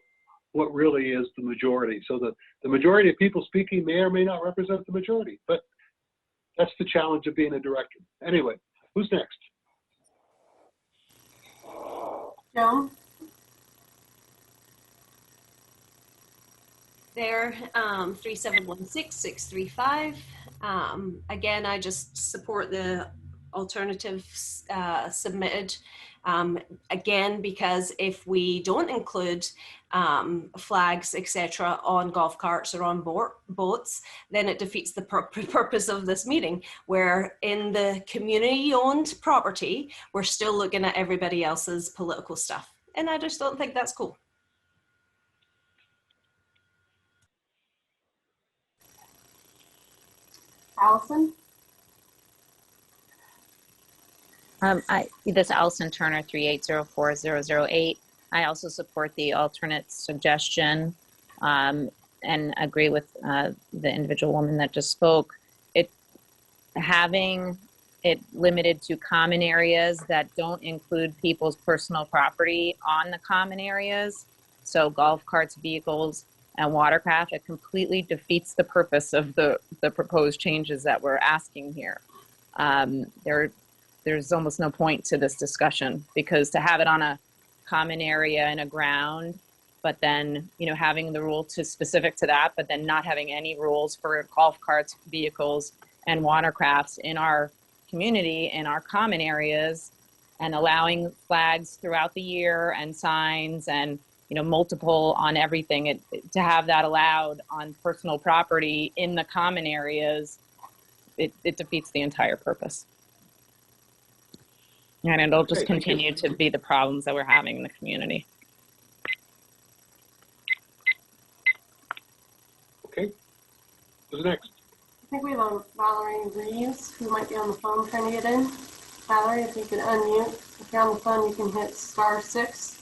what really is the majority. So the majority of people speaking may or may not represent the majority, but that's the challenge of being a director. Anyway, who's next? Joan. There, 3716635. Again, I just support alternatives submitted. Again, because if we don't include flags, etc., on golf carts or on boats, then it defeats the purpose of this meeting, where in the community-owned property, we're still looking at everybody else's political stuff. And I just don't think that's cool. Allison? This Allison Turner 3804008. I also support the alternate suggestion and agree with the individual woman that just spoke. Having it limited to common areas that don't include people's personal property on the common areas, so golf carts, vehicles, and watercraft, it completely defeats the purpose of the proposed changes that we're asking here. There's almost no point to this discussion, because to have it on a common area and a ground, but then, you know, having the rule to specific to that, but then not having any rules for golf carts, vehicles, and watercrafts in our community, in our common areas, and allowing flags throughout the year and signs and, you know, multiple on everything, to have that allowed on personal property in the common areas, it defeats the entire purpose. And it'll just continue to be the problems that we're having in the community. Okay. Who's next? I think we have Valerie Reeves, who might be on the phone trying to get in. Valerie, if you can unmute. If you're on the phone, you can hit *6.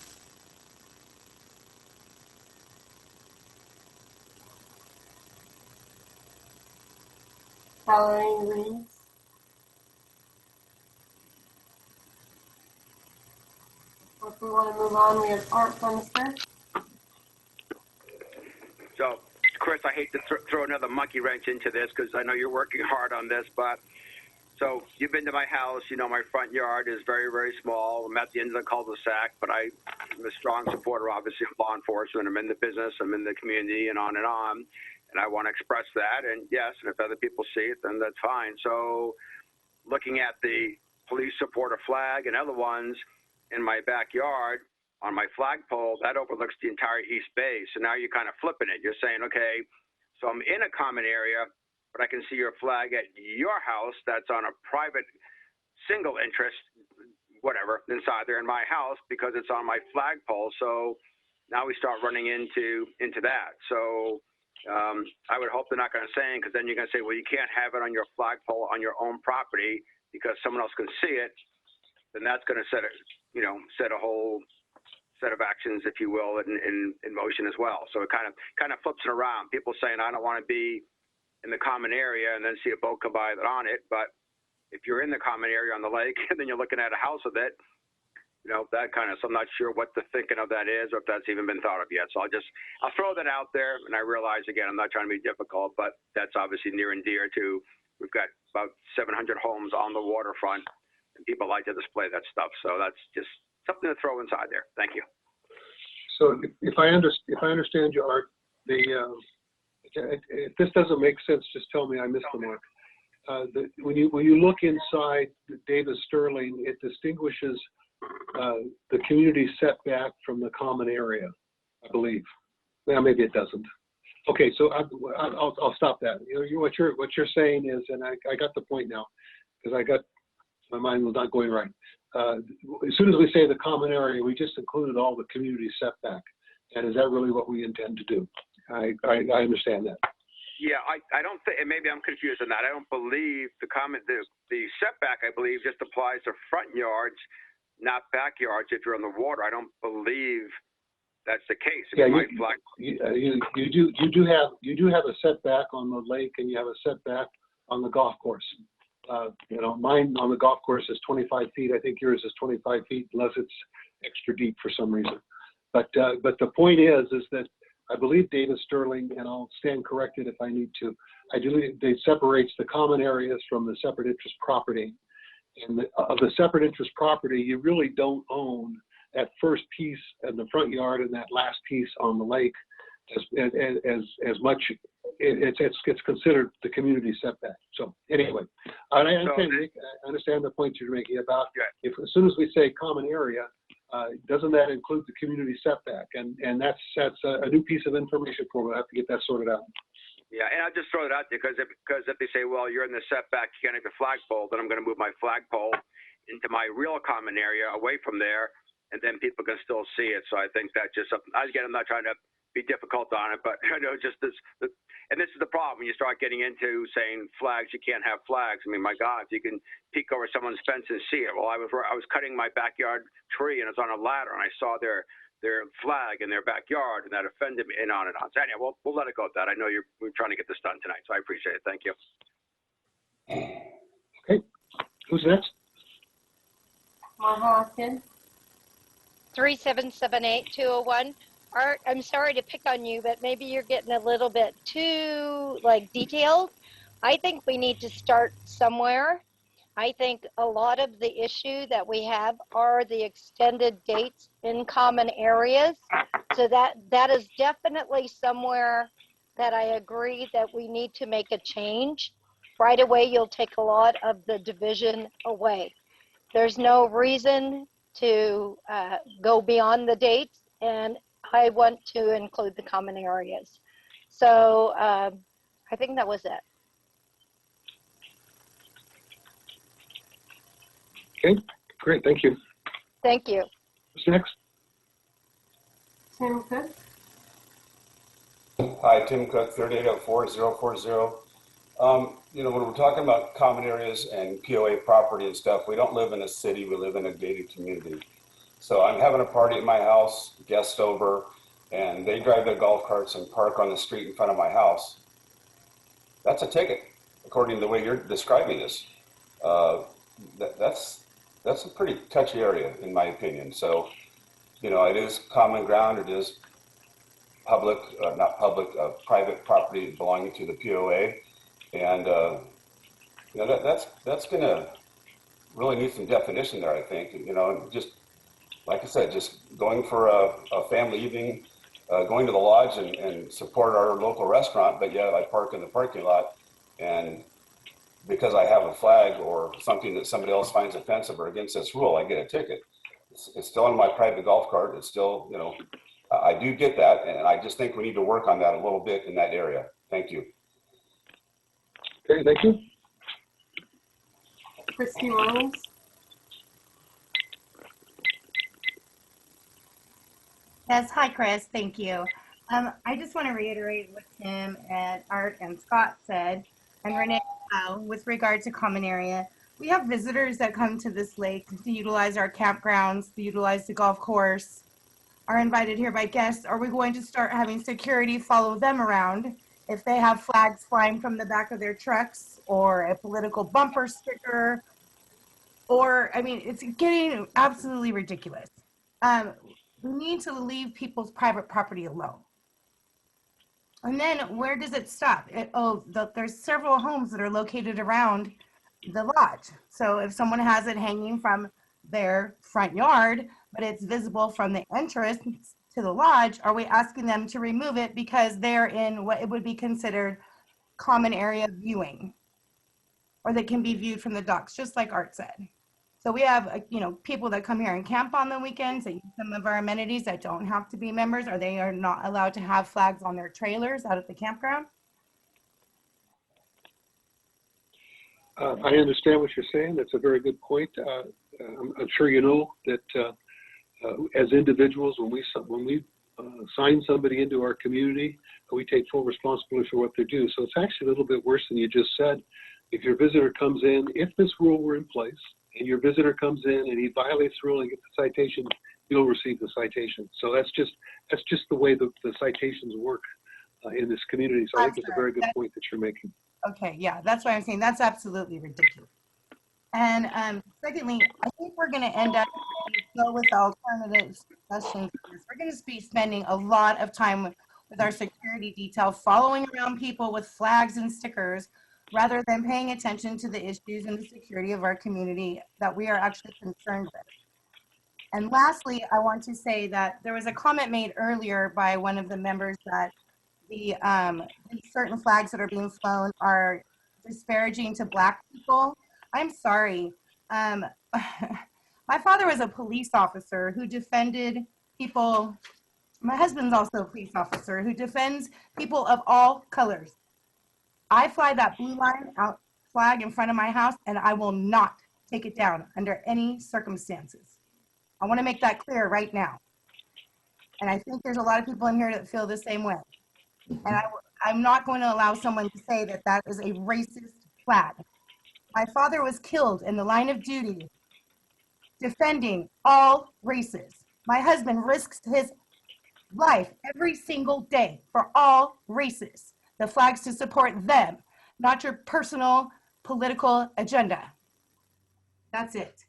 Valerie Reeves. If we want to move on, we have Art Funster. So, Chris, I hate to throw another monkey wrench into this because I know you're working hard on this, but so you've been to my house, you know, my front yard is very, very small. I'm at the end of the cul-de-sac, but I'm a strong supporter, obviously, of law enforcement. I'm in the business, I'm in the community, and on. And I want to express that. And yes, and if other people see it, then that's fine. So looking at the police supporter flag and other ones in my backyard, on my flagpole, that overlooks the entire East Bay. So now you're kind of flipping it. You're saying, okay, so I'm in a common area, but I can see your flag at your house that's on a private single interest, whatever, inside there in my house because it's on my flagpole. So now we start running into that. So I would hope they're not going to say it, because then you're going to say, well, you can't have it on your flagpole on your own property because someone else can see it. Then that's going to set a whole set of actions, if you will, in motion as well. So it kind of flips it around. People saying, I don't want to be in the common area and then see a boat come by that on it. But if you're in the common area on the lake and then you're looking at a house with it, you know, that kind of, so I'm not sure what the thinking of that is or if that's even been thought of yet. So I'll throw that out there. And I realize, again, I'm not trying to be difficult, but that's obviously near and dear to, we've got about 700 homes on the waterfront and people like to display that stuff. So that's just something to throw inside there. Thank you. So if I understand you, Art, if this doesn't make sense, just tell me I missed the mark. When you look inside Davis Sterling, it distinguishes the community setback from the common area, I believe. Well, maybe it doesn't. Okay, so I'll stop that. You know, what you're saying is, and I got the point now, because my mind was not going right. As soon as we say the common area, we just included all the community setback. And is that really what we intend to do? I understand that. Yeah, I don't think, and maybe I'm confused on that. I don't believe the setback, I believe, just applies to front yards, not backyards if you're on the water. I don't believe that's the case. Yeah, you do have a setback on the lake, and you have a setback on the golf course. You know, mine on the golf course is 25 feet. I think yours is 25 feet, unless it's extra deep for some reason. But the point is that I believe Davis Sterling, and I'll stand corrected if I need to, I believe it separates the common areas from the separate interest property. And of the separate interest property, you really don't own that first piece in the front yard and that last piece on the lake as much it's considered the community setback. So anyway, and I understand the point you're making about if as soon as we say common area, doesn't that include the community setback? And that's a new piece of information for me. I have to get that sorted out. Yeah, and I'll just throw it out there because if they say, well, you're in the setback, you can't have a flagpole, then I'm going to move my flagpole into my real common area away from there, and then people can still see it. So I think that's just something. Again, I'm not trying to be difficult on it, but I know just this, and this is the problem when you start getting into saying flags, you can't have flags. I mean, my God, you can peek over someone's fence and see it. Well, I was cutting my backyard tree and it's on a ladder, and I saw their flag in their backyard, and that offended me, and on and on. So anyway, we'll let it go at that. I know we're trying to get this done tonight, so I appreciate it. Thank you. Okay, who's next? Maha Kid. 3778201. Art, I'm sorry to pick on you, but maybe you're getting a little bit too detailed. I think we need to start somewhere. I think a lot of the issue that we have are the extended dates in common areas. So that is definitely somewhere that I agree that we need to make a change. Right away, you'll take a lot of the division away. There's no reason to go beyond the dates, and I want to include the common areas. So I think that was it. Okay, great, thank you. Thank you. Who's next? Tim Cook. Hi, Tim Cook, 3804-040. When we're talking about common areas and POA property and stuff, we don't live in a city, we live in a gated community. So I'm having a party at my house, guests over, and they drive their golf carts and park on the street in front of my house. That's a ticket, according to the way you're describing this. That's a pretty touchy area, in my opinion. So, it is common ground, it is public, private property belonging to the POA. And, that's going to really need some definition there, I think. Just like I said, just going for a family evening, going to the lodge and support our local restaurant, but yeah, I park in the parking lot, and because I have a flag or something that somebody else finds offensive or against this rule, I get a ticket. It's still on my private golf cart. It's still, I do get that, and I just think we need to work on that a little bit in that area. Thank you. Okay, thank you. Christy Rollins. Yes, hi, Chris. Thank you. I just want to reiterate what Tim and Art and Scott said, and Renee with regard to common area. We have visitors that come to this lake to utilize our campgrounds, to utilize the golf course, are invited here by guests. Are we going to start having security follow them around if they have flags flying from the back of their trucks or a political bumper sticker? Or, I mean, it's getting absolutely ridiculous. We need to leave people's private property alone. And then where does it stop? There's several homes that are located around the lodge. So if someone has it hanging from their front yard, but it's visible from the entrance to the lodge, are we asking them to remove it because they're in what it would be considered common area viewing? Or they can be viewed from the docks, just like Art said. So we have, people that come here and camp on the weekends, that use some of our amenities that don't have to be members, or they are not allowed to have flags on their trailers out at the campground. I understand what you're saying. That's a very good point. I'm sure you know that as individuals, when we sign somebody into our community, we take full responsibility for what they do. So it's actually a little bit worse than you just said. If your visitor comes in, if this rule were in place, and your visitor comes in and he violates the rule and gets the citation, you'll receive the citation. So that's just the way the citations work in this community. So I think it's a very good point that you're making. Okay, yeah, that's what I'm saying. That's absolutely ridiculous. And secondly, I think we're going to end up go with alternative suggestions. We're going to be spending a lot of time with our security detail following around people with flags and stickers, rather than paying attention to the issues and the security of our community that we are actually concerned with. And lastly, I want to say that there was a comment made earlier by one of the members that these certain flags that are being flown are disparaging to Black people. I'm sorry. My father was a police officer who defended people. My husband's also a police officer who defends people of all colors. I fly that blue line out flag in front of my house, and I will not take it down under any circumstances. I want to make that clear right now. And I think there's a lot of people in here that feel the same way. And I'm not going to allow someone to say that that is a racist flag. My father was killed in the line of duty defending all races. My husband risks his life every single day for all races. The flag's to support them, not your personal political agenda. That's it.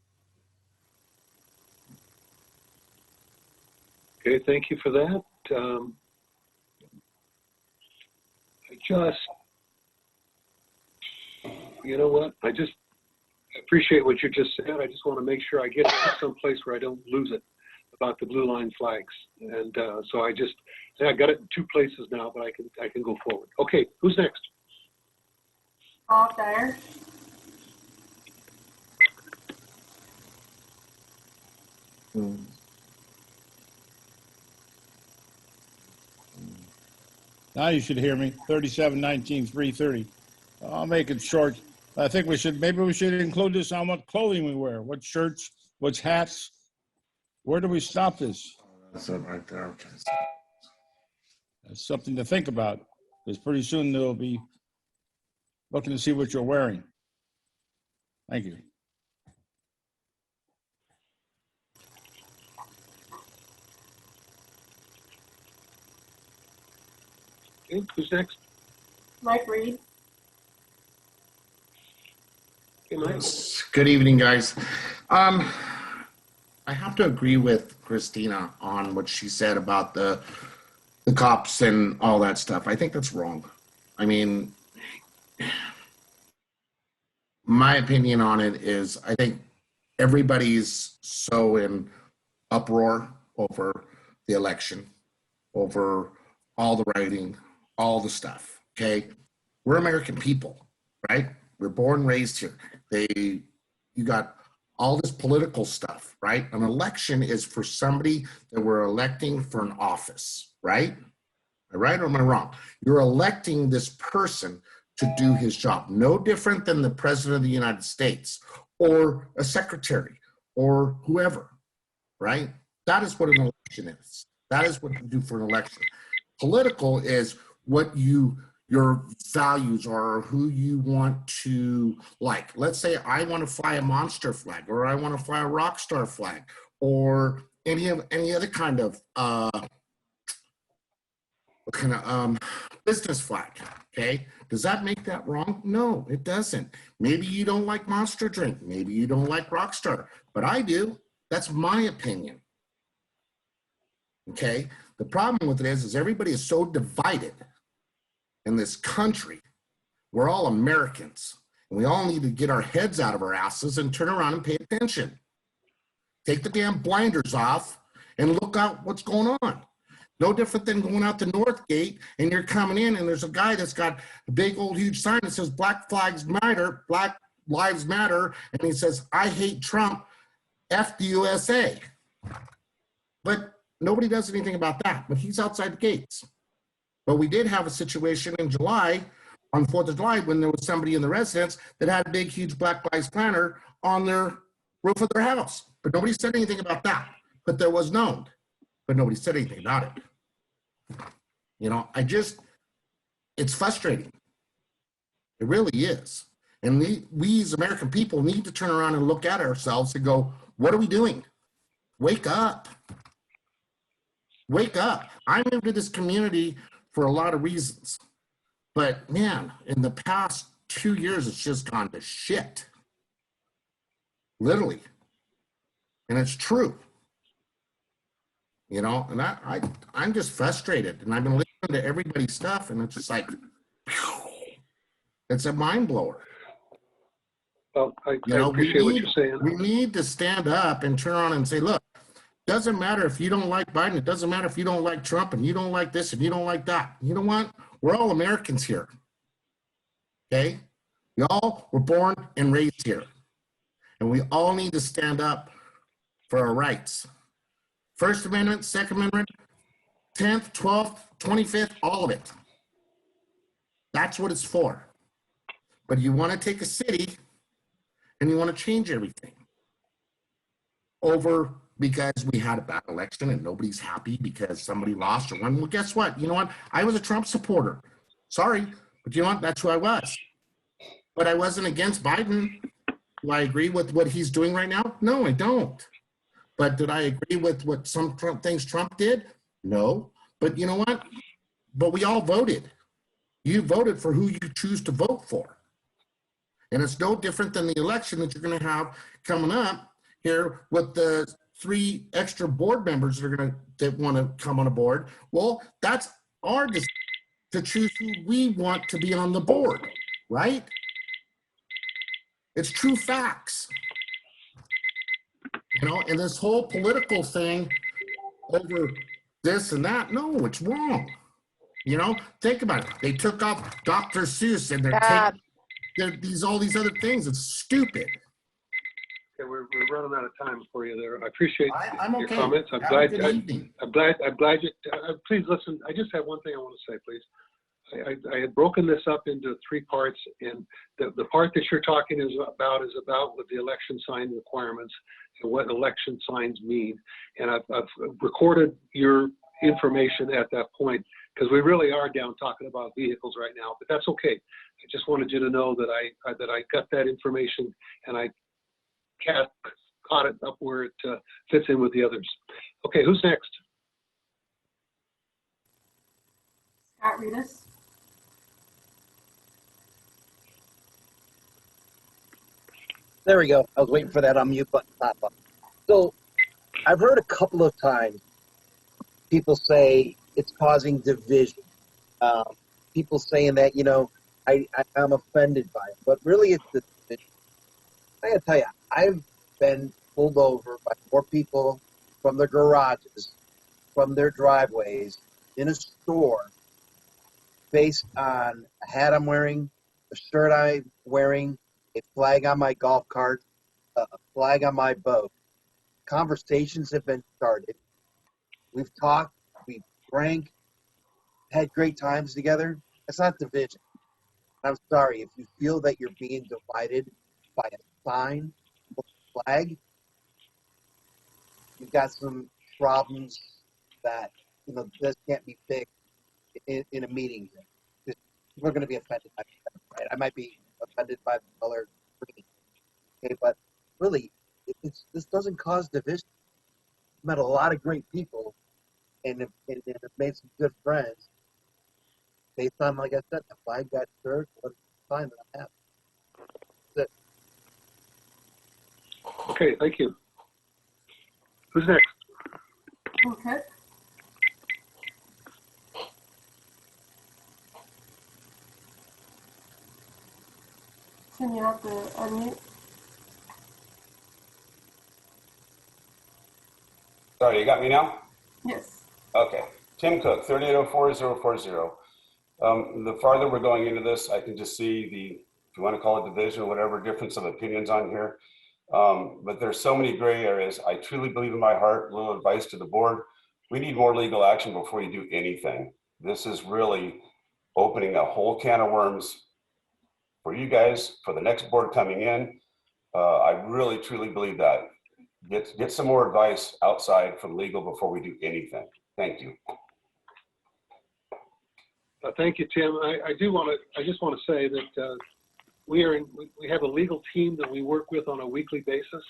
Okay, thank you for that. You know what? I just appreciate what you just said. I just want to make sure I get it to some place where I don't lose it about the blue line flags. And so I got it in 2 places now, but I can go forward. Okay, who's next? Bob Dyer. Now you should hear me. 3719-330. I'll make it short. I think maybe we should include this on what clothing we wear, what shirts, what hats. Where do we stop this? That's it right there. Okay. That's something to think about, because pretty soon they'll be looking to see what you're wearing. Thank you. Okay, who's next? Mike Reed. Okay, Mike. Good evening, guys. I have to agree with Christina on what she said about the cops and all that stuff. I think that's wrong. I mean, my opinion on it is I think everybody's so in uproar over the election, over all the writing, all the stuff, okay? We're American people, right? We're born, raised here. You got all this political stuff, right? An election is for somebody that we're electing for an office, right? Am I right or am I wrong? You're electing this person to do his job. No different than the president of the United States or a secretary or whoever, right? That is what an election is. That is what you do for an election. Political is what your values are, or who you want to like. Let's say I want to fly a monster flag, or I want to fly a rock star flag, or any other kind of business flag. Okay, does that make that wrong? No, it doesn't. Maybe you don't like Monster Drink, maybe you don't like Rockstar, but I do. That's my opinion. Okay, the problem with it is everybody is so divided in this country. We're all Americans, and we all need to get our heads out of our asses and turn around and pay attention. Take the damn blinders off and look out what's going on. No different than going out the North Gate and you're coming in and there's a guy that's got a big old huge sign that says Black Flags Matter, Black Lives Matter, and he says, I hate Trump, F the USA. But nobody does anything about that, but he's outside the gates. But we did have a situation in July, on 4th of July, when there was somebody in the residence that had a big, huge Black Lives Matter on their roof of their house. But nobody said anything about that. But there was known. But nobody said anything about it. You know, it's frustrating. It really is. And we as American people need to turn around and look at ourselves and go, what are we doing? Wake up. Wake up. I moved to this community for a lot of reasons. But man, in the past 2 years, it's just gone to shit. Literally. And it's true. You know, and I'm just frustrated. And I've been listening to everybody's stuff, and it's just like, it's a mind blower. Well, I appreciate what you're saying. We need to stand up and turn around and say, look, Doesn't matter if you don't like Biden. It doesn't matter if you don't like Trump and you don't like this and you don't like that. You know what? We're all Americans here. Okay? We all were born and raised here. And we all need to stand up for our rights. First Amendment, Second Amendment, 10th, 12th, 25th, all of it. That's what it's for. But you want to take a city and you want to change everything over because we had a bad election and nobody's happy because somebody lost or won. Well, guess what? You know what? I was a Trump supporter. Sorry, but you know what? That's who I was. But I wasn't against Biden. Do I agree with what he's doing right now? No, I don't. But did I agree with what some things Trump did? No. But you know what? But we all voted. You voted for who you choose to vote for. And it's no different than the election that you're going to have coming up here with the 3 extra board members that want to come on a board. Well, that's our decision to choose who we want to be on the board, right? It's true facts. You know, and this whole political thing over this and that, no, it's wrong. You know, think about it. They took off Dr. Seuss and they're taking all these other things. It's stupid. Okay, we're running out of time for you there. I appreciate I'm your okay. comments. I'm Have glad. a good evening. I'm glad you. Please listen. I just have one thing I want to say, please. I had broken this up into 3 parts, and the part that you're talking is about what the election sign requirements and what election signs mean. And I've recorded your information at that point because we really are down talking about vehicles right now, but that's okay. I just wanted you to know that I got that information and I caught it up where it fits in with the others. Okay, who's next? Scott Reedus. There we go. I was waiting for that unmute button to pop up. So I've heard a couple of times people say it's causing division. People saying that, you know, I'm offended by it. But really it's the division. I gotta tell you, I've been pulled over by more people from their garages, from their driveways, in a store, based on a hat I'm wearing, a shirt I'm wearing, a flag on my golf cart, a flag on my boat. Conversations have been started. We've talked, we've drank, had great times together. That's not division. I'm sorry, if you feel that you're being divided by a sign or a flag, you've got some problems that, you know, this can't be fixed in a meeting. People are going to be offended by that, right? I might be offended by the color green, okay, but really, this doesn't cause division. I've met a lot of great people and have made some good friends based on, like I said, the flag, that shirt, what sign that I have. That's it. Okay, thank you. Who's next? Okay. Tim, you have to unmute. Sorry, you got me now? Yes. Okay. Tim Cook, 3804040. The farther we're going into this, I can just see if you want to call it division or whatever, difference of opinions on here. But there's so many gray areas. I truly believe in my heart, a little advice to the board. We need more legal action before you do anything. This is really opening a whole can of worms for you guys, for the next board coming in. I really, truly believe that. Get some more advice outside from legal before we do anything. Thank you. Thank you, Tim. I just want to say that we have a legal team that we work with on a weekly basis,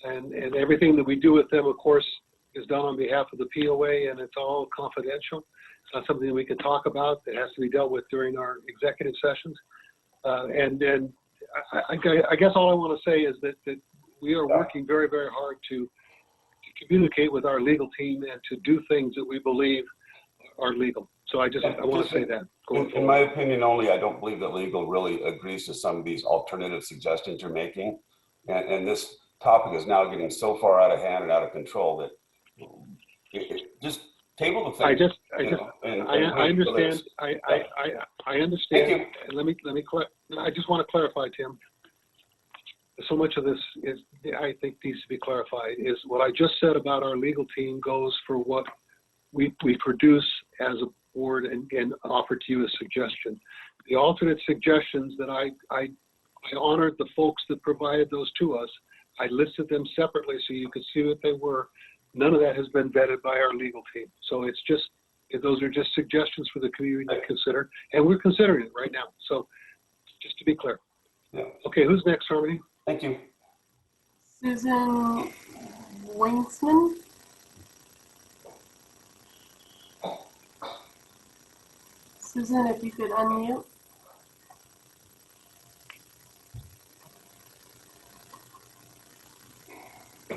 and everything that we do with them, of course, is done on behalf of the POA, and it's all confidential. It's not something that we can talk about. It has to be dealt with during our executive sessions. And I guess all I want to say is that we are working very, very hard to communicate with our legal team and to do things that we believe are legal. So I want to say that. In my opinion only, I don't believe that legal really agrees to some of these alternative suggestions you're making. And this topic is now getting so far out of hand and out of control that Just table the thing. I understand. I understand. Thank you. Let me I just want to clarify, Tim. So much of this is, I think, needs to be clarified. Is what I just said about our legal team goes for what we produce as a board and offer to you as suggestion. The alternate suggestions that I honored the folks that provided those to us. I listed them separately so you could see what they were. None of that has been vetted by our legal team. So it's just, those are just suggestions for the community to consider, and we're considering it right now. So just to be clear. Yeah. Okay, who's next, Harmony? Thank you. Susan Wingsman. Susan, if you could unmute. I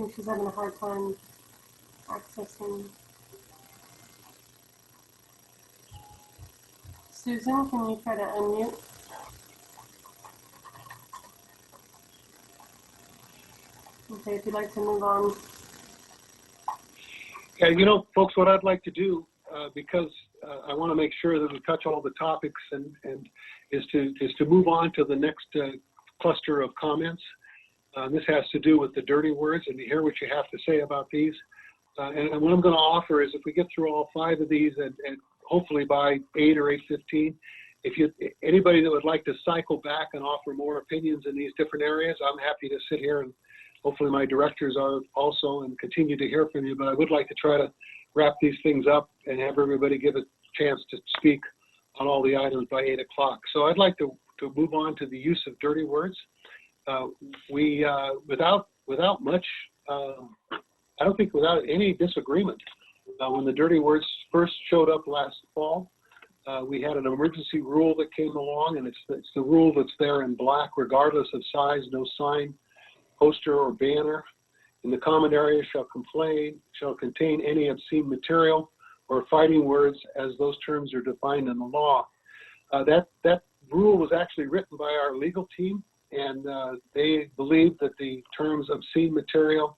think she's having a hard time accessing. Susan, can you try to unmute? Okay, if you'd like to move on. Yeah, you know, folks, what I'd like to do, because I want to make sure that we touch all the topics, and is to move on to the next cluster of comments. This has to do with the dirty words, and to hear what you have to say about these. And what I'm going to offer is, if we get through all 5 of these, and hopefully by 8 or 8:15, anybody that would like to cycle back and offer more opinions in these different areas, I'm happy to sit here, and hopefully my directors are also, and continue to hear from you. But I would like to try to wrap these things up and have everybody give a chance to speak on all the items by 8 o'clock. So I'd like to move on to the use of dirty words. Without much, I don't think without any disagreement, when the dirty words first showed up last fall, we had an emergency rule that came along, and it's the rule that's there in black: regardless of size, no sign, poster, or banner in the common area shall contain any obscene material or fighting words as those terms are defined in the law. That rule was actually written by our legal team, and they believed that the terms obscene material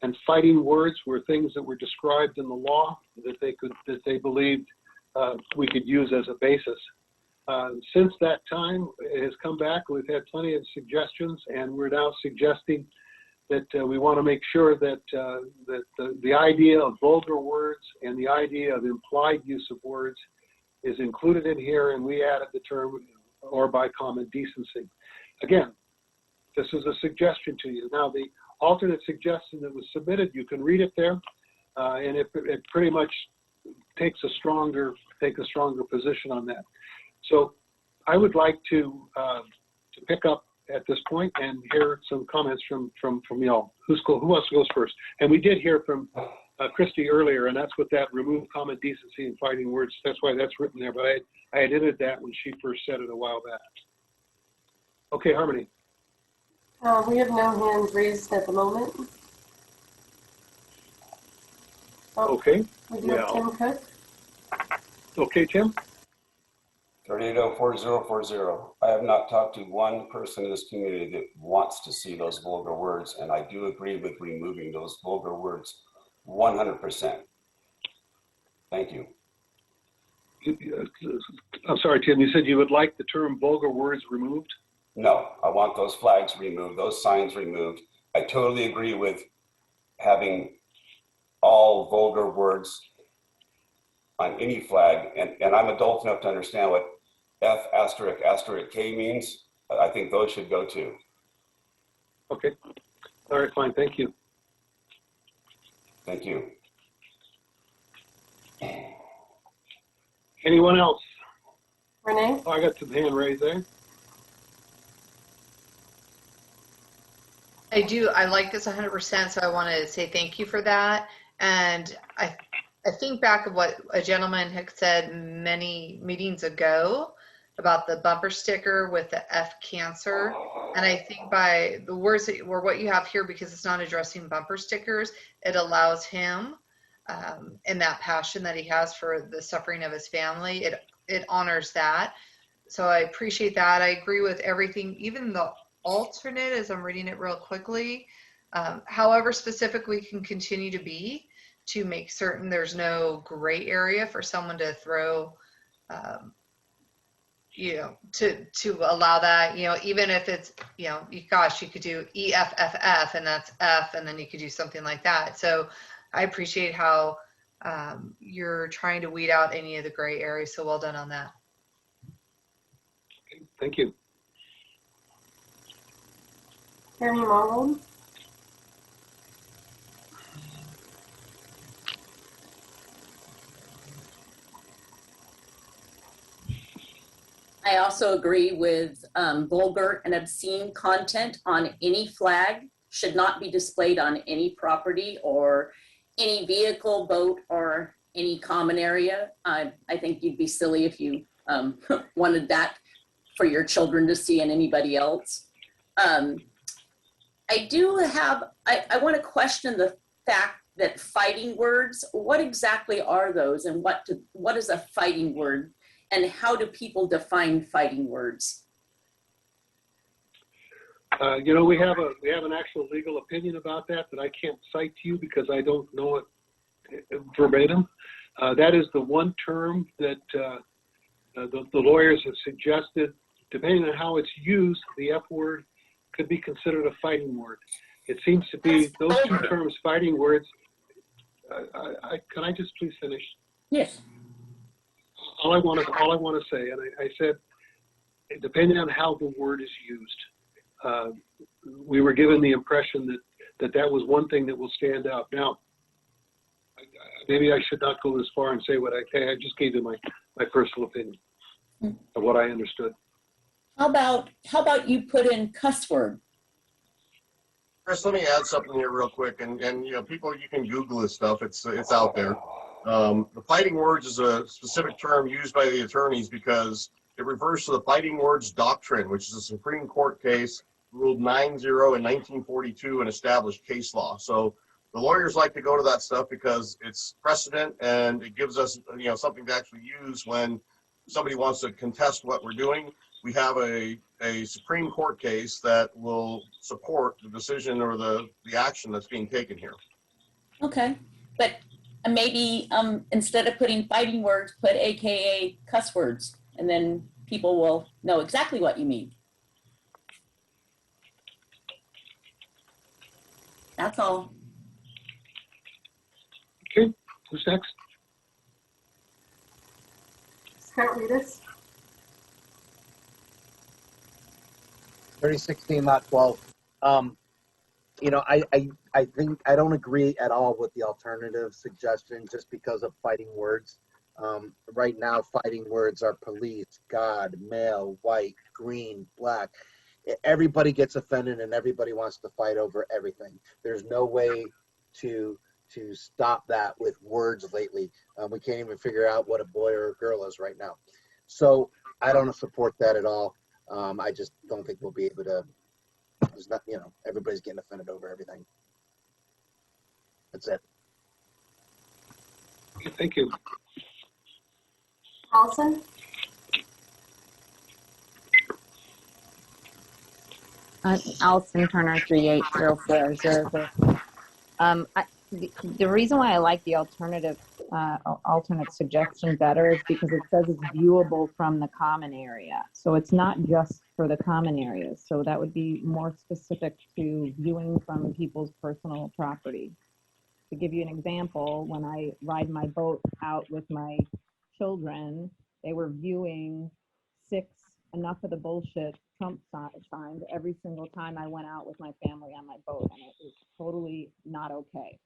and fighting words were things that were described in the law that they believed we could use as a basis. Since that time, it has come back. We've had plenty of suggestions, and we're now suggesting that we want to make sure that the idea of vulgar words and the idea of implied use of words is included in here, and we added the term "or by common decency." Again, this is a suggestion to you. Now, the alternate suggestion that was submitted, you can read it there, and it pretty much takes a stronger position on that. So I would like to pick up at this point and hear some comments from y'all. Who wants to go first? And we did hear from Christy earlier, and that's what that remove common decency and fighting words, that's why that's written there, but I had edited that when she first said it a while back. Okay, Harmony. We have no hands raised at the moment. Oh, okay. We do have Tim Cook. Okay, Tim. 3804-040. I have not talked to one person in this community that wants to see those vulgar words, and I do agree with removing those vulgar words 100%. Thank you. I'm sorry, Tim, you said you would like the term vulgar words removed? No, I want those flags removed, those signs removed. I totally agree with having all vulgar words on any flag, and I'm adult enough to understand what F *** K means. I think those should go too. Okay. All right, fine. Thank you. Thank you. Anyone else? Renee? Oh, I got some hand raised there. I do. I like this 100%, so I want to say thank you for that. And I think back of what a gentleman had said many meetings ago about the bumper sticker with the F cancer. And I think by the words that, or what you have here, because it's not addressing bumper stickers, it allows him and that passion that he has for the suffering of his family. It honors that. So I appreciate that. I agree with everything, even the alternate, as I'm reading it real quickly, However specific we can continue to be to make certain there's no gray area for someone to throw, you know, to allow that, you know, even if it's, you know, gosh, you could do EFFF and that's F, and then you could do something like that. So I appreciate how you're trying to weed out any of the gray areas. So well done on that. Thank you. Attorney Mongold? I also agree with vulgar and obscene content on any flag should not be displayed on any property or any vehicle, boat, or any common area. I think you'd be silly if you wanted that for your children to see and anybody else. I want to question the fact that fighting words, what exactly are those, and what is a fighting word? And how do people define fighting words? You know, we have an actual legal opinion about that I can't cite to you because I don't know it verbatim. That is the one term that the lawyers have suggested, depending on how it's used, the F word could be considered a fighting word. It seems to be those two terms, fighting words. Can I just please finish? Yes. All I want to say, and I said, depending on how the word is used, we were given the impression that was one thing that will stand out. Now, maybe I should not go as far and say what I just gave you my personal opinion of what I understood. How about you put in cuss word? Chris, let me add something here real quick, and you know, people, you can Google this stuff. It's out there. The fighting words is a specific term used by the attorneys because it refers to the fighting words doctrine, which is a Supreme Court case ruled 9-0 in 1942 and established case law. So the lawyers like to go to that stuff because it's precedent and it gives us, you know, something to actually use when somebody wants to contest what we're doing. We have a Supreme Court case that will support the decision or the action that's being taken here. Okay, but maybe instead of putting fighting words, put AKA cuss words, and then people will know exactly what you mean. That's all. Okay, who's next? Scott Reedus? 3016, lot 12. You know, I think I don't agree at all with the alternative suggestion just because of fighting words. Right now, fighting words are police, God, male, white, green, black. Everybody gets offended and everybody wants to fight over everything. There's no way to stop that with words lately. We can't even figure out what a boy or a girl is right now. So I don't support that at all. I just don't think we'll be able to. There's not, you know, everybody's getting offended over everything. That's it. Thank you. Allison? Allison Turner, 380400. The reason why I like the alternate suggestion better is because it says it's viewable from the common area. So it's not just for the common areas. So that would be more specific to viewing from people's personal property. To give you an example, when I ride my boat out with my children, they were viewing 6 enough of the bullshit Trump signs every single time I went out with my family on my boat, and it was totally not okay.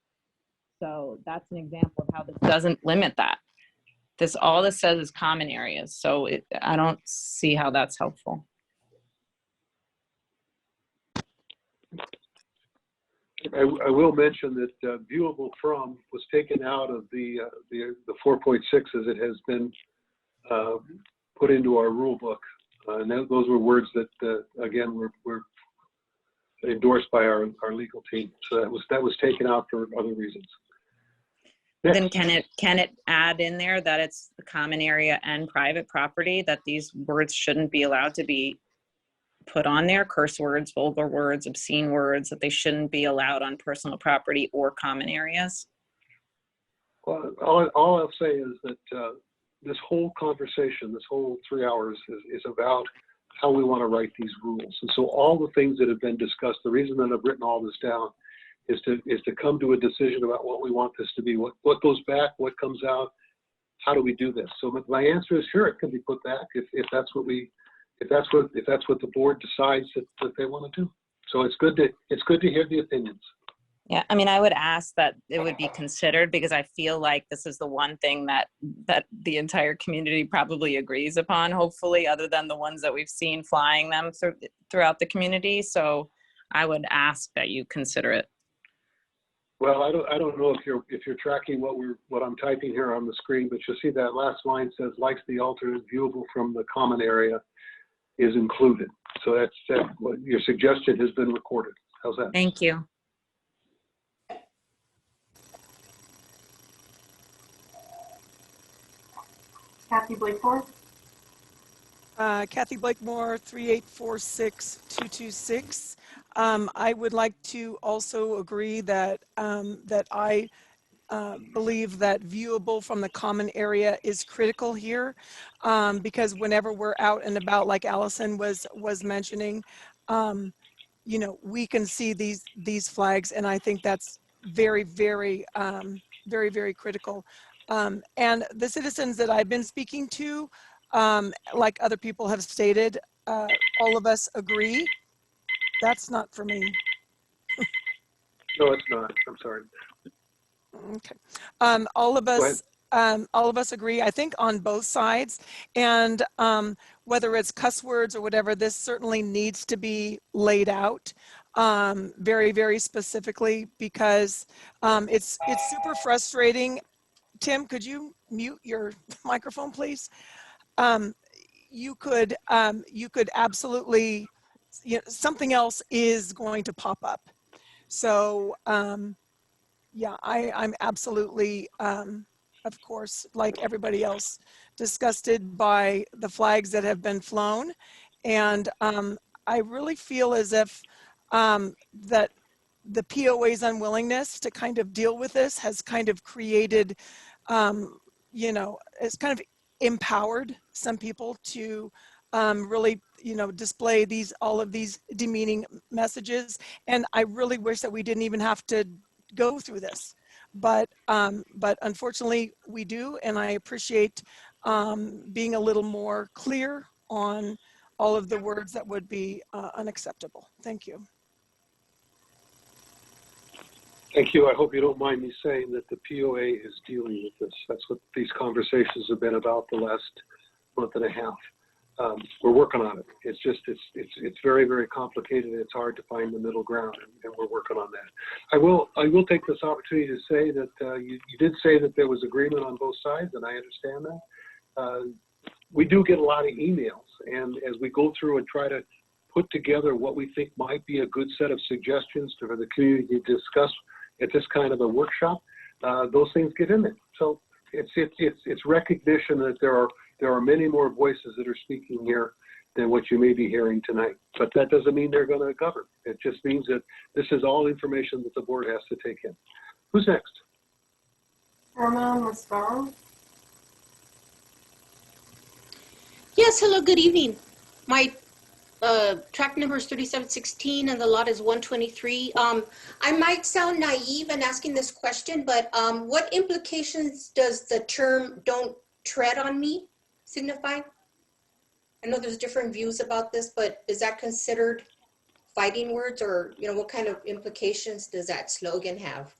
So that's an example of how this doesn't limit that. All this says is common areas, so I don't see how that's helpful. I will mention that viewable from was taken out of the 4.6 as it has been put into our rule book. And those were words that, again, were endorsed by our legal team. So that was taken out for other reasons. Then can it add in there that it's the common area and private property, that these words shouldn't be allowed to be put on there, curse words, vulgar words, obscene words, that they shouldn't be allowed on personal property or common areas? Well, all I'll say is that this whole conversation, this whole 3 hours is about how we want to write these rules. And so all the things that have been discussed, the reason that I've written all this down is to come to a decision about what we want this to be, what goes back, what comes out, how do we do this? So my answer is sure, it can be put back if that's what the board decides that they want to do. So it's good to hear the opinions. Yeah, I mean, I would ask that it would be considered, because I feel like this is the one thing that the entire community probably agrees upon, hopefully, other than the ones that we've seen flying them throughout the community. So I would ask that you consider it. Well, I don't know if you're tracking what I'm typing here on the screen, but you'll see that last line says likes the alternate viewable from the common area is included. So that's what your suggestion has been recorded. How's that? Thank you. Kathy Blakemore. Kathy Blakemore, 3846226. I would like to also agree that that I believe that viewable from the common area is critical here, because whenever we're out and about, like Allison was mentioning, you know, we can see these flags, and I think that's very, very, very, very critical. And the citizens that I've been speaking to, like other people have stated, all of us agree. That's not for me. No, it's not. I'm sorry. Okay. All of us agree, I think, on both sides. And whether it's cuss words or whatever, this certainly needs to be laid out very, very specifically, because it's super frustrating. Tim, could you mute your microphone, please? You could absolutely, you know, something else is going to pop up. So yeah, I'm absolutely, of course, like everybody else, disgusted by the flags that have been flown. And I really feel as if that the POA's unwillingness to kind of deal with this has kind of created, you know, it's kind of empowered some people to really, you know, display all of these demeaning messages. And I really wish that we didn't even have to go through this, but unfortunately we do. And I appreciate being a little more clear on all of the words that would be unacceptable. Thank you. Thank you. I hope you don't mind me saying that the POA is dealing with this. That's what these conversations have been about the last month and a half. We're working on it. It's just, it's very, very complicated. It's hard to find the middle ground, and we're working on that. I will take this opportunity to say that you did say that there was agreement on both sides, and I understand that. We do get a lot of emails, and as we go through and try to put together what we think might be a good set of suggestions for the community to discuss at this kind of a workshop, those things get in there. So it's recognition that there are many more voices that are speaking here than what you may be hearing tonight. But that doesn't mean they're going to govern. It just means that this is all information that the board has to take in. Who's next? Irma Mascara. Yes, hello, good evening. My track number is 3716 and the lot is 123. I might sound naive in asking this question, but what implications does the term "don't tread on me" signify? I know there's different views about this, but is that considered fighting words, or what kind of implications does that slogan have?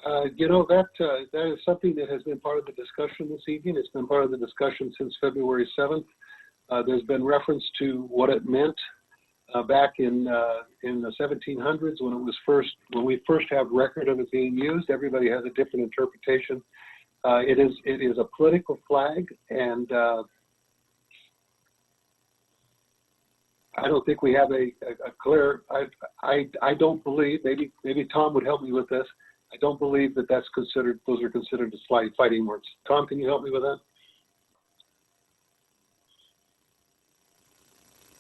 That is something that has been part of the discussion this evening. It's been part of the discussion since February 7th. There's been reference to what it meant back in the 1700s when we first have record of it being used. Everybody has a different interpretation. It is a political flag, and I don't think we have a clear. I don't believe. Maybe Tom would help me with this. I don't believe that those are considered fighting words. Tom, can you help me with that?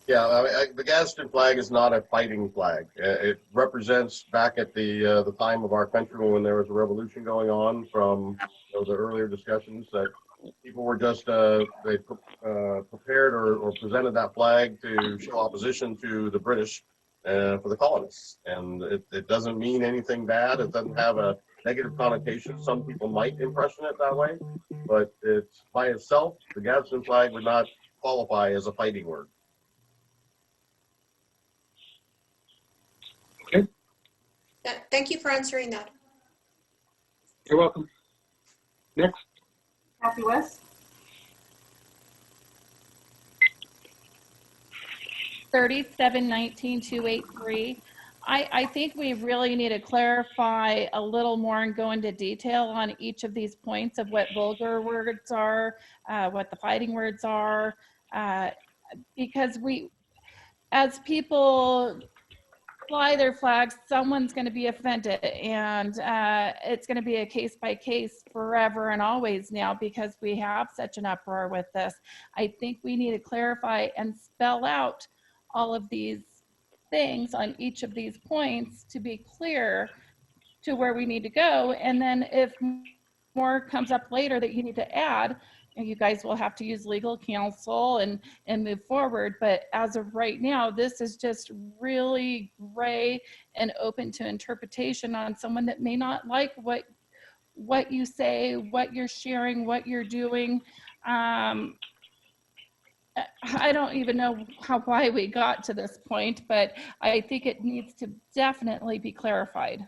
Yeah, the Gadsden flag is not a fighting flag. It represents back at the time of our country when there was a revolution going on. From the earlier discussions that people were just they prepared or presented that flag to show opposition to the British for the colonists, and it doesn't mean anything bad. It doesn't have a negative connotation. Some people might impression it that way, but it's by itself, the Gadsden flag would not qualify as a fighting word. Okay. Thank you for answering that. You're welcome. Next. Kathy West. 3719283. I think we really need to clarify a little more and go into detail on each of these points of what vulgar words are, what the fighting words are, because as people fly their flags, someone's going to be offended, and it's going to be a case by case forever and always now because we have such an uproar with this. I think we need to clarify and spell out all of these things on each of these points to be clear to where we need to go. And then if more comes up later that you need to add, you guys will have to use legal counsel and move forward. But as of right now, this is just really gray and open to interpretation on someone that may not like what you say, what you're sharing, what you're doing. I don't even know why we got to this point, but I think it needs to definitely be clarified.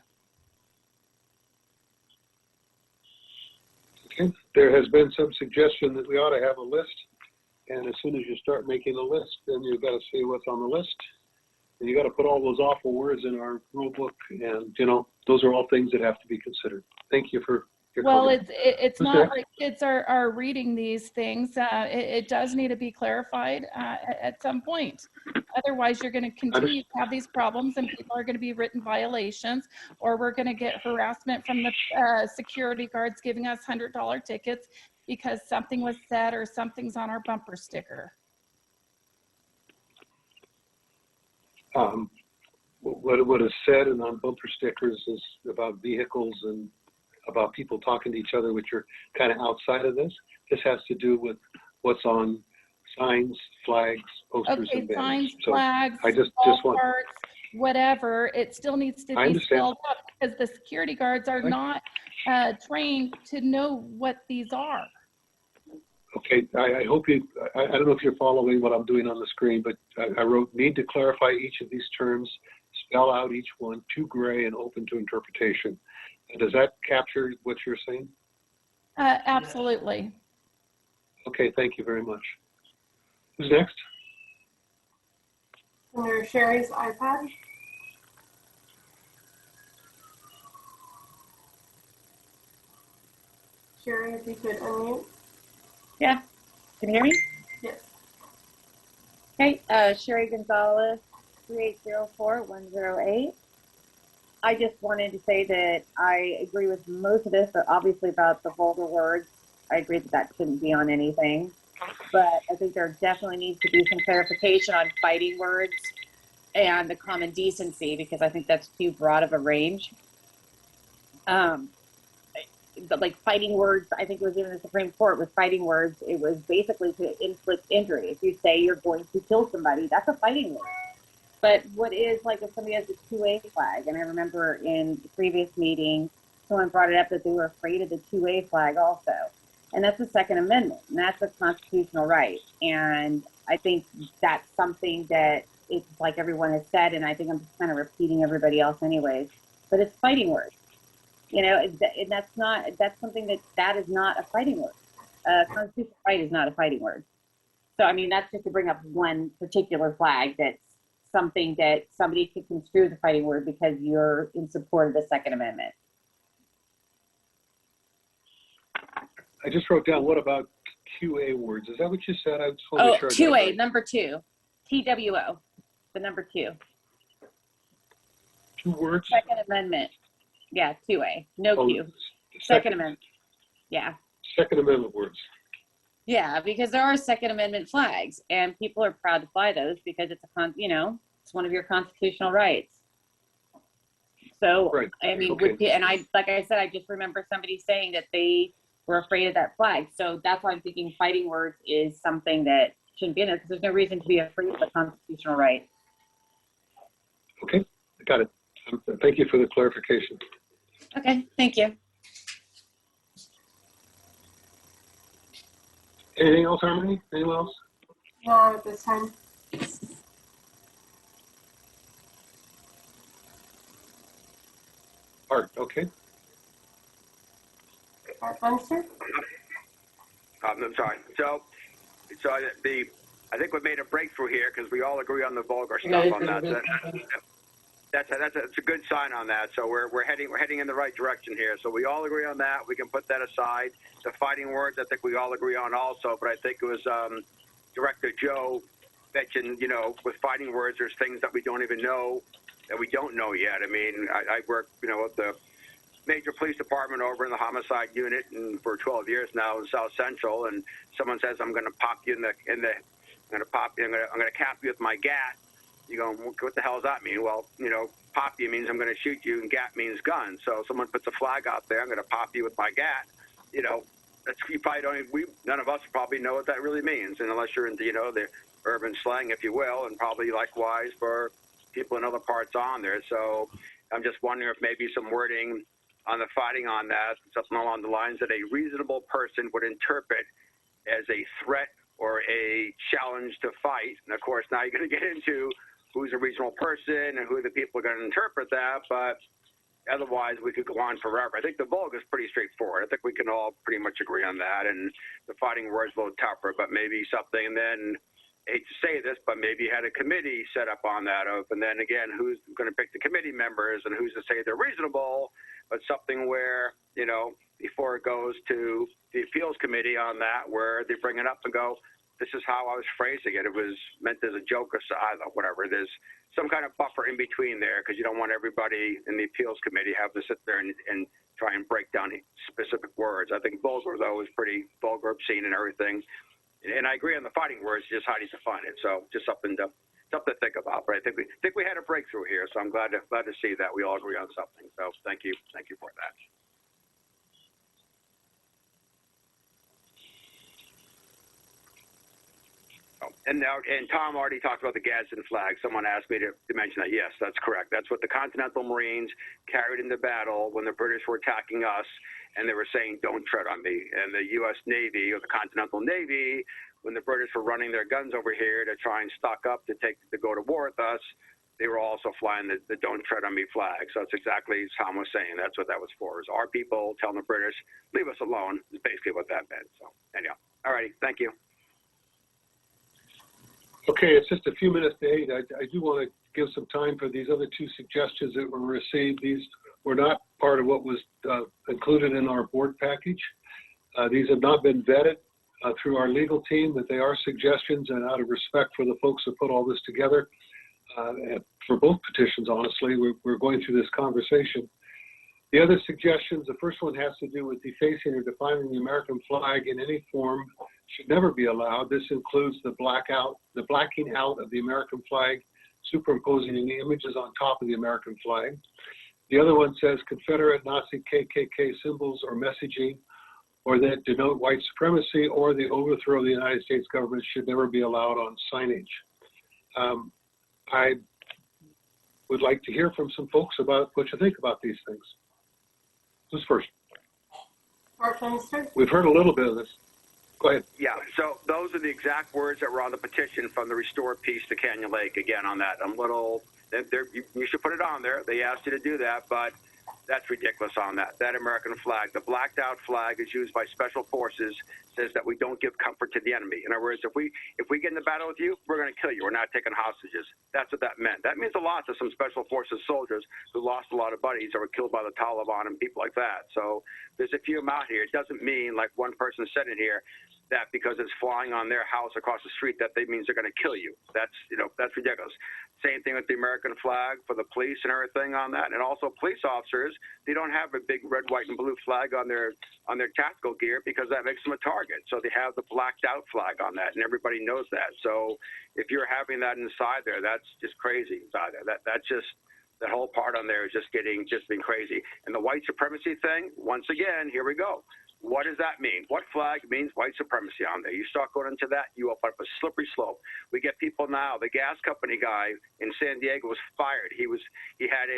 Okay. There has been some suggestion that we ought to have a list, and as soon as you start making a list, then you've got to see what's on the list, and you got to put all those awful words in our rule book, and those are all things that have to be considered. Thank you for your comment. It's not like kids are reading these things. It does need to be clarified at some point. Otherwise, you're going to continue to have these problems, and people are going to be written violations, or we're going to get harassment from the security guards giving us $100 tickets because something was said or something's on our bumper sticker. What is said and on bumper stickers is about vehicles and about people talking to each other, which are kind of outside of this. This has to do with what's on signs, flags, posters, and banners. Signs, So flags, I just want parts, whatever. It still needs to be spelled out because the security guards are not trained to know what these are. Okay, I hope you, I don't know if you're following what I'm doing on the screen, but I wrote, need to clarify each of these terms, spell out each one, too gray and open to interpretation. Does that capture what you're saying? Absolutely. Okay, thank you very much. Who's next? Senator Sherry's iPad. Sherry, if you could unmute. Yeah, can you hear me? Yes. Hey, Sherry Gonzalez, 3804108. I just wanted to say that I agree with most of this, but obviously about the vulgar words, I agree that shouldn't be on anything. But I think there definitely needs to be some clarification on fighting words and the common decency, because I think that's too broad of a range. But like fighting words, I think it was even the Supreme Court with fighting words, it was basically to inflict injury. If you say you're going to kill somebody, that's a fighting word. But what is, like, if somebody has a 2A flag, and I remember in the previous meeting, someone brought it up that they were afraid of the 2A flag also. And that's the Second Amendment, and that's a constitutional right. And I think that's something that it's like everyone has said, and I think I'm just kind of repeating everybody else anyways, but it's fighting words. And that's something that is not a fighting word. Constitutional right is not a fighting word. So, I mean, that's just to bring up one particular flag that's something that somebody could construe as a fighting word because you're in support of the Second Amendment. I just wrote down, what about QA words? Is that what you said? I just want to make sure. 2A, right. Number 2. TWO, the number 2. 2 words? Second Amendment. Yeah, 2A. No Q. Second Amendment. Yeah. Second Amendment words. Yeah, because there are Second Amendment flags, and people are proud to fly those because it's it's one of your constitutional rights. So, Right. I mean, Okay. and like I said, I just remember somebody saying that they were afraid of that flag. So that's why I'm thinking fighting words is something that shouldn't be in there because there's no reason to be afraid of a constitutional right. Okay, I got it. Thank you for the clarification. Okay, thank you. Anything else, Harmony? Anyone else? Not at this time. Art, okay. Art Fenster? I'm sorry. So I think we made a breakthrough here because we all agree on the vulgar stuff on that. That's a good sign on that. So we're heading in the right direction here. So we all agree on that. We can put that aside. The fighting words, I think we all agree on also. But I think it was Director Joe mentioned, with fighting words, there's things that we don't even know that we don't know yet. I mean, I work, with the major police department over in the homicide unit and for 12 years now in South Central, and someone says, I'm going to pop you I'm going to cap you with my gat. You go, what the hell does that mean? Well, pop you means I'm going to shoot you, and gat means gun. So if someone puts a flag out there, I'm going to pop you with my gat. That's, you probably don't. None of us probably know what that really means, and unless you're into the urban slang, if you will, and probably likewise for people in other parts on there. So I'm just wondering if maybe some wording on the fighting on that, something along the lines that a reasonable person would interpret as a threat or a challenge to fight. And of course, now you're going to get into who's a reasonable person and who the people are going to interpret that. But otherwise, we could go on forever. I think the vulgar is pretty straightforward. I think we can all pretty much agree on that. And the fighting word's a little tougher, but maybe something. And then, I hate to say this, but maybe you had a committee set up on that. And then again, who's going to pick the committee members and who's to say they're reasonable? But something where, before it goes to the appeals committee on that, where they bring it up and go, this is how I was phrasing it. It was meant as a joke or whatever. There's some kind of buffer in between there because you don't want everybody in the appeals committee have to sit there and try and break down specific words. I think vulgar, though, is pretty vulgar, obscene, and everything. And I agree on the fighting words, just how do you define it? So just something to think about. But I think we had a breakthrough here, so I'm glad to see that we all agree on something. So thank you for that. Oh, and Tom already talked about the Gadsden flag. Someone asked me to mention that. Yes, that's correct. That's what the Continental Marines carried into battle when the British were attacking us, and they were saying, "Don't tread on me." And the U.S. Navy, or the Continental Navy, when the British were running their guns over here to try and stock up to go to war with us, they were also flying the "Don't tread on me" flag. So that's exactly as Tom was saying. That's what that was for. Is our people telling the British, "Leave us alone," is basically what that meant. So anyhow, all righty, thank you. Okay, it's just a few minutes to 8. I do want to give some time for these other two suggestions that were received. These were not part of what was included in our board package. These have not been vetted through our legal team, but they are suggestions, and out of respect for the folks that put all this together, for both petitions, honestly, we're going through this conversation. The other suggestions, the first one has to do with defacing or defining the American flag in any form should never be allowed. This includes the blacking out of the American flag, superimposing any images on top of the American flag. The other one says Confederate, Nazi, KKK symbols or messaging, or that denote white supremacy or the overthrow of the United States government should never be allowed on signage. I would like to hear from some folks about what you think about these things. Who's first? We've heard a little bit of this. Go ahead. Yeah, so those are the exact words that were on the petition from the Restore Peace to Canyon Lake. Again, on that, you should put it on there. They asked you to do that, but that's ridiculous on that. That American flag, the blacked out flag is used by special forces, says that we don't give comfort to the enemy. In other words, if we get in the battle with you, we're going to kill you. We're not taking hostages. That's what that meant. That means a lot to some special forces soldiers who lost a lot of buddies or were killed by the Taliban and people like that. So there's a few of them out here. It doesn't mean, like one person said in here, that because it's flying on their house across the street, that means they're going to kill you. That's ridiculous. Same thing with the American flag for the police and everything on that. And also police officers, they don't have a big red, white, and blue flag on their tactical gear because that makes them a target. So they have the blacked out flag on that, and everybody knows that. So if you're having that inside there, that's just crazy inside there. That's just, that whole part on there is just being crazy. And the white supremacy thing, once again, here we go. What does that mean? What flag means white supremacy on there? You start going into that, you open up a slippery slope. We get people now, the gas company guy in San Diego was fired. He had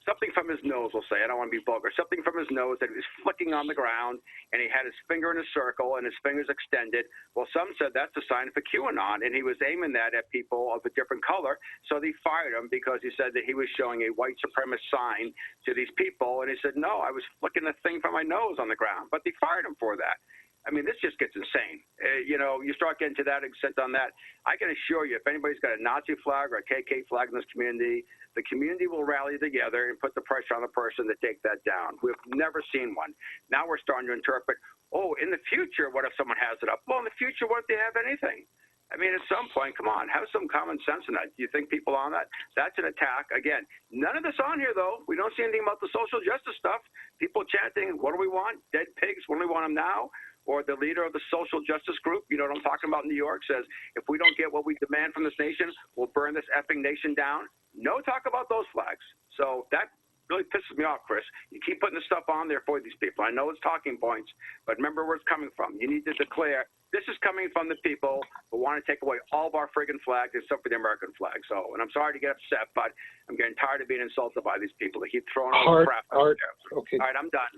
something from his nose, we'll say, I don't want to be vulgar, something from his nose that he was flicking on the ground, and he had his finger in a circle and his fingers extended. Well, some said that's a sign for QAnon, and he was aiming that at people of a different color, so they fired him because he said that he was showing a white supremacist sign to these people, and he said, no, I was flicking the thing from my nose on the ground, but they fired him for that. I mean, this just gets insane. You start getting to that extent on that. I can assure you, if anybody's got a Nazi flag or a KK flag in this community, the community will rally together and put the pressure on the person to take that down. We've never seen one. Now we're starting to interpret, oh, in the future, what if someone has it up? Well, in the future, what if they have anything? I mean, at some point, come on, have some common sense in that. Do you think people on that? That's an attack. Again, none of this on here, though. We don't see anything about the social justice stuff. People chanting, what do we want? Dead pigs, when do we want them now? Or the leader of the social justice group, you know what I'm talking about in New York, says, if we don't get what we demand from this nation, we'll burn this effing nation down. No talk about those flags. So that really pisses me off, Chris. You keep putting this stuff on there for these people. I know it's talking points, but remember where it's coming from. You need to declare this is coming from the people who want to take away all of our friggin' flags except for the American flag. So, and I'm sorry to get upset, but I'm getting tired of being insulted by these people. They keep throwing all the crap out there. Okay. All right, I'm done.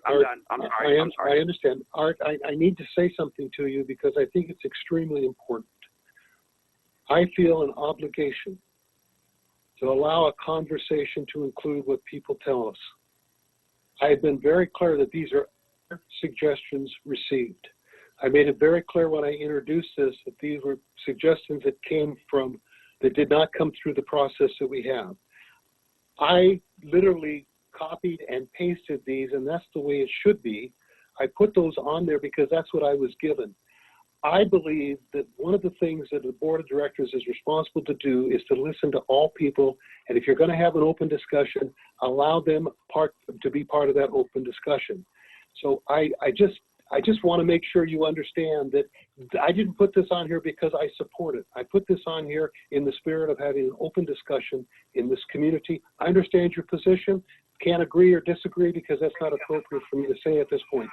I'm sorry. I'm sorry. I understand. Art, I need to say something to you because I think it's extremely important. I feel an obligation to allow a conversation to include what people tell us. I have been very clear that these are suggestions received. I made it very clear when I introduced this that these were suggestions that did not come through the process that we have. I literally copied and pasted these, and that's the way it should be. I put those on there because that's what I was given. I believe that one of the things that the board of directors is responsible to do is to listen to all people, and if you're going to have an open discussion, allow them to be part of that open discussion. So I just want to make sure you understand that I didn't put this on here because I support it. I put this on here in the spirit of having an open discussion in this community. I understand your position, can't agree or disagree because that's not appropriate for me to say at this point.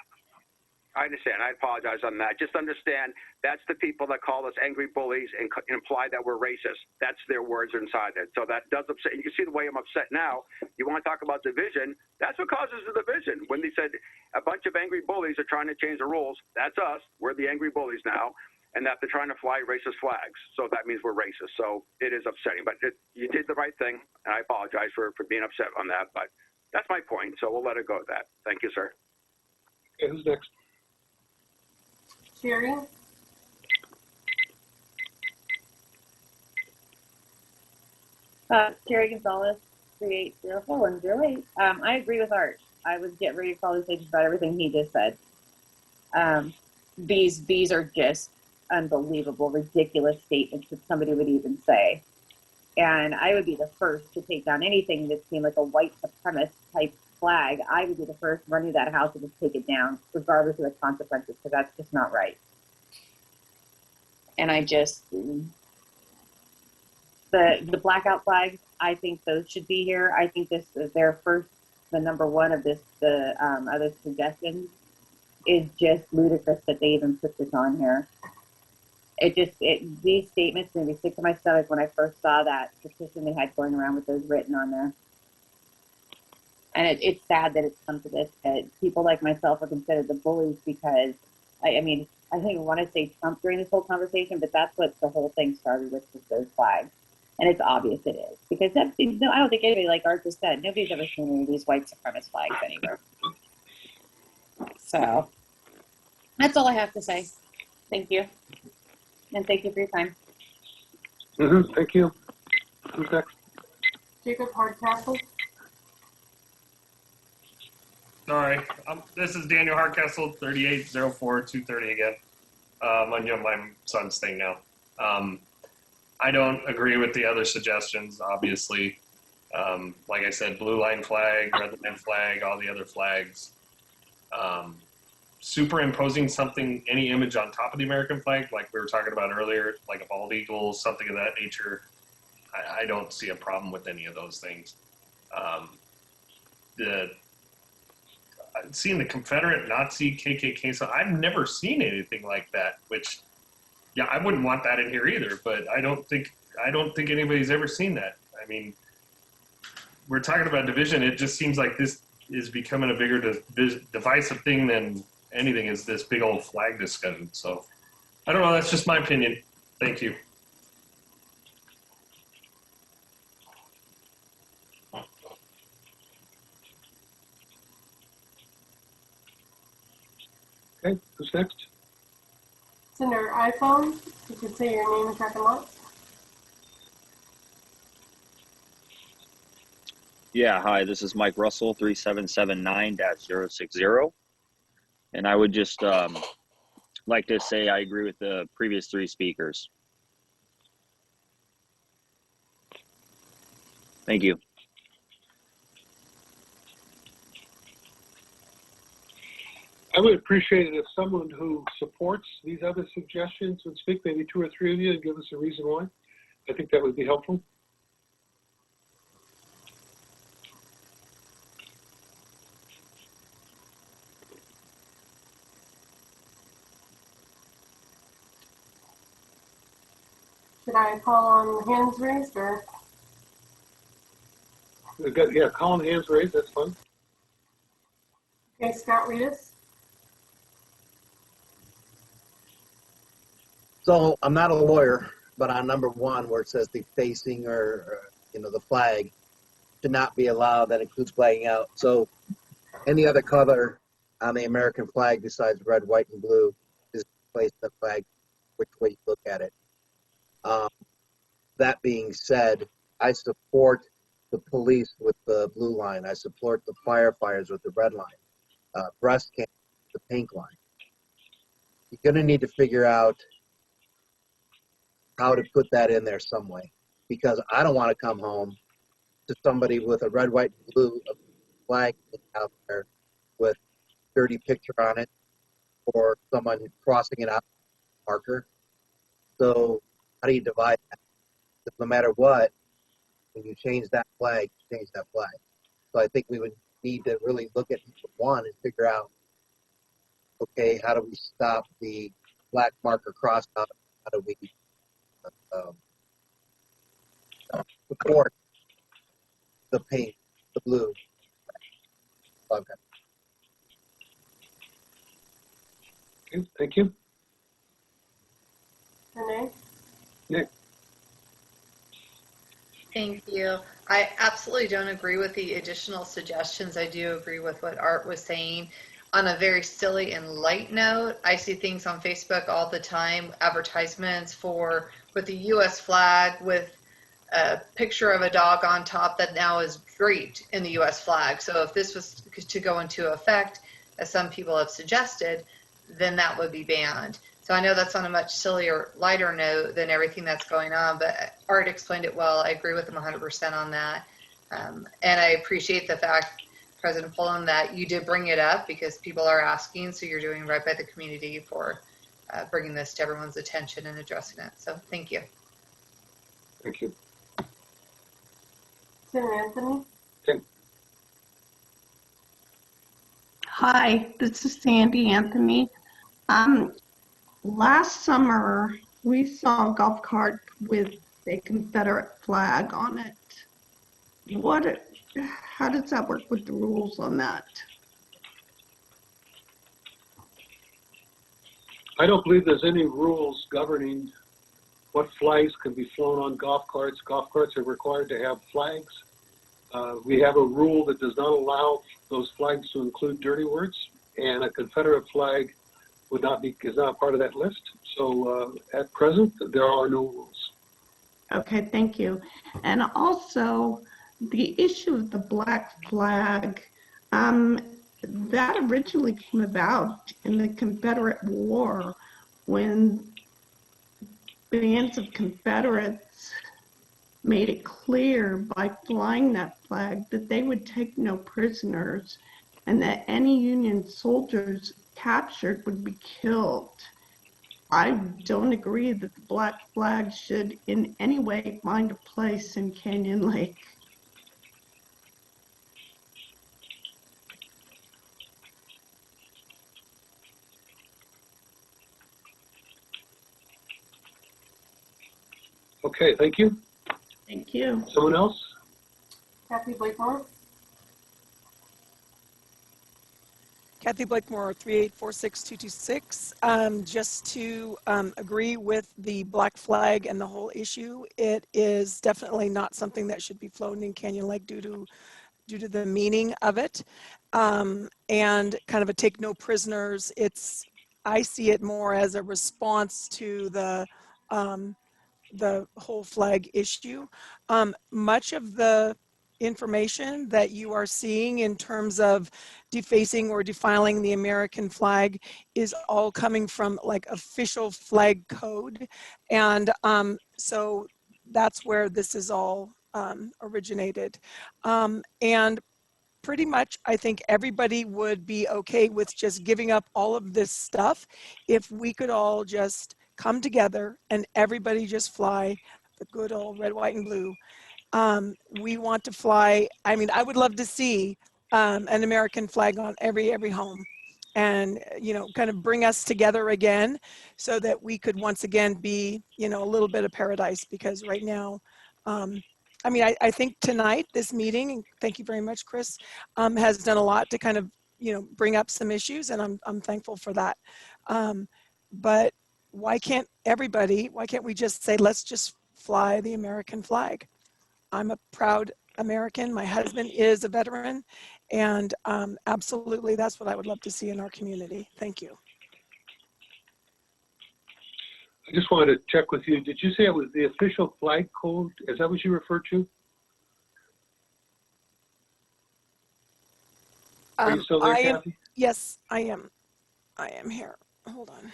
I understand. I apologize on that. Just understand that's the people that call us angry bullies and imply that we're racist. That's their words inside it. So that does upset. You can see the way I'm upset now. You want to talk about division? That's what causes the division. When they said a bunch of angry bullies are trying to change the rules, that's us. We're the angry bullies now. And that they're trying to fly racist flags. So that means we're racist. So it is upsetting. But you did the right thing. And I apologize for being upset on that. But that's my point. So we'll let it go at that. Thank you, sir. Okay, who's next? Sherry? Sherry Gonzalez, 3804-108. I agree with Art. I was getting ready to call these pages about everything he just said. These are just unbelievable, ridiculous statements that somebody would even say. And I would be the first to take down anything that seemed like a white supremacist type flag. I would be the first running to that house and just take it down, regardless of the consequences, because that's just not right. And I just, the blackout flags, I think those should be here. I think this is their first, the number one of this, the other suggestions is just ludicrous that they even put this on here. These statements made me sick to my stomach when I first saw that petition they had going around with those written on there. And it's sad that it's come to this, that people like myself are considered the bullies because, I mean, I don't even want to say Trump during this whole conversation, but that's what the whole thing started with those flags. And it's obvious it is. Because I don't think anybody, like Art just said, nobody's ever seen any of these white supremacist flags anywhere. So, that's all I have to say. Thank you. And thank you for your time. Thank you. Who's next? Jacob Hardcastle. Sorry, this is Daniel Hardcastle, 3804-230 again. I'm on my son's thing now. I don't agree with the other suggestions, obviously. Like I said, blue line flag, red line flag, all the other flags. Superimposing something, any image on top of the American flag, like we were talking about earlier, like a bald eagle, something of that nature, I don't see a problem with any of those things. Seeing the Confederate, Nazi, KKK, so I've never seen anything like that, which, yeah, I wouldn't want that in here either, but I don't think anybody's ever seen that. I mean, we're talking about division. It just seems like this is becoming a bigger divisive thing than anything is this big old flag discussion. So I don't know. That's just my opinion. Thank you. Okay, who's next? It's in your iPhone. You could say your name and second month. Yeah, hi, this is Mike Russell, 3779-060. And I would just like to say I agree with the previous three speakers. Thank you. I would appreciate it if someone who supports these other suggestions would speak, maybe 2 or 3 of you, and give us a reason why. I think that would be helpful. Should I call on hands raised or? Yeah, call on hands raised, that's fine. Okay, Scott, read us. So I'm not a lawyer, but on number 1 where it says the facing or the flag should not be allowed, that includes flagging out. So any other color on the American flag besides red, white, and blue is placed in the flag, which way you look at it. That being said, I support the police with the blue line. I support the firefighters with the red line, breast cancer, the pink line. You're going to need to figure out how to put that in there some way, because I don't want to come home to somebody with a red, white, and blue flag out there with a dirty picture on it, or someone crossing it out marker. So how do you divide that? Because no matter what, when you change that flag, you change that flag. So I think we would need to really look at each one and figure out, okay, how do we stop the black marker crossed out? How do we support the pink, the blue? Okay. Okay, thank you. Renee? Nick? Thank you. I absolutely don't agree with the additional suggestions. I do agree with what Art was saying. On a very silly and light note, I see things on Facebook all the time, advertisements with the U.S. flag with a picture of a dog on top that now is draped in the U.S. flag. So if this was to go into effect, as some people have suggested, then that would be banned. So I know that's on a much sillier, lighter note than everything that's going on, but Art explained it well. I agree with him 100% on that. And I appreciate the fact, President Pullum, that you did bring it up because people are asking, so you're doing right by the community for bringing this to everyone's attention and addressing it. So thank you. Thank you. Senator Anthony? Okay. Hi, this is Sandy Anthony. Last summer, we saw a golf cart with a Confederate flag on it. How does that work with the rules on that? I don't believe there's any rules governing what flags can be flown on golf carts. Golf carts are required to have flags. We have a rule that does not allow those flags to include dirty words, and a Confederate flag is not part of that list. So at present, there are no rules. Okay, thank you. And also, the issue of the black flag, that originally came about in the Confederate War when bands of Confederates made it clear by flying that flag that they would take no prisoners and that any Union soldiers captured would be killed. I don't agree that the black flag should in any way find a place in Canyon Lake. Okay, thank you. Thank you. Someone else? Kathy Blakemore. Kathy Blakemore, 3846226. Just to agree with the black flag and the whole issue, it is definitely not something that should be floating in Canyon Lake due to the meaning of it, and kind of a take no prisoners. I see it more as a response to the whole flag issue. Much of the information that you are seeing in terms of defacing or defiling the American flag is all coming from like official flag code. And so that's where this is all originated. And pretty much, I think everybody would be okay with just giving up all of this stuff if we could all just come together and everybody just fly the good old red, white, and blue. We want to fly. I mean, I would love to see an American flag on every home, and kind of bring us together again, so that we could once again be a little bit of paradise. Because right now, I mean, I think tonight this meeting, and thank you very much, Chris, has done a lot to kind of bring up some issues, and I'm thankful for that. But why can't we just say, let's just fly the American flag? I'm a proud American. My husband is a veteran, and absolutely, that's what I would love to see in our community. Thank you. I just wanted to check with you. Did you say it was the official flag code? Is that what you referred to? Are you still there, Kathy? Yes, I am. I am here. Hold on.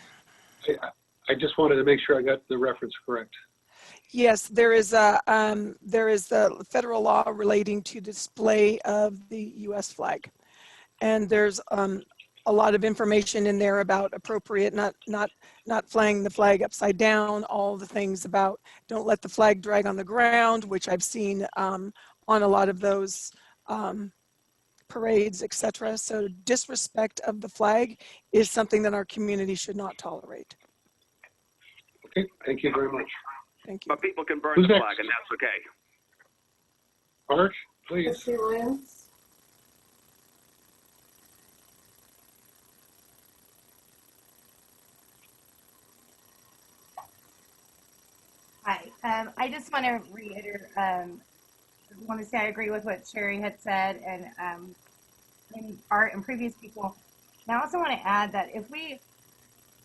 I just wanted to make sure I got the reference correct. Yes, there is the federal law relating to display of the U.S. flag, and there's a lot of information in there about appropriate, not flying the flag upside down, all the things about don't let the flag drag on the ground, which I've seen on a lot of those parades, etc. So disrespect of the flag is something that our community should not tolerate. Okay, thank you very much. Thank you. But people can burn Who's the next? flag, and that's okay. Art, please. Christy Williams. Hi. I just want to reiterate, want to say I agree with what Sherry had said and Art and previous people. And I also want to add that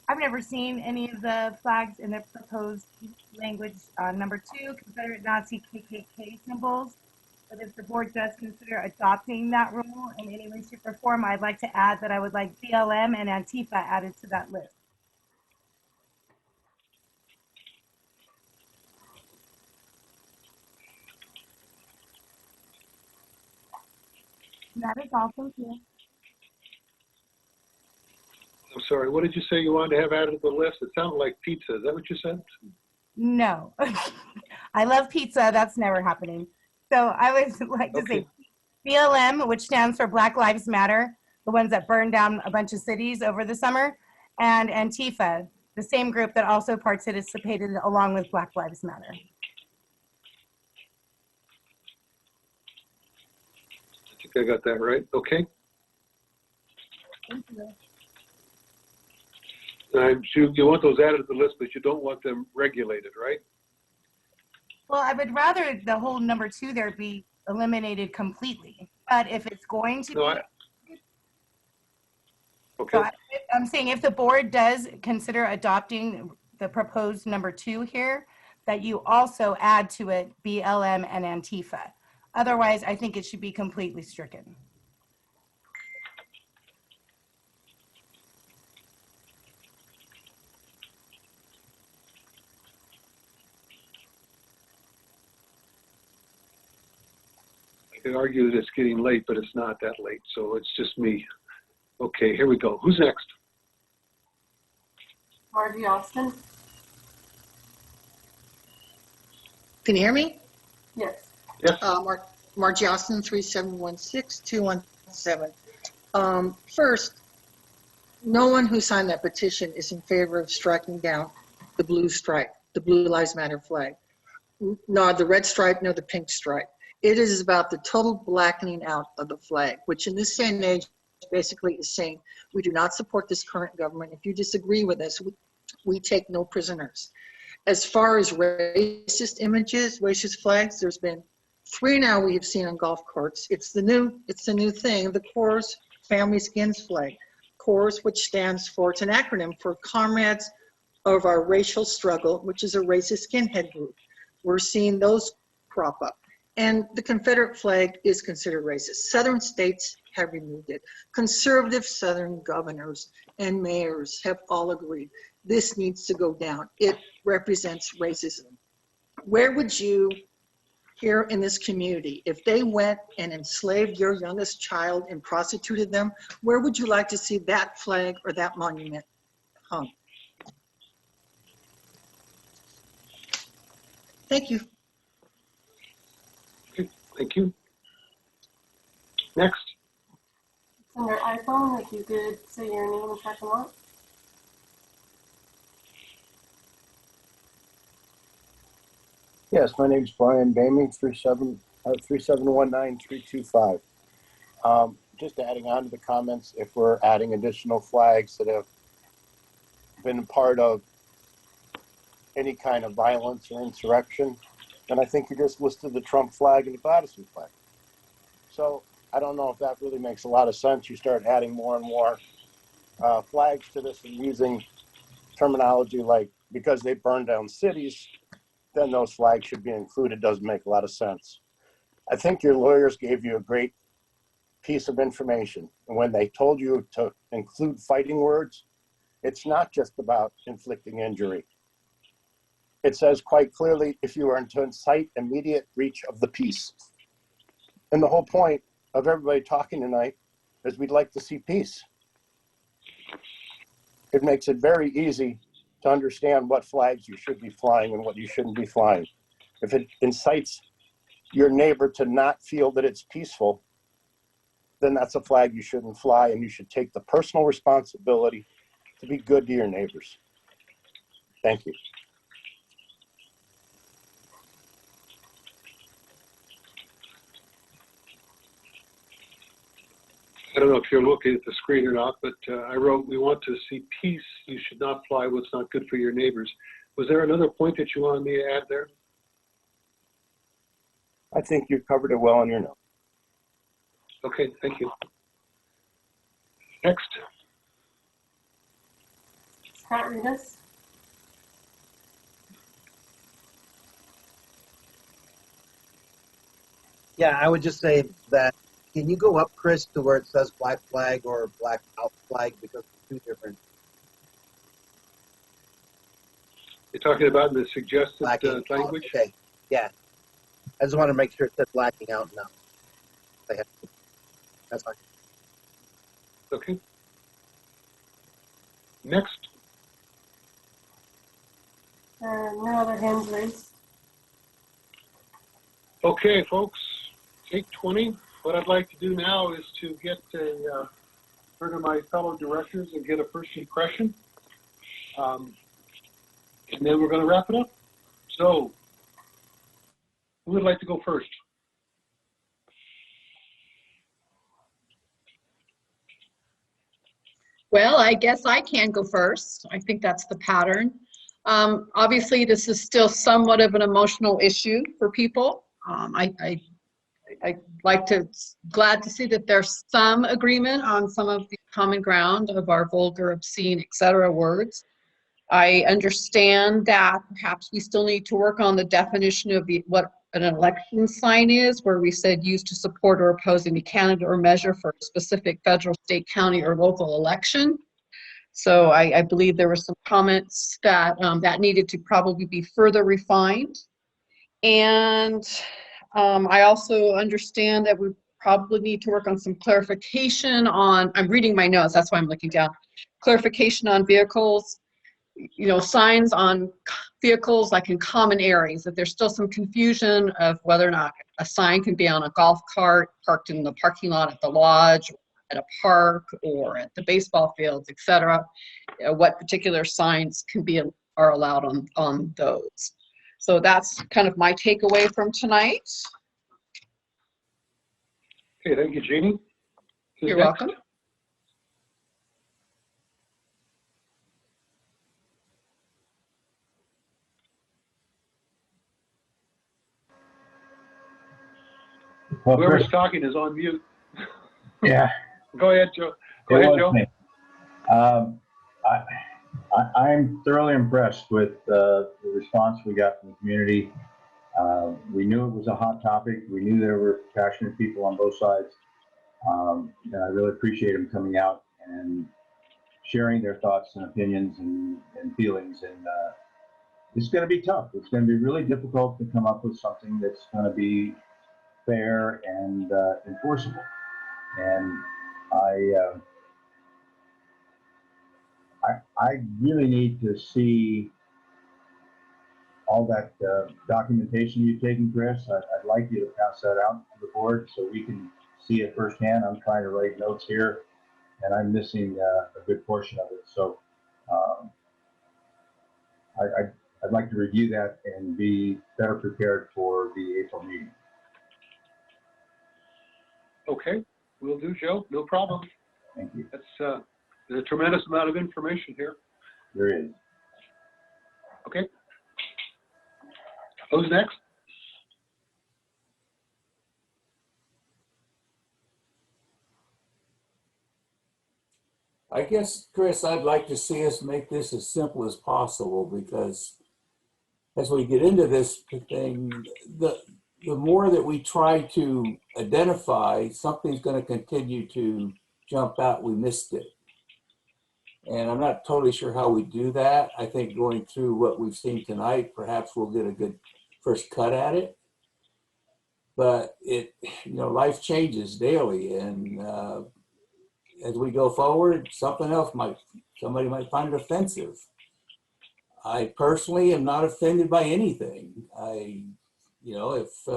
I've never seen any of the flags in the proposed language number 2, Confederate Nazi KKK symbols. But if the board does consider adopting that rule in any way, shape, or form, I'd like to add that I would like BLM and Antifa added to that list. And that is all. Thank you. I'm sorry, what did you say you wanted to have added to the list? It sounded like pizza. Is that what you said? No. I love pizza. That's never happening. So I would like to say BLM, which stands for Black Lives Matter, the ones that burned down a bunch of cities over the summer, and Antifa, the same group that also participated along with Black Lives Matter. I think I got that right. Okay. Thank you. You want those added to the list, but you don't want them regulated, right? Well, I would rather the whole number 2 there be eliminated completely. But if it's going to be, okay. So I'm saying if the board does consider adopting the proposed number 2 here, that you also add to it BLM and Antifa. Otherwise, I think it should be completely stricken. could argue that it's getting late, but it's not that late, so it's just me. Okay, here we go. Who's next? Margie Austin? Can you hear me? Yes. Yes. Margie Austin, 3716-217. First, no one who signed that petition is in favor of striking down the blue stripe, the Blue Lives Matter flag. Nor the red stripe, nor the pink stripe. It is about the total blackening out of the flag, which in this day and age basically is saying we do not support this current government. If you disagree with us, we take no prisoners. As far as racist images, racist flags, there's been 3 now we have seen on golf courts. It's the new thing, the CORS Family Skins flag. CORS, which stands for, it's an acronym for Comrades of Our Racial Struggle, which is a racist skinhead group. We're seeing those crop up. And the Confederate flag is considered racist. Southern states have removed it. Conservative Southern governors and mayors have all agreed this needs to go down. It represents racism. Where would you, here in this community, if they went and enslaved your youngest child and prostituted them, where would you like to see that flag or that monument hung? Thank you. Okay, thank you. Next. It's under iPhone, if you could say your name and check them out. Yes, my name's Brian Bamey, 3719-325. Just adding on to the comments, if we're adding additional flags that have been part of any kind of violence or insurrection, then I think you just listed the Trump flag and the Gladstone flag. So I don't know if that really makes a lot of sense. You start adding more and more flags to this and using terminology like because they burn down cities, then those flags should be included. Doesn't make a lot of sense. I think your lawyers gave you a great piece of information. And when they told you to include fighting words, it's not just about inflicting injury. It says quite clearly if you are to incite immediate breach of the peace. And the whole point of everybody talking tonight is we'd like to see peace. It makes it very easy to understand what flags you should be flying and what you shouldn't be flying. If it incites your neighbor to not feel that it's peaceful, then that's a flag you shouldn't fly, and you should take the personal responsibility to be good to your neighbors. Thank you. I don't know if you're looking at the screen or not, but I wrote, we want to see peace. You should not fly what's not good for your neighbors. Was there another point that you wanted me to add there? I think you covered it well in your note. Okay, thank you. Next. Scott Reedus. Yeah, I would just say that, can you go up, Chris, to where it says black flag or black out flag, because they're two different. You're talking about the suggested Blacking language? Out. Okay, yeah. I just want to make sure it said blacking out now. That's fine. Okay. Next. No other hands raised. Okay, folks, take 20. What I'd like to do now is to get a turn to my fellow directors and get a first impression. And then we're going to wrap it up. So, who would like to go first? Well, I guess I can go first. I think that's the pattern. Obviously, this is still somewhat of an emotional issue for people. Glad to see that there's some agreement on some of the common ground of our vulgar, obscene, etc. words. I understand that perhaps we still need to work on the definition of what an election sign is, where we said used to support or oppose any candidate or measure for a specific federal, state, county, or local election. So I believe there were some comments that that needed to probably be further refined. And I also understand that we probably need to work on some clarification on, I'm reading my notes, that's why I'm looking down. Clarification on vehicles, you know, signs on vehicles like in common areas, that there's still some confusion of whether or not a sign can be on a golf cart parked in the parking lot at the lodge, at a park, or at the baseball fields, etc. What particular signs can be are allowed on those. So that's kind of my takeaway from tonight. Okay, thank you, Jeannie. Who's You're next? welcome. Well, Whoever's Chris, talking is on mute. yeah, Go ahead, Joe. Go it ahead, was Joe. me. I'm thoroughly impressed with the response we got from the community. We knew it was a hot topic. We knew there were passionate people on both sides. And I really appreciate them coming out and sharing their thoughts and opinions and feelings. And it's going to be tough. It's going to be really difficult to come up with something that's going to be fair and enforceable. And I really need to see all that documentation you've taken, Chris. I'd like you to pass that out to the board so we can see it firsthand. I'm trying to write notes here, and I'm missing a good portion of it. So I'd like to review that and be better prepared for the April meeting. Okay, will do, Joe. No problem. Thank you. That's there's a tremendous amount of information here. There is. Okay. Who's next? I guess, Chris, I'd like to see us make this as simple as possible, because as we get into this thing, the more that we try to identify, something's going to continue to jump out. We missed it. And I'm not totally sure how we do that. I think going through what we've seen tonight, perhaps we'll get a good first cut at it. But life changes daily, and as we go forward, somebody might find it offensive. I personally am not offended by anything. If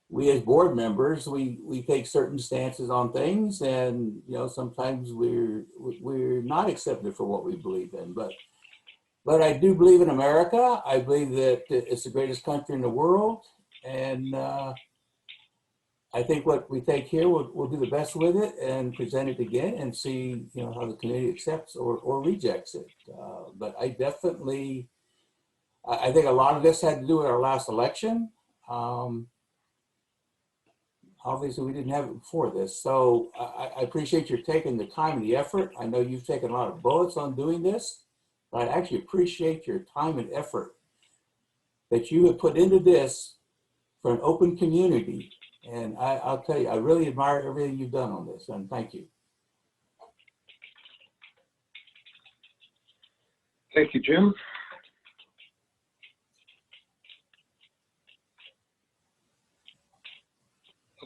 we as board members, we take certain stances on things, and sometimes we're not accepted for what we believe in. But I do believe in America. I believe that it's the greatest country in the world, and I think what we take here, we'll do the best with it and present it again and see, how the community accepts or rejects it. But I definitely, I think a lot of this had to do with our last election. Obviously, we didn't have it before this. So I appreciate your taking the time and the effort. I know you've taken a lot of bullets on doing this, but I actually appreciate your time and effort that you have put into this for an open community. And I'll tell you, I really admire everything you've done on this, and thank you. Thank you, Jim.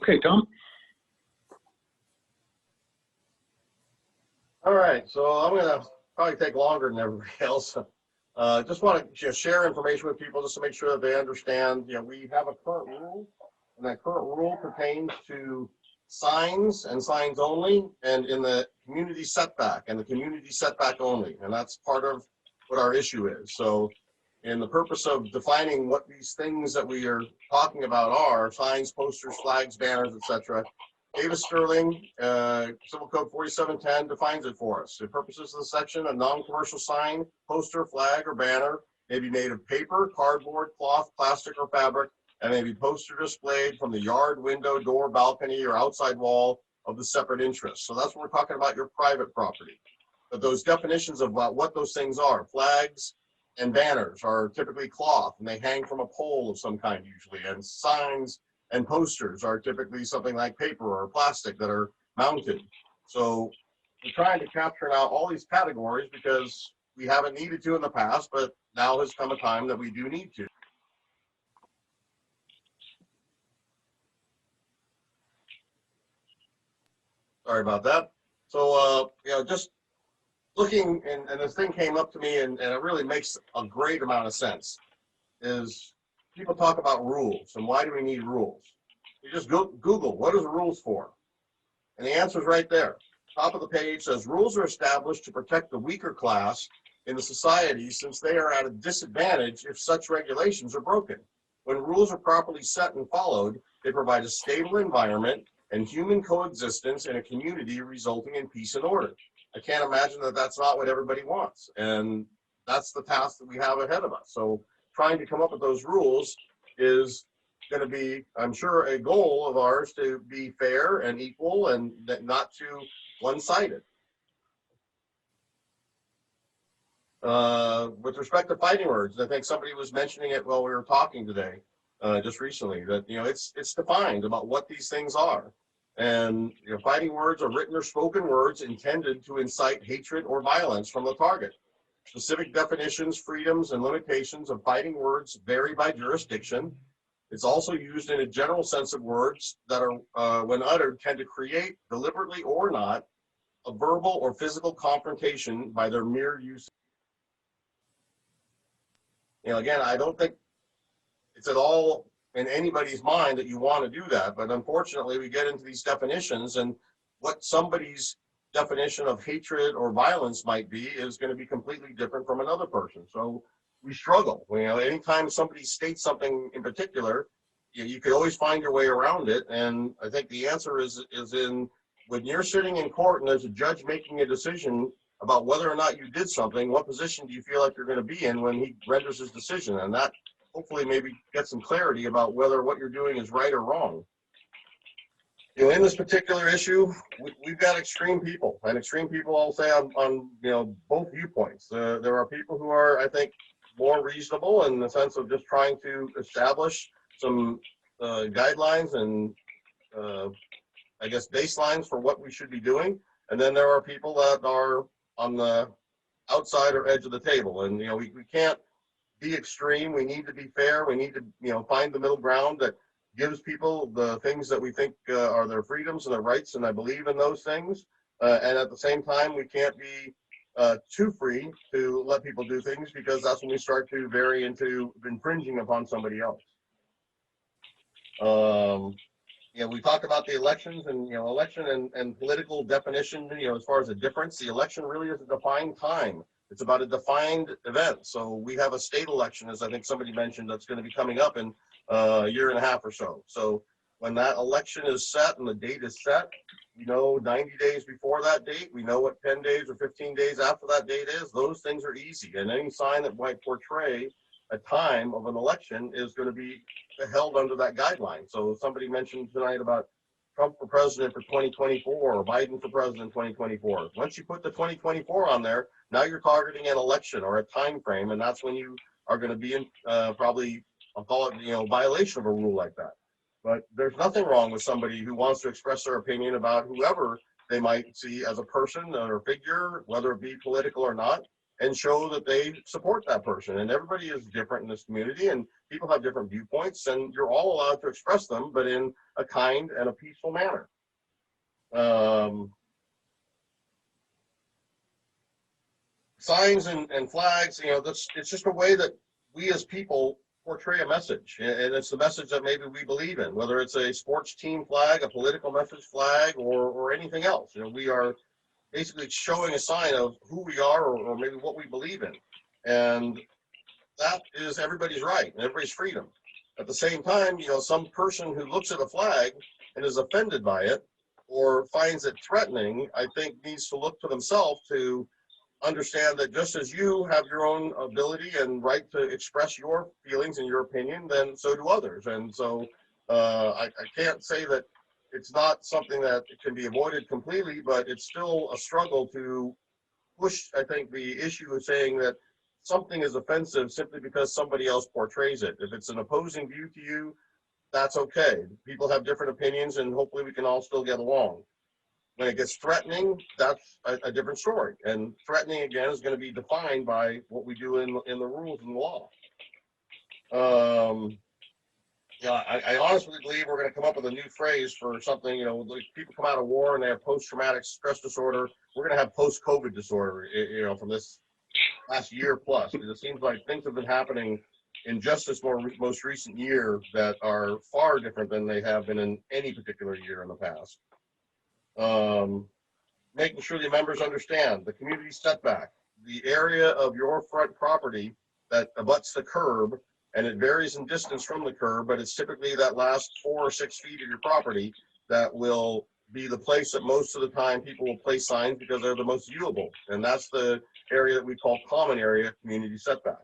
Okay, Tom. All right, so I'm gonna probably take longer than everybody else. Just want to share information with people just to make sure that they understand. We have a current rule, and that current rule pertains to signs and signs only, and in the community setback and the community setback only, and that's part of what our issue is. So, in the purpose of defining what these things that we are talking about are, signs, posters, flags, banners, etc., Davis Sterling, Civil Code 4710 defines it for us. For purposes of the section, a non-commercial sign, poster, flag, or banner may be made of paper, cardboard, cloth, plastic, or fabric, and may be posted or displayed from the yard, window, door, balcony, or outside wall of the separate interest. So that's what we're talking about, your private property. But those definitions of what those things are, flags and banners are typically cloth, and they hang from a pole of some kind usually, and signs and posters are typically something like paper or plastic that are mounted. So we're trying to capture now all these categories because we haven't needed to in the past, but now has come a time that we do need to. Sorry about that. So, just looking, and this thing came up to me, and it really makes a great amount of sense, is people talk about rules, and why do we need rules? You just go Google, what is rules for? And the answer is right there. Top of the page says, rules are established to protect the weaker class in the society since they are at a disadvantage if such regulations are broken. When rules are properly set and followed, they provide a stable environment and human coexistence in a community resulting in peace and order. I can't imagine that that's not what everybody wants. And that's the task that we have ahead of us. So trying to come up with those rules is going to be, I'm sure, a goal of ours to be fair and equal and not too one-sided. With respect to fighting words, I think somebody was mentioning it while we were talking today, just recently, that it's defined about what these things are. And fighting words are written or spoken words intended to incite hatred or violence from the target. Specific definitions, freedoms, and limitations of fighting words vary by jurisdiction. It's also used in a general sense of words that are, when uttered, tend to create, deliberately or not, a verbal or physical confrontation by their mere use. Again, I don't think it's at all in anybody's mind that you want to do that, but unfortunately we get into these definitions, and what somebody's definition of hatred or violence might be is going to be completely different from another person. So we struggle. Anytime somebody states something in particular, you could always find your way around it. And I think the answer is in when you're sitting in court and there's a judge making a decision about whether or not you did something, what position do you feel like you're going to be in when he renders his decision? And that hopefully maybe get some clarity about whether what you're doing is right or wrong. In this particular issue, we've got extreme people, and extreme people, I'll say, on both viewpoints. There are people who are, I think, more reasonable in the sense of just trying to establish some guidelines and, I guess, baselines for what we should be doing. And then there are people that are on the outside or edge of the table. And, we can't be extreme. We need to be fair. We need to, find the middle ground that gives people the things that we think are their freedoms and their rights, and I believe in those things. And at the same time, we can't be too free to let people do things, because that's when we start to vary into infringing upon somebody else. We talked about the elections, and election and political definition. As far as a difference, the election really is a defined time. It's about a defined event. So we have a state election, as I think somebody mentioned, that's going to be coming up in a year and a half or so. So when that election is set and the date is set, 90 days before that date, we know what 10 days or 15 days after that date is. Those things are easy. And any sign that might portray a time of an election is going to be held under that guideline. So somebody mentioned tonight about Trump for president for 2024 or Biden for president 2024. Once you put the 2024 on there, now you're targeting an election or a time frame, and that's when you are going to be in probably, I'll call it, violation of a rule like that. But there's nothing wrong with somebody who wants to express their opinion about whoever they might see as a person or figure, whether it be political or not, and show that they support that person. And everybody is different in this community, and people have different viewpoints, and you're all allowed to express them, but in a kind and a peaceful manner. Signs and flags, it's just a way that we as people portray a message, and it's the message that maybe we believe in, whether it's a sports team flag, a political message flag, or anything else. We are basically showing a sign of who we are, or maybe what we believe in. And that is everybody's right and everybody's freedom. At the same time, some person who looks at a flag and is offended by it or finds it threatening, I think needs to look to themselves to understand that just as you have your own ability and right to express your feelings and your opinion, then so do others. And so I can't say that it's not something that can be avoided completely, but it's still a struggle to push, I think, the issue of saying that something is offensive simply because somebody else portrays it. If it's an opposing view to you, that's okay. People have different opinions, and hopefully we can all still get along. When it gets threatening, that's a different story. And threatening, again, is going to be defined by what we do in the rules and the law. Yeah, I honestly believe we're going to come up with a new phrase for something. You know, like people come out of war and they have post-traumatic stress disorder. We're going to have post-COVID disorder. You know, from this last year plus, because it seems like things have been happening in just this most recent year that are far different than they have been in any particular year in the past. Making sure the members understand the community setback, the area of your front property that abuts the curb, and it varies in distance from the curb, but it's typically that last 4 or 6 feet of your property that will be the place that most of the time people will place signs because they're the most viewable. And that's the area that we call common area community setback.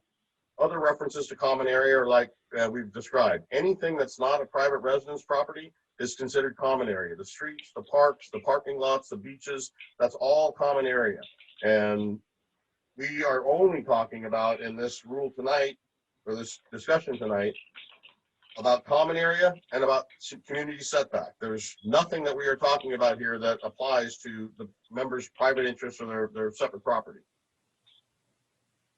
Other references to common area are like we've described. Anything that's not a private residence property is considered common area. The streets, the parks, the parking lots, the beaches, that's all common area. And we are only talking about in this rule tonight, or this discussion tonight, about common area and about community setback. There's nothing that we are talking about here that applies to the members' private interests or their separate property.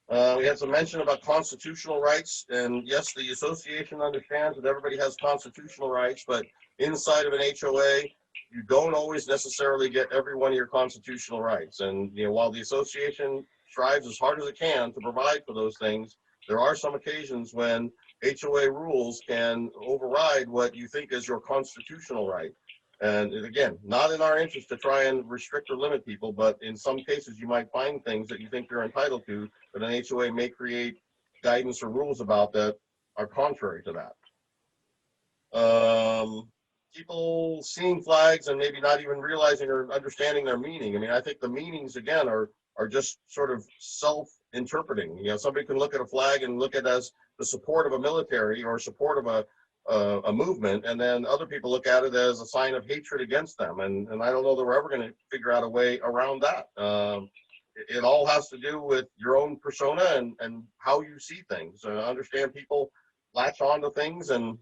We had some mention about constitutional rights, and yes, the association understands that everybody has constitutional rights, but inside of an HOA, you don't always necessarily get every one of your constitutional rights. And you know, while the association strives as hard as it can to provide for those things, there are some occasions when HOA rules can override what you think is your constitutional right. And again, not in our interest to try and restrict or limit people, but in some cases you might find things that you think you're entitled to, but an HOA may create guidance or rules about that are contrary to that. People seeing flags and maybe not even realizing or understanding their meaning. I mean, I think the meanings, again, are just sort of self-interpreting. You know, somebody can look at a flag and look at it as the support of a military or support of a movement, and then other people look at it as a sign of hatred against them. And I don't know that we're ever going to figure out a way around that. It all has to do with your own persona and how you see things. Understand people latch on to things, and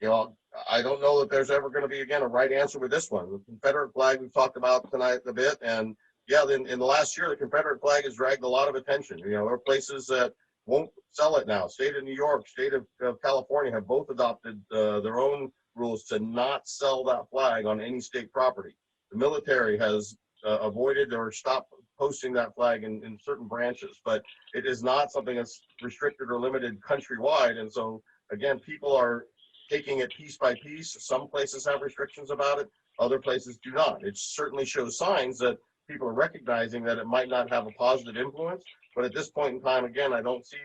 you know, I don't know that there's ever going to be, again, a right answer with this one. The Confederate flag we've talked about tonight a bit, and yeah, in the last year, the Confederate flag has dragged a lot of attention. You know, there are places that won't sell it now. State of New York, state of California have both adopted their own rules to not sell that flag on any state property. The military has avoided or stopped posting that flag in certain branches, but it is not something that's restricted or limited countrywide. And so, again, people are taking it piece by piece. Some places have restrictions about it, other places do not. It certainly shows signs that people are recognizing that it might not have a positive influence, but at this point in time, again, I don't see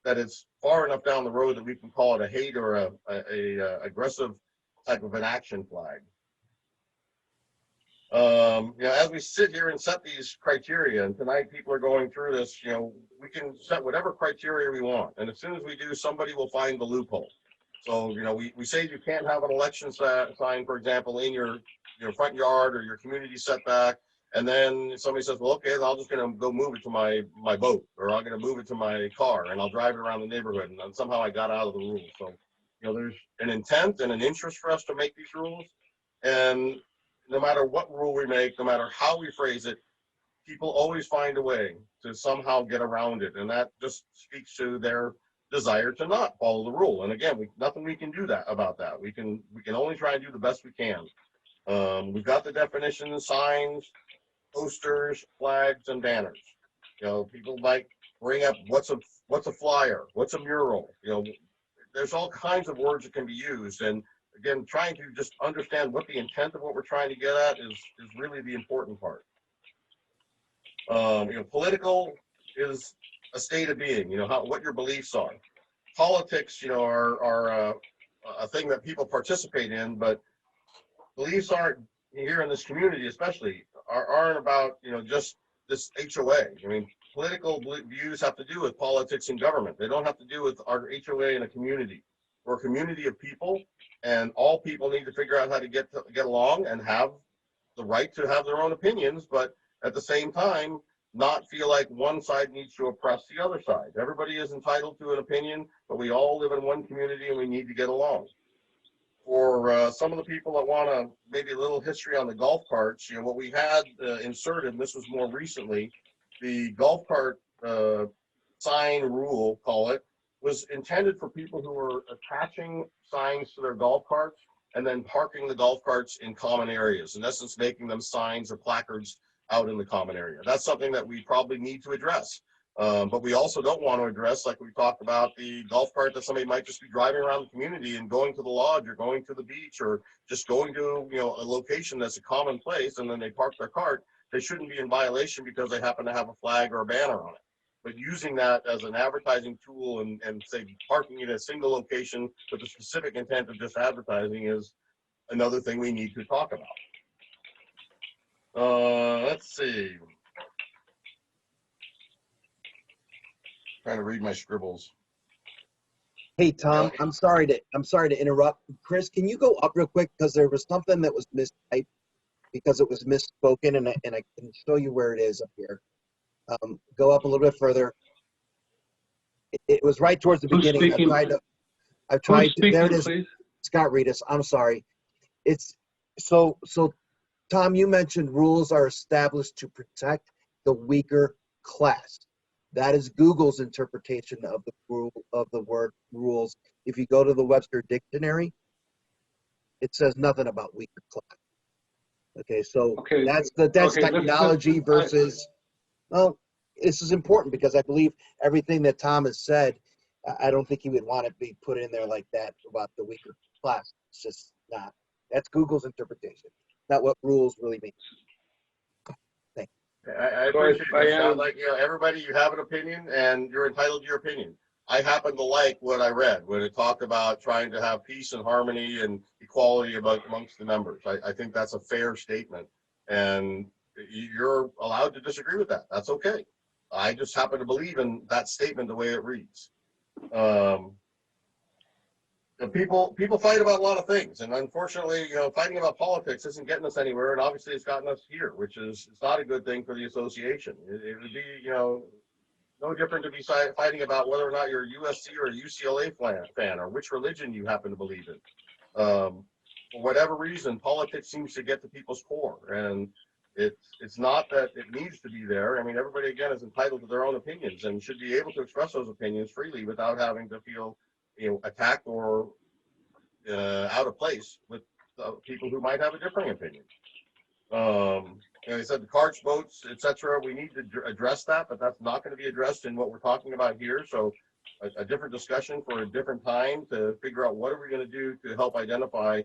that it's far enough down the road that we can call it a hate or a aggressive type of an action flag. You know, as we sit here and set these criteria, and tonight people are going through this, you know, we can set whatever criteria we want, and as soon as we do, somebody will find the loophole. So, you know, we say you can't have an election sign, for example, in your front yard or your community setback, and then somebody says, well, okay, I'm just going to go move it to my boat, or I'm going to move it to my car, and I'll drive it around the neighborhood, and somehow I got out of the rules. So, you know, there's an intent and an interest for us to make these rules, and no matter what rule we make, no matter how we phrase it, people always find a way to somehow get around it, and that just speaks to their desire to not follow the rule. And again, nothing we can do about that. We can only try and do the best we can. We've got the definitions, signs, posters, flags, and banners. You know, people might bring up what's a flyer, what's a mural. You know, there's all kinds of words that can be used, and again, trying to just understand what the intent of what we're trying to get at is really the important part. You know, political is a state of being, you know, what your beliefs are. Politics, you know, are a thing that people participate in, but beliefs aren't, here in this community especially, aren't about, you know, just this HOA. I mean, political views have to do with politics and government. They don't have to do with our HOA in a community. We're a community of people, and all people need to figure out how to get along and have the right to have their own opinions, but at the same time, not feel like one side needs to oppress the other side. Everybody is entitled to an opinion, but we all live in one community and we need to get along. For some of the people that want to, maybe a little history on the golf carts, you know, what we had inserted, and this was more recently, the golf cart sign rule, call it, was intended for people who were attaching signs to their golf carts and then parking the golf carts in common areas, in essence, making them signs or placards out in the common area. That's something that we probably need to address. But we also don't want to address, like we talked about, the golf cart that somebody might just be driving around the community and going to the lodge or going to the beach or just going to, you know, a location that's a common place, and then they park their cart. They shouldn't be in violation because they happen to have a flag or a banner on it. But using that as an advertising tool and say parking in a single location with the specific intent of just advertising is another thing we need to talk about. Let's see. Trying to read my scribbles. Hey Tom, I'm sorry to interrupt. Chris, can you go up real quick because there was something that was mistyped because it was misspoken, and I can show you where it is up here. Go up a little bit further. It was right towards the beginning. I've tried to, there it is. Please? Scott Reedus, I'm sorry. It's so Tom, you mentioned rules are established to protect the weaker class. That is Google's interpretation of the word rules. If you go to the Webster Dictionary, it says nothing about weaker class. Okay, so that's technology versus. Well, this is important because I believe everything that Tom has said. I don't think he would want it to be put in there like that about the weaker class. It's just not. That's Google's interpretation, not what rules really mean. Thank you. I appreciate it. Sounds like, you know, everybody, you have an opinion and you're entitled to your opinion. I happen to like what I read when it talked about trying to have peace and harmony and equality amongst the members. I think that's a fair statement, and you're allowed to disagree with that. That's okay. I just happen to believe in that statement the way it reads. People fight about a lot of things, and unfortunately, you know, fighting about politics isn't getting us anywhere, and obviously it's gotten us here, which is, it's not a good thing for the association. It would be, you know, no different to be fighting about whether or not you're a USC or a UCLA fan or which religion you happen to believe in. For whatever reason, politics seems to get to people's core, and it's not that it needs to be there. I mean, everybody, again, is entitled to their own opinions and should be able to express those opinions freely without having to feel, you know, attacked or out of place with people who might have a differing opinion. And I said the carts, boats, etc. We need to address that, but that's not going to be addressed in what we're talking about here. So a different discussion for a different time to figure out what are we going to do to help identify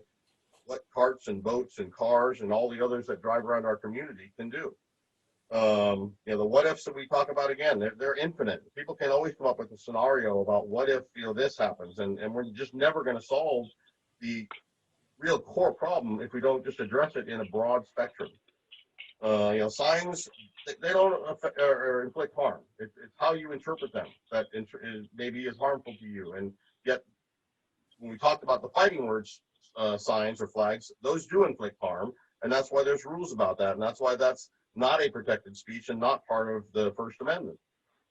what carts and boats and cars and all the others that drive around our community can do. You know, the what ifs that we talk about, again, they're infinite. People can always come up with a scenario about what if, you know, this happens, and we're just never going to solve the real core problem if we don't just address it in a broad spectrum. You know, signs, they don't affect or inflict harm. It's how you interpret them that maybe is harmful to you. And yet, when we talked about the fighting words signs or flags, those do inflict harm, and that's why there's rules about that, and that's why that's not a protected speech and not part of the First Amendment.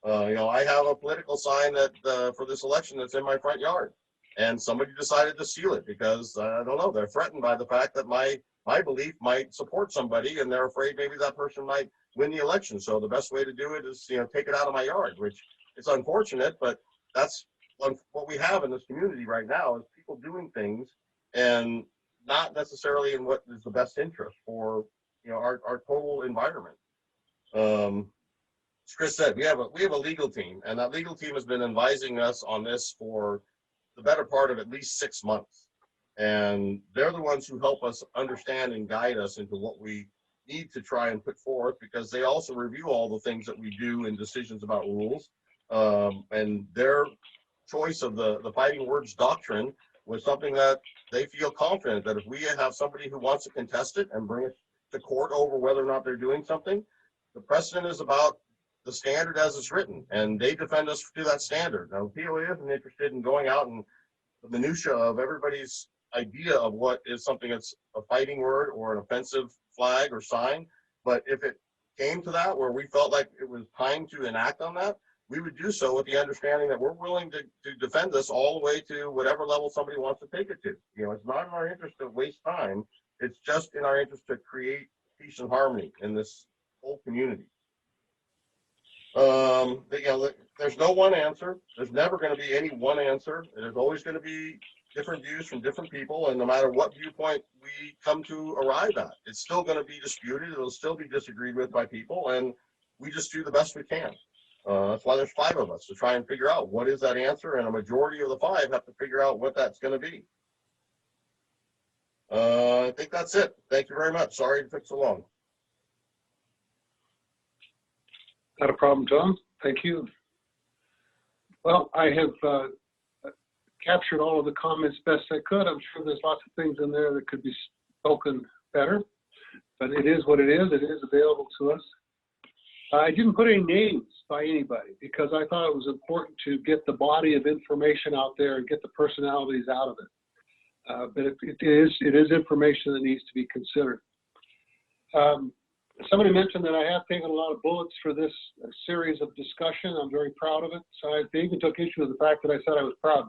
You know, I have a political sign that for this election that's in my front yard, and somebody decided to steal it because I don't know, they're threatened by the fact that my belief might support somebody, and they're afraid maybe that person might win the election. So the best way to do it is, you know, take it out of my yard, which is unfortunate, but that's what we have in this community right now is people doing things and not necessarily in what is the best interest for, you know, our total environment. As Chris said, we have a legal team, and that legal team has been advising us on this for the better part of at least 6 months. And they're the ones who help us understand and guide us into what we need to try and put forth, because they also review all the things that we do in decisions about rules. And their choice of the fighting words doctrine was something that they feel confident that if we have somebody who wants to contest it and bring it to court over whether or not they're doing something, the precedent is about the standard as it's written, and they defend us to that standard. Now, POA isn't interested in going out and the minutia of everybody's idea of what is something that's a fighting word or an offensive flag or sign, but if it came to that where we felt like it was time to enact on that, we would do so with the understanding that we're willing to defend this all the way to whatever level somebody wants to take it to. You know, it's not in our interest to waste time. It's just in our interest to create peace and harmony in this whole community. You know, there's no one answer. There's never going to be any one answer. There's always going to be different views from different people, and no matter what viewpoint we come to arrive at, it's still going to be disputed. It'll still be disagreed with by people, and we just do the best we can. That's why there's 5 of us to try and figure out what is that answer, and a majority of the 5 have to figure out what that's going to be. I think that's it. Thank you very much. Sorry it took so long. Not a problem, Tom. Thank you. Well, I have captured all of the comments best I could. I'm sure there's lots of things in there that could be spoken better, but it is what it is. It is available to us. I didn't put any names by anybody because I thought it was important to get the body of information out there and get the personalities out of it. But it is information that needs to be considered. Somebody mentioned that I have taken a lot of bullets for this series of discussion. I'm very proud of it. So they even took issue with the fact that I said I was proud.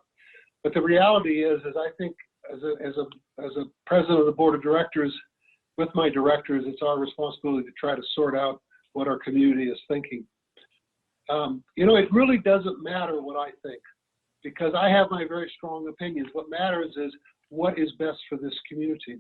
But the reality is I think as a president of the board of directors, with my directors, it's our responsibility to try to sort out what our community is thinking. You know, it really doesn't matter what I think because I have my very strong opinions. What matters is what is best for this community.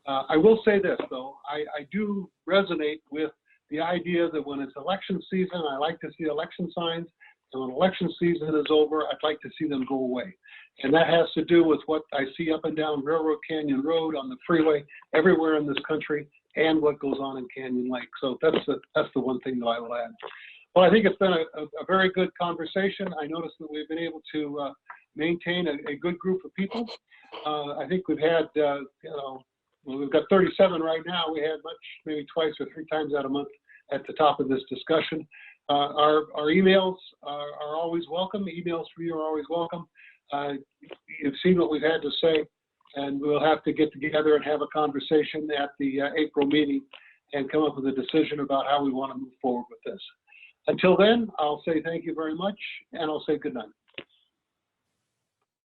I will say this, though. I do resonate with the idea that when it's election season, I like to see election signs. And when election season is over, I'd like to see them go away. And that has to do with what I see up and down Railroad Canyon Road, on the freeway, everywhere in this country, and what goes on in Canyon Lake. So that's the one thing that I will add. Well, I think it's been a very good conversation. I noticed that we've been able to maintain a good group of people. I think we've had, you know, well, we've got 37 right now. We had maybe twice or 3 times out a month at the top of this discussion. Our emails are always welcome. Emails from you are always welcome. You've seen what we've had to say, and we'll have to get together and have a conversation at the April meeting and come up with a decision about how we want to move forward with this. Until then, I'll say thank you very much, and I'll say good night.